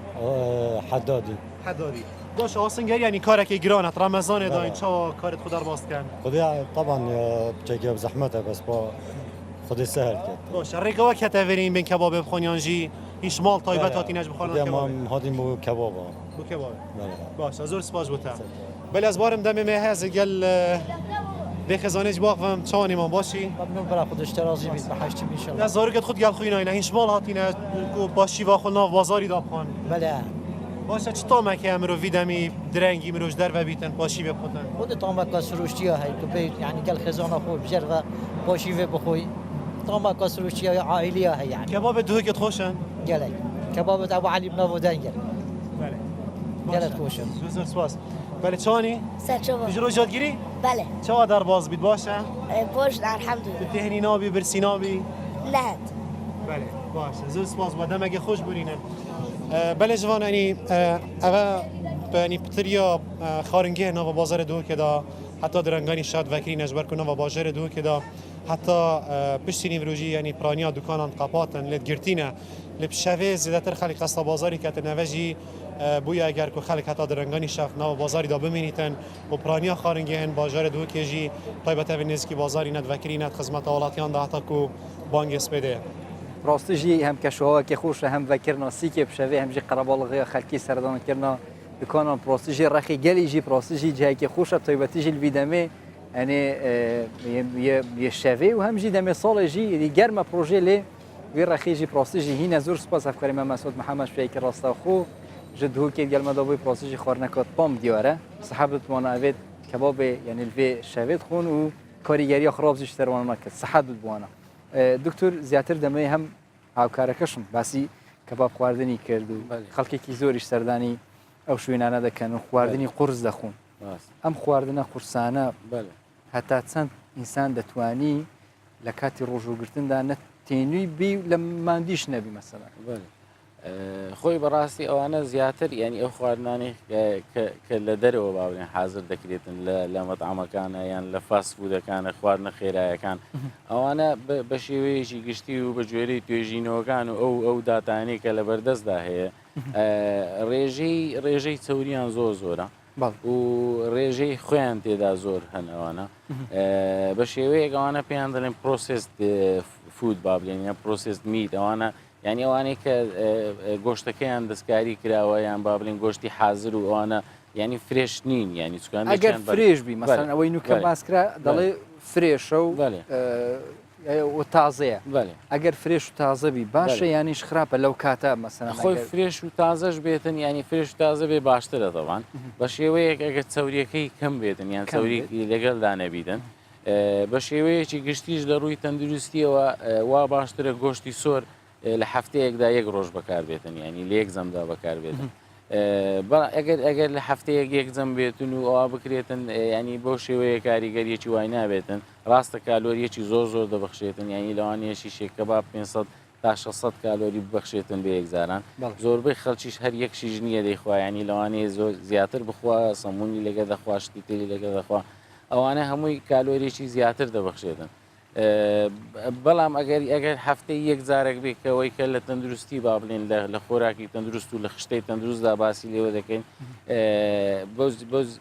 Speaker 23: حدادی
Speaker 3: باشه آسنگری یعنی کار که گرانت رمضان دا این چه کارت خدا رو باست کن
Speaker 23: خدا طبعا بچگی زحمته بس با خدا سهل کرد
Speaker 3: باشه رگا که تورین بین کباب بخونیانجی هیچ مال تایبت هاتی نج بخورن
Speaker 23: کباب ما هادیم بو کباب
Speaker 3: بو کباب باشه زور سپاس بوده بله از بارم دم مهز گل به خزانه باقم چانی ما باشی
Speaker 23: ممنون برای خودش ترازی بید به هشت ان شاء الله
Speaker 3: زارگت خود گل خوینا اینا هیچ مال هاتی نه باشی و خود بازاری داب خان
Speaker 23: بله
Speaker 3: باشه چه طعمه که امرو ویدمی درنگی مروش در و بیتن پاشی بخوتن
Speaker 23: خود طعمه که سروشتی ها هی تو بیت یعنی گل خزانه خوب بجر و پاشی و بخوی طعمه که سروشتی ها عائلی ها یعنی
Speaker 3: کباب دوگت خوشن
Speaker 23: گله کباب ابو علی بن ودان گل
Speaker 3: بله
Speaker 23: گله خوشن
Speaker 3: بسیار سپاس بله چانی
Speaker 24: سرچوبه
Speaker 3: بجرو جادگیری
Speaker 24: بله
Speaker 3: چه در باز بید باشه
Speaker 24: باش الحمدلله
Speaker 3: تهنی نابی برسی نابی
Speaker 24: نه
Speaker 3: بله باشه زور سپاس با دمگه خوش برینن بله جوان یعنی اوه یعنی پتریا خارنگی نو بازار دو که دا حتی درنگانی شاد وکری نجبر کنه و بازار دو که دا حتی پشتی نیوروجی یعنی پرانیا دکانان قاپاتن لید گرتینه لب شوه زیادتر خلق قصد بازاری که تنوجی بویا اگر که خلق حتی درنگانی شاف نو بازاری دا بمینیتن و پرانیا خارنگی هن بازار دو که جی طایبت و نزکی بازاری ند وکری ند خدمت اولاتیان دا حتی کو بانگ اسپده
Speaker 1: راستجی هم کشوها که خوش هم وکرنا سیک بشوی هم جی قربالغی خلکی سردان کرنا بکنن راستجی رخی گلی جی راستجی جایی که خوش طیبتی جی الویدمه یعنی یه شوی و هم جی دم سال جی گرم پروژه لی وی رخی جی راستجی هی نزور سپاس افکاری من مسعود محمد شوی که راستا خو جدو که گل مداوی راستجی خارنکات پام دیاره صحبت وانا اوید کباب یعنی الوی شوید خون و کاریگری خراب زیشتر وانا که صحت بوانا دکتر زیاتر دمه هم هاوکارەکەشم باسی کەباب خواردنی کرد و خەڵکێکی زۆریش سەردانی ئەو شوێنانە دەکەن و خواردنی قورس دەخۆن ئەم خواردنە قورسانە هەتا چەند ئینسان دەتوانی لە کاتی ڕۆژوگرتندا نەتێنووی بی لە ماندیش نەبی مەسەلا
Speaker 22: خۆی بەڕاستی ئەوانە زیاتر ینی ئەو خواردنانی کە لە دەرەوە باڵێن حاضر دەکرێتن لە مەتعامەکانە یان لە فاست فودەکانە خواردنە خێرایەکان ئەوانە بە شێوەیەکی گشتی و بە گوێرەی توێژینەوەکان و ئەو داتانەی کە لە بەردەستدا هەیە ڕێژەی چەوریان زۆرە و ڕێژەی خۆیان تێدا زۆر هەنەوەە بە شێوەیەک ئەوانە پێیان دەڵێن پرۆسس فود با بڵێن یا پرۆسس میت ئەوانە یعنی ئەوانەی کە گۆشتەکەیان دەستکاری کراوە یان با بڵێن گۆشتی حاضر و ئەوانە ینی فرێش نین ینی چکان
Speaker 1: ئەگەر فرێش بی مەسەن ئەوەی نوکە باسکرا دەڵێ فرێشە و تازەیە ئەگەر فرێش و تازە بی باشە یانیش خراپە لەو کاتە مەسەن
Speaker 22: خۆی فرێش و تازەش بێتن ینی فرێش و تازە بێ باشترە دەوان بە شێوەیەک ئەگەر چەوریەکەی کەم بێتن یان چەوری لەگەڵدا نەبیدن بە شێوەیەکی گشتیش لە ڕووی تەندروستیەوە وا باشترە گۆشتی سۆر لە هەفتەیەکدا یەک ڕۆژ بەکاربێتن ینی لە یەک زەمدا بەکاربێتن ئەگەر لە هەفتەیەک یەک جەم بێتن و ئەوە بکرێتن ینی بۆ شێوەیە کاریگەریەکی وای نابێتن ڕاستە کالۆریەکی زۆر دەبەخشێتن ینی لەوانەیەشی شێکەبا 500 تا 600 کالۆری ببەخشێتن بە یەکزاران زۆربەی خەڵکیش هەر یەکشیش نییە دەیخوا ینی لەوانەیە زۆر زیاتر بخوا سەمونی لەگە دەخوا شتی تێلی لەگە دەخوا ئەوانە هەمووی کالۆریێکی زیاتر دەبەخشێتن بەڵام ئەگەر هەفتەی یەک جارێک بێکەوەی کە لە تەندروستی با بڵێن لە خۆراکی تەندروست و لە خشتەی تەندروستدا باسی لێوە دەکەین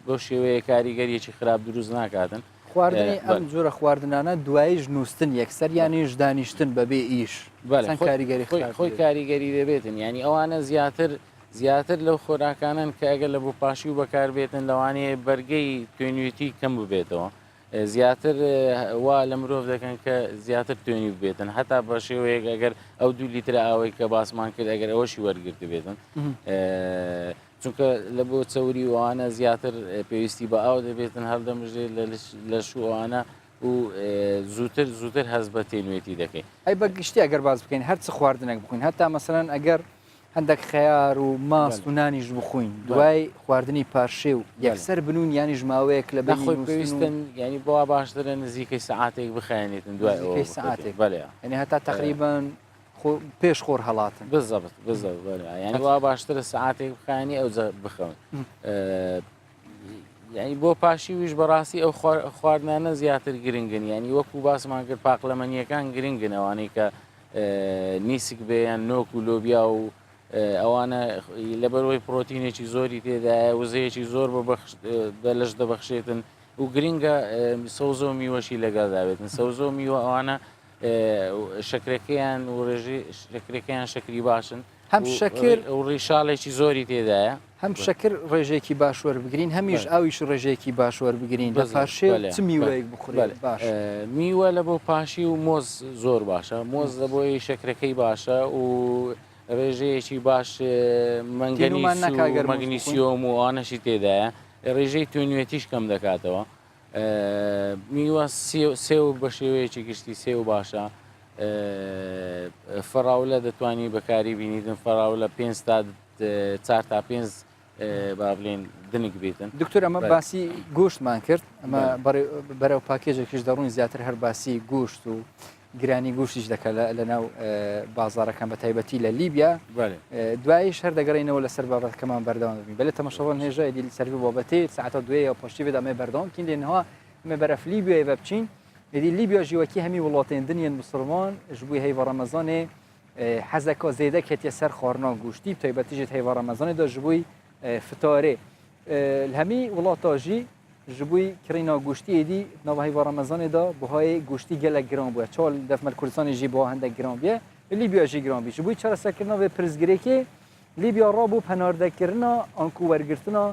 Speaker 22: بۆ شێوەیە کاریگەریەکی خراپ دروست ناکاتن.
Speaker 1: خواردنی ئەم جۆرە خواردنانە دواییش نووسن یەکسەر یانیش دانیشتن بەبێ ئیش کاریگەری
Speaker 22: خۆی کاریگەری دەبێتن ینی ئەوانە زیاتر لەو خۆراکانن کە ئەگەر لە بۆ پاشی و بەکاربێتن لەوانەیە بەرگەی توێنویەتی کەم ببێتەوە زیاتر وا لە مرۆڤ دەکەن کە زیاتر توێنی ببێتن هەتا بە شێوەیەک ئەگەر ئەو 2 لیتر ئاوەی کە باسمان کرد ئەگەر ئەوەشی وەرگرت بێتن چونکە لە بۆ چەوری ئەوانە زیاتر پێویستی بە ئاو دەبێتن هەردەمژێ لە شووانە و زووتر هەز بە تێنوێتی دەکەین.
Speaker 1: ئەی بە گشتی ئەگەر باز بکەین هەرچ خواردنێک بخۆین هەتا مەسەرەن ئەگەر هەندێک خەیار و ماست و نانیش بخۆین دوای خواردنی پاشێ و یەکسەر بنون ینی ژماوەیەک لە
Speaker 22: خۆی پێویستن ینی بۆ باشترە نزیکەی سعاتێک بخێنێتن دوای
Speaker 1: سعاتێک
Speaker 22: ینی
Speaker 1: هەتا تقریبان پێش خۆر هەڵاتن
Speaker 22: بزەبت ینی وا باشترە سعاتێک بخانی ئەو بخەون ینی بۆ پاشی ویش بەڕاستی ئەو خواردنانە زیاتر گرنگن ینی وەکو باسمان کرد پاقلەمەنیەکان گرنگن ئەوانەی کە نیسک بێیان نۆک و لۆبیا و ئەوانە لەبەرەوەی پرۆتینێکی زۆری تێدایە وزەیەکی زۆر بەلەش دەبەخشێتن و گرنگە سەوزە و میوەشی لەگەڵدابێتن سەوزە و میوە ئەوانە شەکرەکەیان و شەکرەکەیان شەکری باشن
Speaker 1: هەم شەکر
Speaker 22: و ڕیشاڵێکی زۆری تێدایە
Speaker 1: هەم شەکر ڕێژێکی باشوەر بگرین هەمیش ئاویش ڕێژێکی باشوەر بگرین بە پاشێ چ میوەیەک بخورێت باش
Speaker 22: میوە لە بۆ پاشی و مۆز زۆر باشە مۆز لە بۆی شەکرەکەی باشە و ڕێژەیەکی باش مەگنیسیۆم و ئانەشی تێدایە ڕێژەی توێنوێتیش کەم دەکاتەوە میوە سێو بە شێوەیەکی گشتی سێو باشە فەراولە دەتوانی بەکاری بینیتن فەراولە 5 تا 4 تا 5 با بڵێن دنگ بێتن
Speaker 1: دکتۆر ئەمە باسی گۆشتمان کرد ئەمە بەرەو پاکێژێکیش دەڕوون زیاتر هەر باسی گۆشت و گرانی گوشتیش دەکات لە ناو بازارەکان بە تایبەتی لە لیبیا دوایش هەر دەگەڕینەوە لەسەر بابەتەکەمان بەردەوام دەبین بەلێ تەماشاوان هێژە دی سەروی بابەتی ساعتە دوێ یا پشتی بێت ئەمە بەردەوام کین لێنەوە ئەمە بەرەف لیبیای بە بچین دی لیبیا ژیوەکی هەمی وڵاتێن دنیان مسلمان ژبووی هەیڤە ڕەمەزانێ حەزەکە زێدە کێتیە سەر خواردنا گوشتی تایبەتیژێت هەیڤە ڕەمەزانێدا ژبووی فتارێ هەمی وڵاتاژی ژبووی کڕینا گوشتیێدی ناوهی ڕەمەزانێدا بەهای گوشتی گەلک گران بووە چۆل دەفمەل کوردستانیژی بۆ هەندێک گران بێ لیبیاژی گران بی ژبووی چارەسەرکردنەوە پرزگرێکی لیبیا ڕابوو پەناردەکردنا ئەنکو وەرگرتنا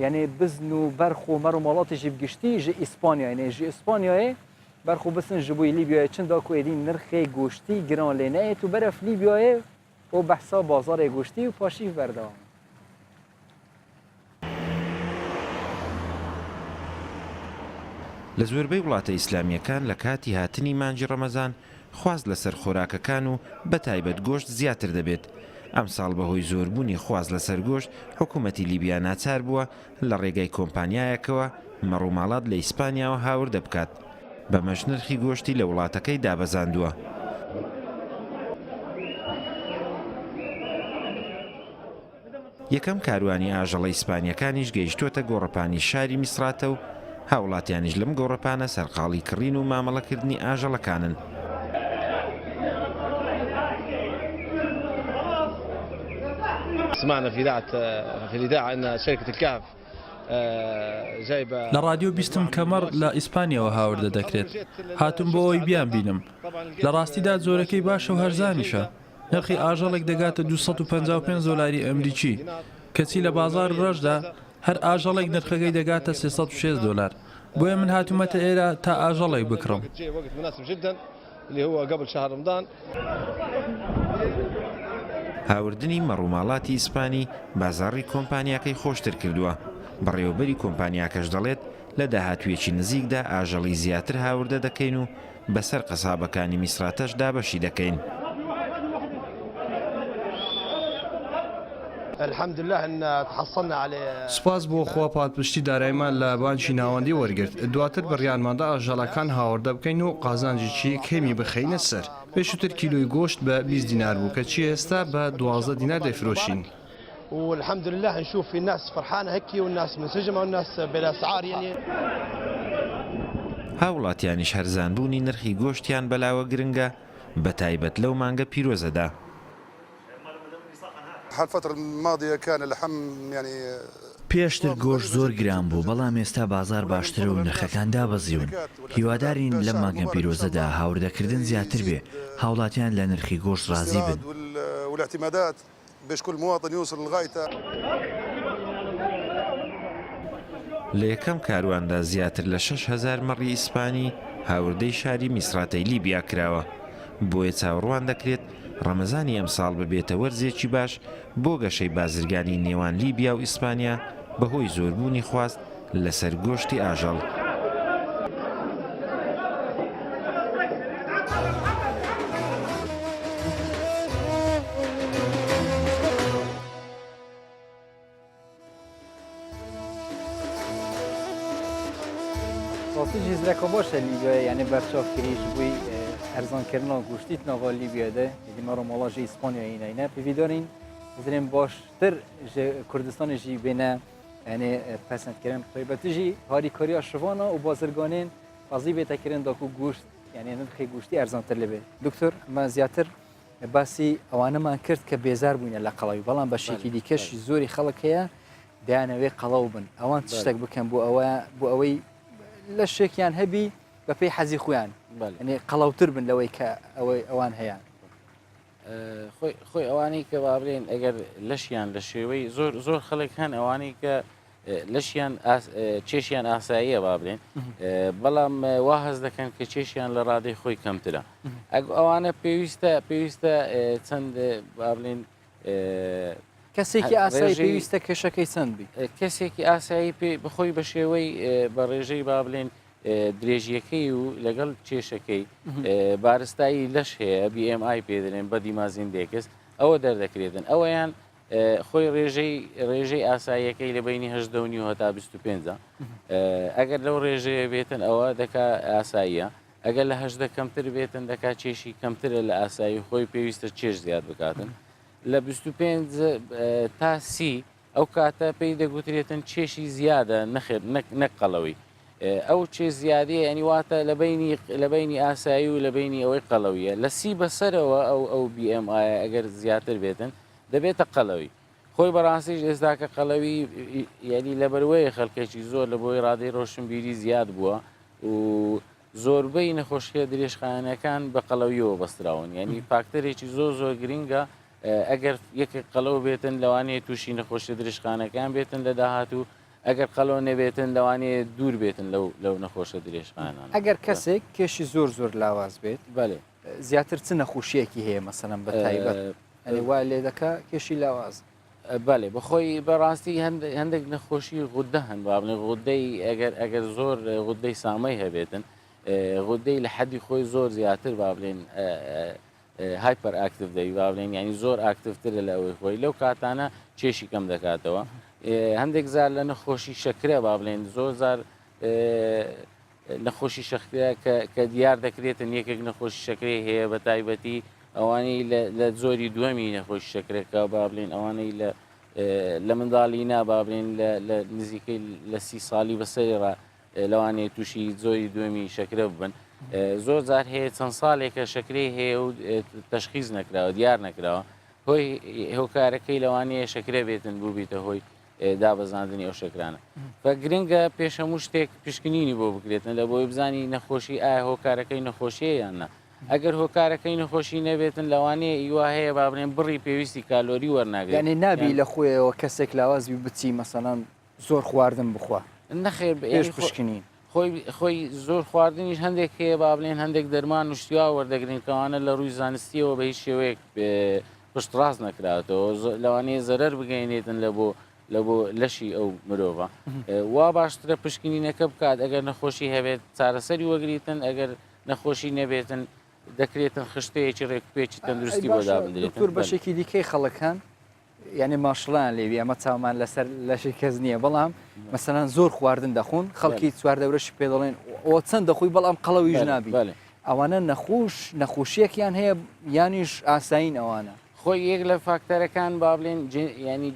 Speaker 1: یعنی بزن و بەرخ و مەر و ماڵاتیژی بگشتی ژ ئیسپانیا یعنی ژ ئیسپانیایە بەرخ و بسن ژبووی لیبیایە چندا کو ێدی نرخی گوشتی گران لێنەیەت و بەرەف لیبیایە بۆ بەحسا بازارێ گوشتی و پاشی بەردەوام
Speaker 7: لە زۆربەی وڵاتە ئیسلامیەکان لە کاتی هاتنی مانجی ڕەمەزان خواز لەسەر خۆراکەکان و بە تایبەت گۆشت زیاتر دەبێت ئەم ساڵ بەهۆی زۆربوونی خواز لەسەر گۆشت حکوومەتی لیبیا ناچار بووە لە ڕێگای کۆمپانیایەکەوە مەڕووماڵات لە ئیسپانیاوە هاوردە بکات بەمەش نرخی گۆشتی لە وڵاتەکەی دابەزاندووە. یەکەم کاروانی ئاژەڵە ئیسپانیەکانیش گەیشتووەتە گۆڕەپانی شاری میسراتە و هاوڵاتیانیش لەم گۆڕەپانە سەرقاڵی کڕین و مامەڵەکردنی ئاژەڵەکانن.
Speaker 9: سمعنا في الإذاعة أن شركة الكهف
Speaker 11: لە ڕادیۆ بیستم کەمەڕ لە ئیسپانیەوە هاوردە دەکرێت هاتم بۆ ئەوی بیان بینم لە ڕاستیدا زۆرەکەی باشە و هەرزانیشە نرخی ئاژەڵێک دەگاتە 255 دۆلاری ئەمریکی کەچی لە بازار ڕۆژدا هەر ئاژەڵێک نرخەکەی دەگاتە 306 دۆلار بۆیە من هاتوومەتە ئێرە تا ئاژەڵێک بکڕم.
Speaker 7: هاوردنی مەڕووماڵاتی ئیسپانی بازاڕی کۆمپانیاکەی خۆشتر کردووە بەڕێوەبەری کۆمپانیاکەش دەڵێت لە داهاتوێکی نزیکدا ئاژەڵی زیاتر هاوردە دەکەین و بەسەر قەسابەکانی میسراتەش دابەشی دەکەین.
Speaker 11: سپاس بۆ خوا پادپشتی دارایمان لە بانکی ناوەندی وەرگرت دواتر بڕیانماندا ئاژەڵەکان هاوردە بکەین و قازانجیی کەمی بخەینە سەر پێشووتر کیلۆی گۆشت بە 20 دینار بوو کە چی ئێستا بە 12 دینار دەفرۆشین.
Speaker 9: والحمد لله نشوف في الناس فرحانه هيك والناس منسجمه والناس بلا اسعار يعني
Speaker 7: هاوڵاتیانیش هەرزانبوونی نرخی گۆشتیان بەلاوە گرنگە بە تایبەت لەو مانگە پیرۆزەدا.
Speaker 10: پێشتر گۆشت زۆر گران بوو بەڵام ئێستا بازار باشترە و نرخەکان دابەزیون. هیوادارین لەم مانگە پیرۆزەدا هاوردەکردن زیاتر بێ هاوڵاتیان لە نرخی گۆشت ڕازی بن.
Speaker 7: لە یەکەم کارواندا زیاتر لە 6,000 مەڕی ئیسپانی هاوردەی شاری میسراتەی لیبیا کراوە. بۆیە چاوەڕوان دەکرێت ڕەمەزانی ئەمساڵ ببێتە وەرزێکی باش بۆ گەشەی بازرگانی نێوان لیبیا و ئیسپانیا بەهۆی زۆربوونی خواست لەسەر گۆشتی ئاژەڵ.
Speaker 1: ڕاستی جیزرەکە باشە لیبیای یعنی بەرچاوکریش بووی ئەرزانکردنا گوشتیت ناوا لیبیادا دیمەڕۆ ماڵاژی ئیسپانیا اینەینە پێویدارین بزرێن باشتر کوردستانیژی بێنە یعنی پەسەندکردن تایبەتیژی هاریکاریە شڤانە و بازرگانین بازی بێتەکردن داکو گوشت یعنی نرخی گوشتی ئەرزانتر لەبێ. دکتۆر ئەمە زیاتر باسی ئەوانەمان کرد کە بێزار بووینە لە قەڵاوی بەڵام بەشێکی دیکەشی زۆری خەڵک هەیە دەیانەوێ قەڵاو بن ئەوان تشتێک بکەن بۆ ئەوەی لە شێکیان هەبی بە پێی حەزی خۆیان ئەنێ قەڵاوتر بن لەوەی کە ئەوان هەیە.
Speaker 22: خۆی ئەوانەی کە بابرێن ئەگەر لەشیان لە شێوەی زۆر خەڵک هەن ئەوانەی کە لەشیان چێشیان ئاساییە بابرێن بەڵام وا هەز دەکەن کە چێشیان لە ڕادەی خۆی کەمترە. ئەوانە پێویستە چەند بابلێن
Speaker 1: کەسێکی ئاسایی پێویستە کێشەکەی چەند بی
Speaker 22: کەسێکی ئاسایی بخۆی بە شێوەی بە ڕێژەی بابلێن درێژیەکەی و لەگەڵ کێشەکەی بارستایی لەش هەیە BMI پێدرێن بە دیمازیندێکس ئەوە دەردەکرێتن ئەوەیان خۆی ڕێژەی ئاساییەکەی لە بینی 19 هەتا 25 ئەگەر لەو ڕێژەیە بێتن ئەوە دەکا ئاساییە ئەگەر لە 8 کەمتر بێتن دەکات چێشی کەمترە لە ئاسایی خۆی پێویستە چێش زیاد بکاتن لە 25 تا 30 ئەو کاتە پێی دەگوترێتن چێشی زیادە نەخێر نەقەڵەوەی ئەو چێ زیادەیە ئەنی واتە لە بینی ئاسایی و لە بینی ئەوەی قەڵەویە لە 30 بەسەرەوە ئەو BMI ئەگەر زیاتر بێتن دەبێتە قەڵەوی خۆی بەڕاستیش ئێستاکە قەڵەوی یعنی لە بەروەیە خەڵکێکی زۆر لە بۆی ڕادەی ڕۆشنبیری زیاد بووە و زۆربەی نەخۆشیە درێژخانەکان بە قەڵەویەوە بەستراون یعنی فاکتەرێکی زۆر گرینگە ئەگەر یەکێک قەڵەو بێتن لەوانەیە تووشی نەخۆشی درێژخانەکان بێتن لە داهاتوو ئەگەر قەڵەو نەبێتن لەوانەیە دوور بێتن لەو نەخۆشە درێژخانان
Speaker 1: ئەگەر کەسێک کێشی زۆر لاواز بێت
Speaker 22: بەێ
Speaker 1: زیاتر چ نەخۆشیەکی هەیە مەسەلەن بە تایبەت وای لێ دەکا کێشی لاواز
Speaker 22: بەێ بەخۆی بەڕاستی هەندێک نەخۆشی غودە هەن بابنێ غودەی ئەگەر زۆر غودەی سامەی هەبێتن غودەی لە حەدی خۆی زۆر زیاتر بابلێن هایپەر ئاکتیف دەوی بابلێن ینی زۆر ئاکتیفترە لە ئەوەی خۆی لەو کاتانە چێشی کەم دەکاتەوە هەندێک زار لە نەخۆشی شەکرە بابلێن زۆر زار نەخۆشی شەکرە کە دیار دەکرێتن یەکێک نەخۆشی شەکرەی هەیە بە تایبەتی ئەوانەی لە زۆری دووەمی نەخۆشی شەکرێکە بابلێن ئەوانەی لە منداڵینا بابلێن لە نزیکەی لە 30 ساڵی بەسەرێڕە لەوانەیە تووشی زۆری دووەمی شەکرە ببن زۆر جار هەیە چەند ساڵێکە شەکرەی هەیە و تەشخیص نەکراوە دیار نەکراوە هۆی هۆکارەکەی لەوانەیە شەکرە بێتن بوو بیتە هۆی دابەزاندنی ئەو شەکرانە بە گرنگە پێش هەموو شتێک پشکنینی بۆ بکرێتن لە بۆی بزانی نەخۆشی ئایا هۆکارەکەی نەخۆشیە یان نە ئەگەر هۆکارەکەی نەخۆشی نەبێتن لەوانەیە ئیوا هەیە بابنێن بڕی پێویستی کالۆری وەرناگرێت
Speaker 1: یعنی نابی لە خۆیەوە کەسێک لاوازبی بچی مەسەڵەن زۆر خواردن بخوا
Speaker 22: نەخێر
Speaker 1: پێش پشکنین
Speaker 22: خۆی زۆر خواردنیش هەندێک هەیە بابلێن هەندێک دەرمان وشتیا وەردەگرین کەوانە لە ڕووی زانستیەوە بە هیچ شێوەیەک پشتڕاست نەکراتەوە لەوانەیە زەرەر بگەینێتن لە بۆ لەشی ئەو مرۆڤە وا باشترە پشکنینەکە بکات ئەگەر نەخۆشی هەبێت چارەسەری وەگریتن ئەگەر نەخۆشی نەبێتن دەکرێتن خشتەیەکی ڕێکپێکی تەندروستی بۆ دابدرێتن
Speaker 1: بەشێکی دیکەی خەڵەکان یعنی ماشڵان لێوی ئەمە چاومان لەسەر لەشی کەس نییە بەڵام مەسەلەن زۆر خواردن دەخۆن خەڵکی چوار دەورەشی پێ دەڵێن ئەوە چەند دەخۆی بەڵام قەڵەویش نابی ئەوانە نەخۆشیەکیان هەیە یانیش ئاساین ئەوانە
Speaker 22: خۆی یەک لە فاکتەرەکان بابلێن ینی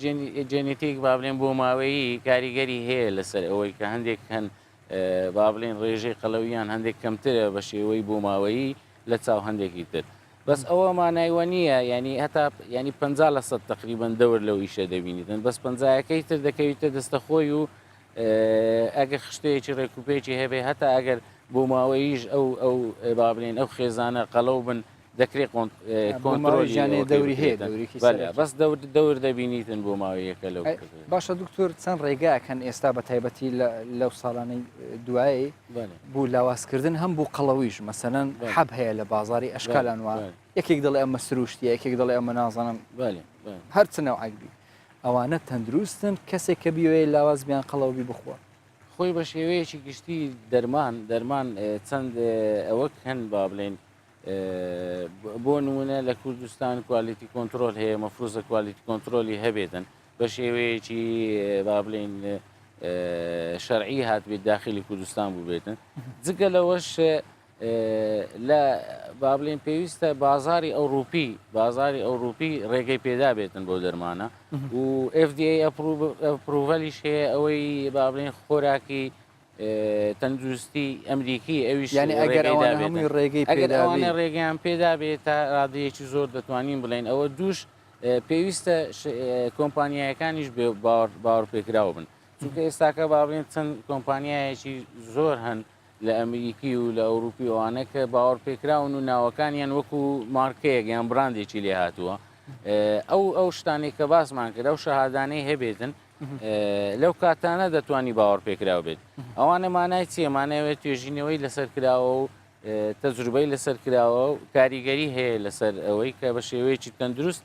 Speaker 22: جێنێتێک بابلێن بۆ ماوەیی کاریگەری هەیە لەسەر ئەوەی کە هەندێک هەن با بڵێن ڕێژەی قەڵەویان هەندێک کەمترە بە شێوەی بۆ ماوەیی لە چاو هەندێکی تر بەس ئەوە مانایوە نییە ینی هەتا ینی 50% تقریبان دەور لەو ئیشە دەبینیتن بەس پەنجایەکەی تر دەکەویتە دەستە خۆی و ئەگەر خشتەیەکی ڕێکوپێکی هەبێ هەتا ئەگەر بۆ ماوەیش ئەو با بڵێن ئەو خێزانە قەڵەو بن دەکرێت کۆنتڕۆژیانێ دەوری هەیە بەس دەور دەبینیتن بۆ ماوەیەکە لەو
Speaker 1: باشە دکتۆر چەند ڕێگاکەن ئێستا بە تایبەتی لەو ساڵانەی دوایی بوو لاوازکردن هەم بوو قەڵەویش مەسەنەن حەب هەیە لە بازاری ئەشکالان وە یەکێک دڵێ ئەمە سروشتیە یەکێک دڵێ ئەمە نازانم هەر چنەوە عیبی ئەوانە تەندروستن کەسێک کە بیوێ لاوازبیان قەڵەوی بخوە
Speaker 22: خۆی بە شێوەیەکی گشتی دەرمان چەند ئەوە هەن با بڵێن بۆ نمونە لە کوردستان کوالیتی کۆنتترۆل هەیە مەفروزە کوالیتی کۆنتترۆلی هەبێتن بە شێوەیەکی با بڵێن شەرعی هات بێت داخلی کوردستان بوو بێتن جگە لەوەش لە با بڵێن پێویستە بازاری ئەوروپی ڕێگەی پێدا بێتن بۆ دەرمانە و FDA ئەپروڤەلیش هەیە ئەوەی با بڵێن خۆراکی تەندروستی ئەمریکی ئەویش
Speaker 1: ئەگەر
Speaker 22: ئەوانە ڕێگەیان پێدا بێت تا ڕادەیەکی زۆر دەتوانین بڵێن ئەوە دووش پێویستە کۆمپانیایەکانیش باوەڕ پێکراوە بن چونکە ئێستاکە با بڵێن چەند کۆمپانیایەکی زۆر هەن لە ئەمریکی و لە ئەوروپی ئەوانە کە باوەڕ پێکراون و ناوەکانیان وەکو مارکەیەک یان براندێکی لێ هاتووە ئەو شتانێک کە باسمان کرد ئەو شەهادانەی هەبێتن لەو کاتانە دەتوانی باوەڕ پێکراوە بێت ئەوانە مانای چیە مانەوێت توێژینەوەی لەسەر کراوە و تەجروبەی لەسەر کراوە و کاریگەری هەیە لەسەر ئەوەی کە بە شێوەیەکی تەندروست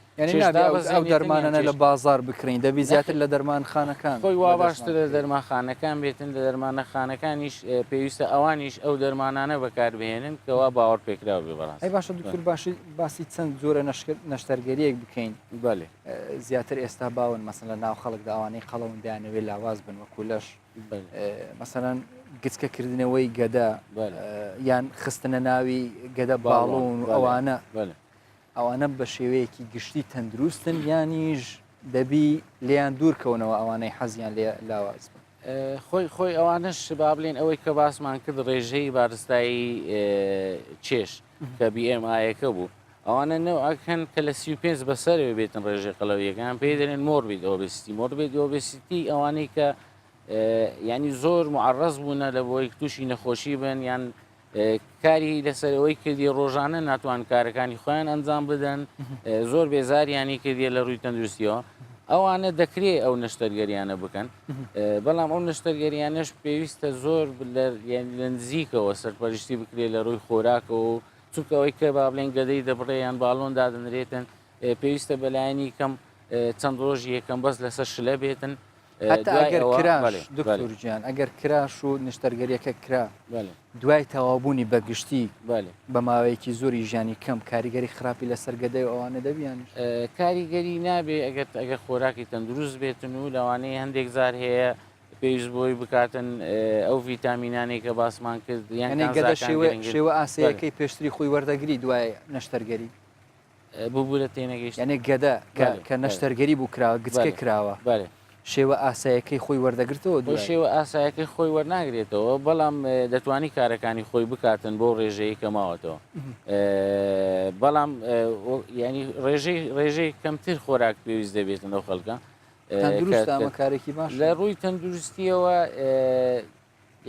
Speaker 1: ئەو دەرمانانە لە بازار بکڕین دەبی زیاتر لە دەرمانخانەکان
Speaker 22: خۆی وا باشتر لە دەرمانخانەکان بێتن لە دەرمانەخانەکانیش پێویستە ئەوانیش ئەو دەرمانانە بەکاربهێنن کەوا باوەڕ پێکراوە بێ بەڕاست
Speaker 1: ئەی باشە دکتور باسی چەند جۆرە نەشتەرگەریەک بکەین زیاتر ئێستا باون مەسەن لە ناو خەڵکدا ئەوانەی قەڵەون دایانەوێت لاواز بن وەکو لەش مەسەرەن گچکەکردنەوەی گەدا یان خستنە ناوی گەدە باڵۆن ئەوانە بە شێوەیەکی گشتی تەندروستن یانیش دەبی لیان دوورکەونەوە ئەوانەی حەزیان لێ لاواز بن
Speaker 22: خۆی ئەوانش با بڵێن ئەوەی کە باسمان کرد ڕێژەی بارستایی چێش کە BMI-یەکە بوو ئەوانە نەوەکەن کە لە 35 بەسەرەوە بێتن ڕێژەی قەڵەویەکان پێی دەڵێن مۆربید ئۆبێسیتی ئەوانەی کە ینی زۆر معڕەز بوونە لە بۆی تووشی نەخۆشی بن یان کاری لەسەرەوەی کردی ڕۆژانە ناتوان کارەکانی خۆیان ئەنجام بدەن زۆر بێزاریانی کردیە لە ڕووی تەندروستیەوە ئەوانە دەکرێت ئەو نەشتەرگەریانە بکەن بەڵام ئەو نەشتەرگەریانەش پێویستە زۆر لە نزیکەوە سەرپەرشتی بکرێت لە ڕووی خۆراکەوە و چونکەوەی کە با بڵێن گەدەی دەبڕێیان باڵۆن دادەنرێتن پێویستە بەلایانی کەم چەند ڕۆژی یەکەم بەس لەسەر شلە بێتن
Speaker 1: ئەگەر کراش دکتۆرجیان ئەگەر کراش و نیشتەرگەریەکە کرا دوای تەوابوونی بەگشتی بە ماوەیەکی زۆری ژیانی کەم کاریگەری خراپی لەسەر گەدەی ئەوانە دەبیان
Speaker 22: کاریگەری نابێ ئەگەر خۆراکی تەندروست بێتن و لەوانەیە هەندێک زار هەیە پێویست بۆی بکاتن ئەو ڤیتامینانێک کە باسمان کرد
Speaker 1: گەدە شێوە ئاسەیەکەی پێشتری خۆی وەردەگری دوای نەشتەرگەری
Speaker 22: ببوو لە تێنەگەیشت
Speaker 1: یعنی گەدە کە نەشتەرگەری بوو کراوە گچکە کراوە شێوە ئاسایەکەی خۆی وەردەگرتەوە
Speaker 22: شێوە ئاسایەکەی خۆی وەرناگرێتەوە بەڵام دەتوانی کارەکانی خۆی بکاتن بۆ ڕێژەیە کەماوەتەوە بەڵام ینی ڕێژەی کەمتر خۆراک پێویست دەبێتن ئەو خەڵکە
Speaker 1: کارێکی باش
Speaker 22: لە ڕووی تەندروستیەوە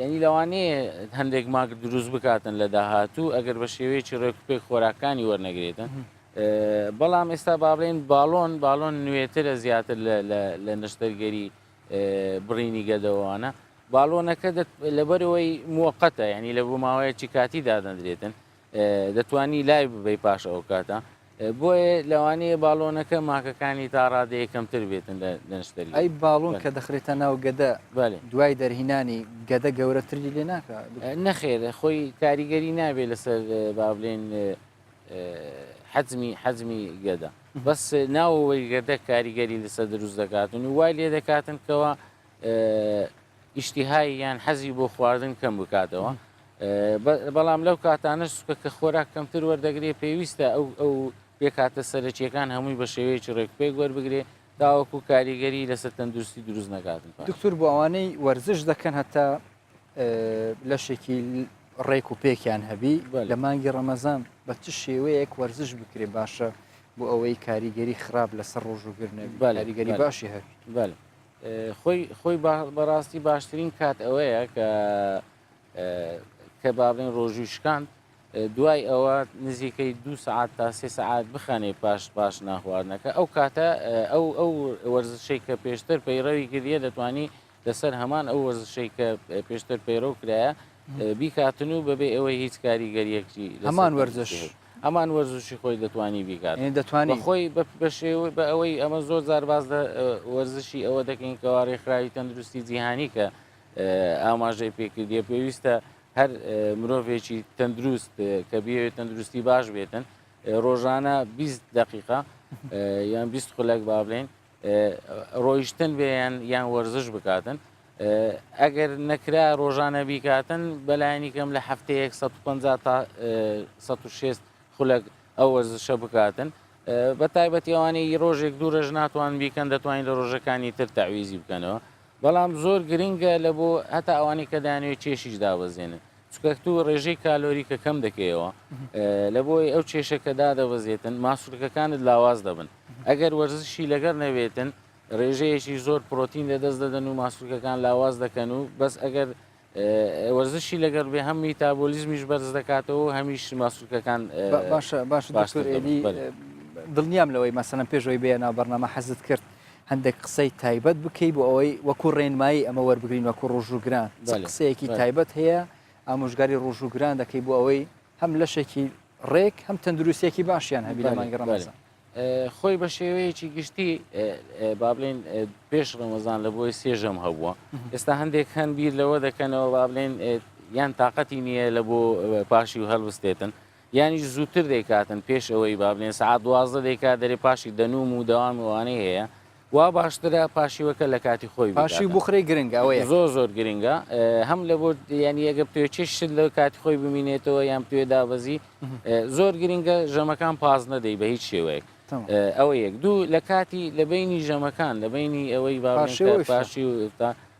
Speaker 22: ینی لەوانەیە هەندێک ماگر دروست بکاتن لە داهاتوو ئەگەر بە شێوەیەکی ڕێکوپێک خۆراکانی وەرنەگرێتن بەڵام ئێستا با بڵێن باڵۆن نوێترە زیاتر لە نەشتەرگەری بڕینی گەدەوانە باڵۆنەکە لەبەرەوەی موقەتە ینی لە بۆ ماوەیەکی کاتی دادەندرێتن دەتوانی لای ببەی پاش ئەو کاتە بۆیە لەوانەیە باڵۆنەکە ماکەکانی تا ڕادەیە کەمتر بێتن لە نەشتەری
Speaker 1: ئەی باڵۆن کە دەخرێتە ناو گەدە دوای دەرهینانی گەدە گەورەتری لێ ناکە
Speaker 22: نەخێر خۆی کاریگەری نابێت لەسەر با بڵێن حەزمی گەدە بەس ناوەوەی گەدە کاریگەری لەسەر دروست دەکاتن و وای لێ دەکاتن کەەوە ئیشتیهای یان حەزی بۆ خواردن کەم بکاتەوە بەڵام لەو کاتانەش کە خۆراک کەمتر وەردەگرێت پێویستە ئەو پێکاتە سەرچیەکان هەمووی بە شێوەیەکی ڕێکپێک وەربگرێ تاوەکو کاریگەری لەسەر تەندروستی دروست نەکاتن
Speaker 1: دکتۆر بۆ ئەوانەی وەرزش دەکەن هەتا لەشێکی ڕێک و پێکیان هەبی لە مانگی ڕەمەزان بە چ شێوەیەک وەرزش بکرێ باشە بۆ ئەوەی کاریگەری خراپ لەسەر ڕۆژوگرنەوە کاریگەری باشی هەبی
Speaker 22: خۆی بەڕاستی باشترین کات ئەوەیە کە بابلین ڕۆژوشکان دوای ئەوە نزیکەی 2 سعات تا 3 سعات بخانێ پاش ناخواردنەکە ئەو کاتە ئەو وەرزشەی کە پێشتر پەیڕەوی کردیە دەتوانی لەسەر هەمان ئەو وەرزشەی کە پێشتر پەیڕەو کرایە بیکاتن و بەبێ ئەوەی هیچ کاریگەریەکی
Speaker 1: هەمان وەرزش
Speaker 22: هەمان وەرزشی خۆی دەتوانی بیکات
Speaker 1: دەتوانانی
Speaker 22: خۆی بە ئەوەی ئەمە زۆر جار باز وەرزشی ئەوە دەکەین کەوا ڕێکخراوی تەندروستی جیهانی کە ئاماژەی پێکردیە پێویستە هەر مرۆڤێکی تەندروست کە بێوێت تەندروستی باش بێتن ڕۆژانە 20 دقیقا یان 20 خولەک با بڵێن ڕۆیشتن بێیان یان وەرزش بکاتن ئەگەر نەکرا ڕۆژانە بیکاتن بەلایانی کەم لە هەفتەیەک 150 تا 160 خولەک ئەو وەرزشە بکاتن بە تایبەتی ئەوانەی ڕۆژێک دوو ڕێژ ناتوان بیکەن دەتوانین لە ڕۆژەکانی تر تەعویزی بکەنەوە بەڵام زۆر گرنگە لە بۆ هەتا ئەوانی کە دانوێت کێشیش دابەزێنن چکە تو ڕێژەی کالۆری کە کەم دەکەیەوە لە بۆی ئەو کێشەکە دادەبەزێتن ماسوولەکەکانت لاواز دەبن ئەگەر وەرزشی لەگەر نەوێتن ڕێژەیەکی زۆر پرۆتین لەدەست دەدەن و ماسوولەکەکان لاواز دەکەن و بەس ئەگەر وەرزشی لەگەر بێ هەم میتابۆلیزمیش بەرز دەکاتەوە هەمیش ماسوولەکەکان
Speaker 1: باش دڵنیام لەوەی مەسەلەن پێشەوەی بێنە بەرنامە حەزت کرد هەندێک قسەی تایبەت بکەی بۆ ئەوەی وەکو ڕێنمایی ئەمە وەربگرین وەکو ڕۆژوگران قسەیەکی تایبەت هەیە ئامۆژگاری ڕۆژوگران دەکەی بۆ ئەوەی هەم لەشێکی ڕێک هەم تەندروستێکی باشیان هەبی لە مانگی ڕەمەزان
Speaker 22: خۆی بە شێوەیەکی گشتی با بڵێن پێش ڕەمەزان لە بۆی سێژەم هەبووە ئێستا هەندێک هەن بیر لەوە دەکەنەوە با بڵێن یان تااقەتی نییە لە بۆ پاشی و هەڵبستێتن یانیش زووتر دەیکاتن پێش ئەوەی با بڵێن سعات 12 دەیکات دەرێ پاشی دەنوم و دەوام وانەی هەیە وا باشترە پاشیوەکە لە کاتی خۆی
Speaker 1: پاشی بخڕی گرنگە ئەوەیە
Speaker 22: زۆر گرنگە هەم لە بۆ ینی ئەگە پێ چشت لە کاتی خۆی بمینێتەوە یان پێ دابەزی زۆر گرنگە ژەمەکان پاز نەدەی بە هیچ شێوەیەک ئەوە یەک دوو لە کاتی لە بینی ژەمەکان لە بینی ئەوەی پاشی و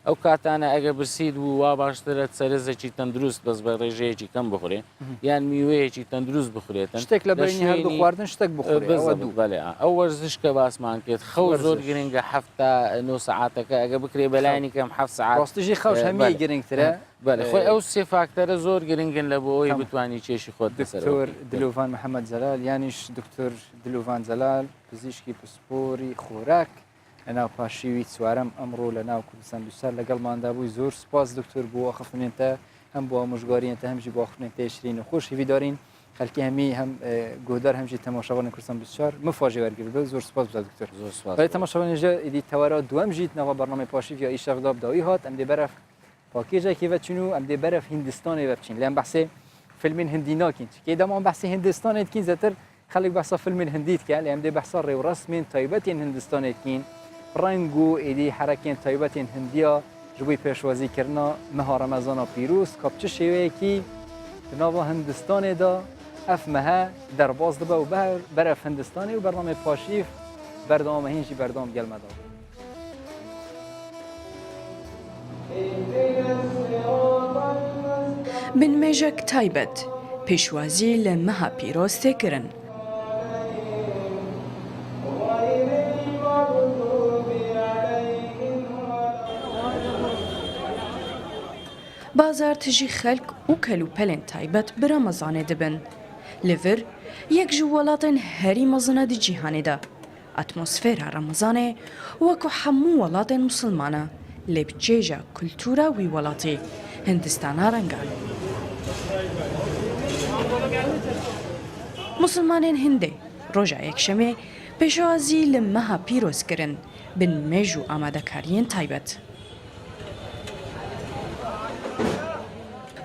Speaker 22: ئەو کاتانە ئەگە برسید بوو وا باشترە سەرزێکی تەندروست بەس بە ڕێژەیەکی کەم بخورێ یان میوەیەکی تەندروست بخورێتن
Speaker 1: شتێک لە بینی هەردوو خواردن شتێک
Speaker 22: بخورێ ئەو وەرزش کە باسمان کرد خەو زۆر گرنگە هەفتە 9 سعاتەکە ئەگە بکرێ بەلایانی کەم 7 سعات
Speaker 1: ڕاستیژی خەوش هەمیە گرنگترە
Speaker 22: خۆی ئەو سێ فاکتەرە زۆر گرنگن لە بۆ ئەوی بتوانانی کێشی خۆت
Speaker 1: دکتۆر دلۆڤان محەممەد جەلال یانیش دکتۆر دلۆڤان جەلال پزیشکی پسپۆری خۆراک لە ناو پاشیوی چوارەم ئەمڕۆ لە ناو کوردستان دووسار لەگەڵماندا بووی زۆر سپاس دکتۆر بووە خفنێتە هەم بۆ مژگارینتە هەمژی بۆ خفنێت تێشرین و خۆشی دارین خەلکی هەمی هەم گۆدار هەمژی تەماشاوانی کوردستان دووسار مفاژێ وەرگرت بە زۆر سپاس بزا دکتۆر برای تەماشاوانیژە ئیدی تەوارە دووەم ژیت ناوە بەرنامەی پاشیو یا ئیشەغدا بداوی هات ئەم دێ بەرەف پاکێژێکی بچین و ئەم دێ بەرەف هیندستانی بچین لەم بەحسێ فیلمین هندی ناکین چکە دەمان بەحسی هیندستانێت کین زەتر خەڵک بەسا فیلمین هندیت کە لە ئەم دێ بەحسا ڕێوڕسمین تایبەتین هیندستانێت کین ڕنگ و ئیدی حرەکێن تایبەتین هندیە ji bo pêşwazîkirina meha Remezana pîrûz kap çi şêweyekî di nava Hindistanê da ev mehe derbas dibe û berev Hindistanê û bernamê paşîv berdama hîn jî berdam gelme da.
Speaker 12: Binmêjek taybet pêşwazî li meha pîroz têkirin. Bazar tijî xelk û kelûpelên taybet bi Remezanê dibin. Li vir yek ji welatên herî mezin di cîhanê de. Atmosfêra Remezanê wekû hemû welatên musilman e lê bi çêja kultûra wî welatê Hindistana rengan. Musilmanên Hindê roja yekşemê pêşwazî li meha pîroz kirin bin mêj û amadekariyên taybet.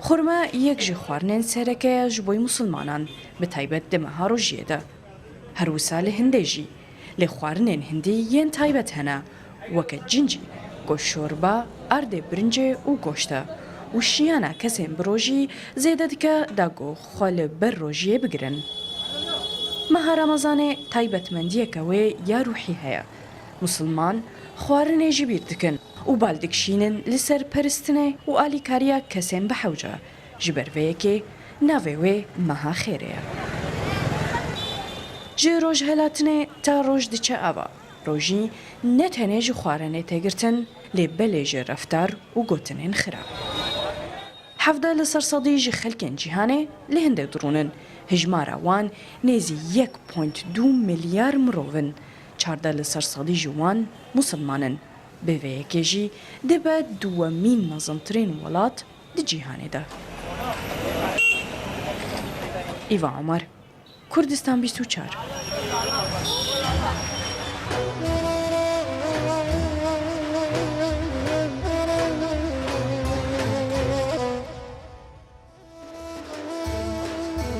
Speaker 12: Xurma yek ji xwarinên serekeya ji boî musilmanan bi taybet di meha rojiyê de. Her wisa li Hindê jî lê xwarinên Hindî yên taybet hene weke cincî, goşorba, erdê birincê û goşt e û şiyana kesên bi rojî zêde dike da got xwe li ber rojiyê bigirin. Meha Remezanê taybetmendiyeke wê ya rûhî heye. مسلمان خواردنێژی بیر دکن و بالدکشینن لەسەر پەرستنێ و ئالیکاریە کەسێن بە حەوجە ji ber vê yekê navê wê meha xêrê ye. Ji rojhelatinê ta roj diçe ava. Rojî ne tenê ji xwarinê têgirtin lê belê ji reftar û gotinên xirab. Hevde li ser sedî ji xelkên cîhanê li hindê dirûnin. Hejmara wan nêzî 1.2 milyar mirovin. Çarde li ser sedî ji wan musilmanin. Bi vê yekê jî dibe duwemîn mezimtirên welat di cîhanê de. İva Ömer, Kurdistan 24.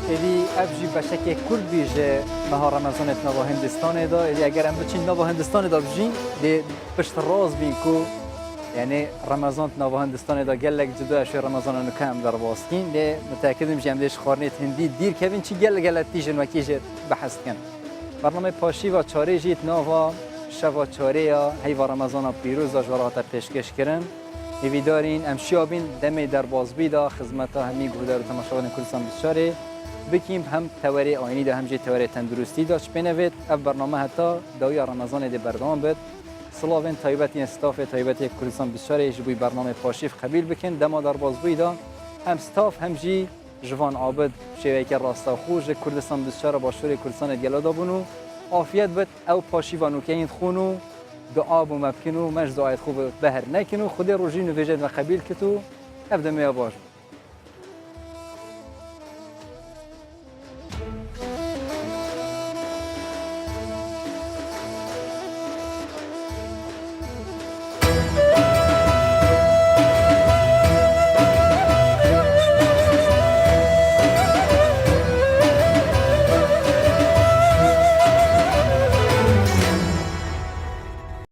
Speaker 1: ادی افجی بشک کرد بیجه مها رمضانت نوا هندستان دا ادی اگر هم بچین نوا هندستان دا بجین دی پشت راز بین کو یعنی رمضان نوا هندستان دا گلک جدا اشی رمضان نکام در باستین دی متأکدم جم دیش خارنیت هندی دیر کبین چی گلت تیجن و کیجه بحث کن برنامه پاشی و چاره جیت نوا شوا چاره یا هیوا رمضان پیروز جورات پیشکش کردن ایویدارین امشیابین دمی در بازبی دا خدمت همی گودار تماشاگران کردستان 24 بکیم هم توری آینی دا هم جی توری تندرستی داشت بنوید اف برنامه حتی داوی رمضان دی بردام بد سلاوین تایبتی استاف تایبتی کردستان 24 جبوی برنامه پاشیف قبیل بکن دما در بازبوی دا هم استاف هم جی جوان عابد شوی که راستا خوش کردستان 24 باشور کردستان گلادا بونو عافیت بد او پاشیوانو که این خونو دعا بو مبکنو مش دعایت خوب بهر نکنو خود روزی نویجد و قبیل کتو ابدا می باش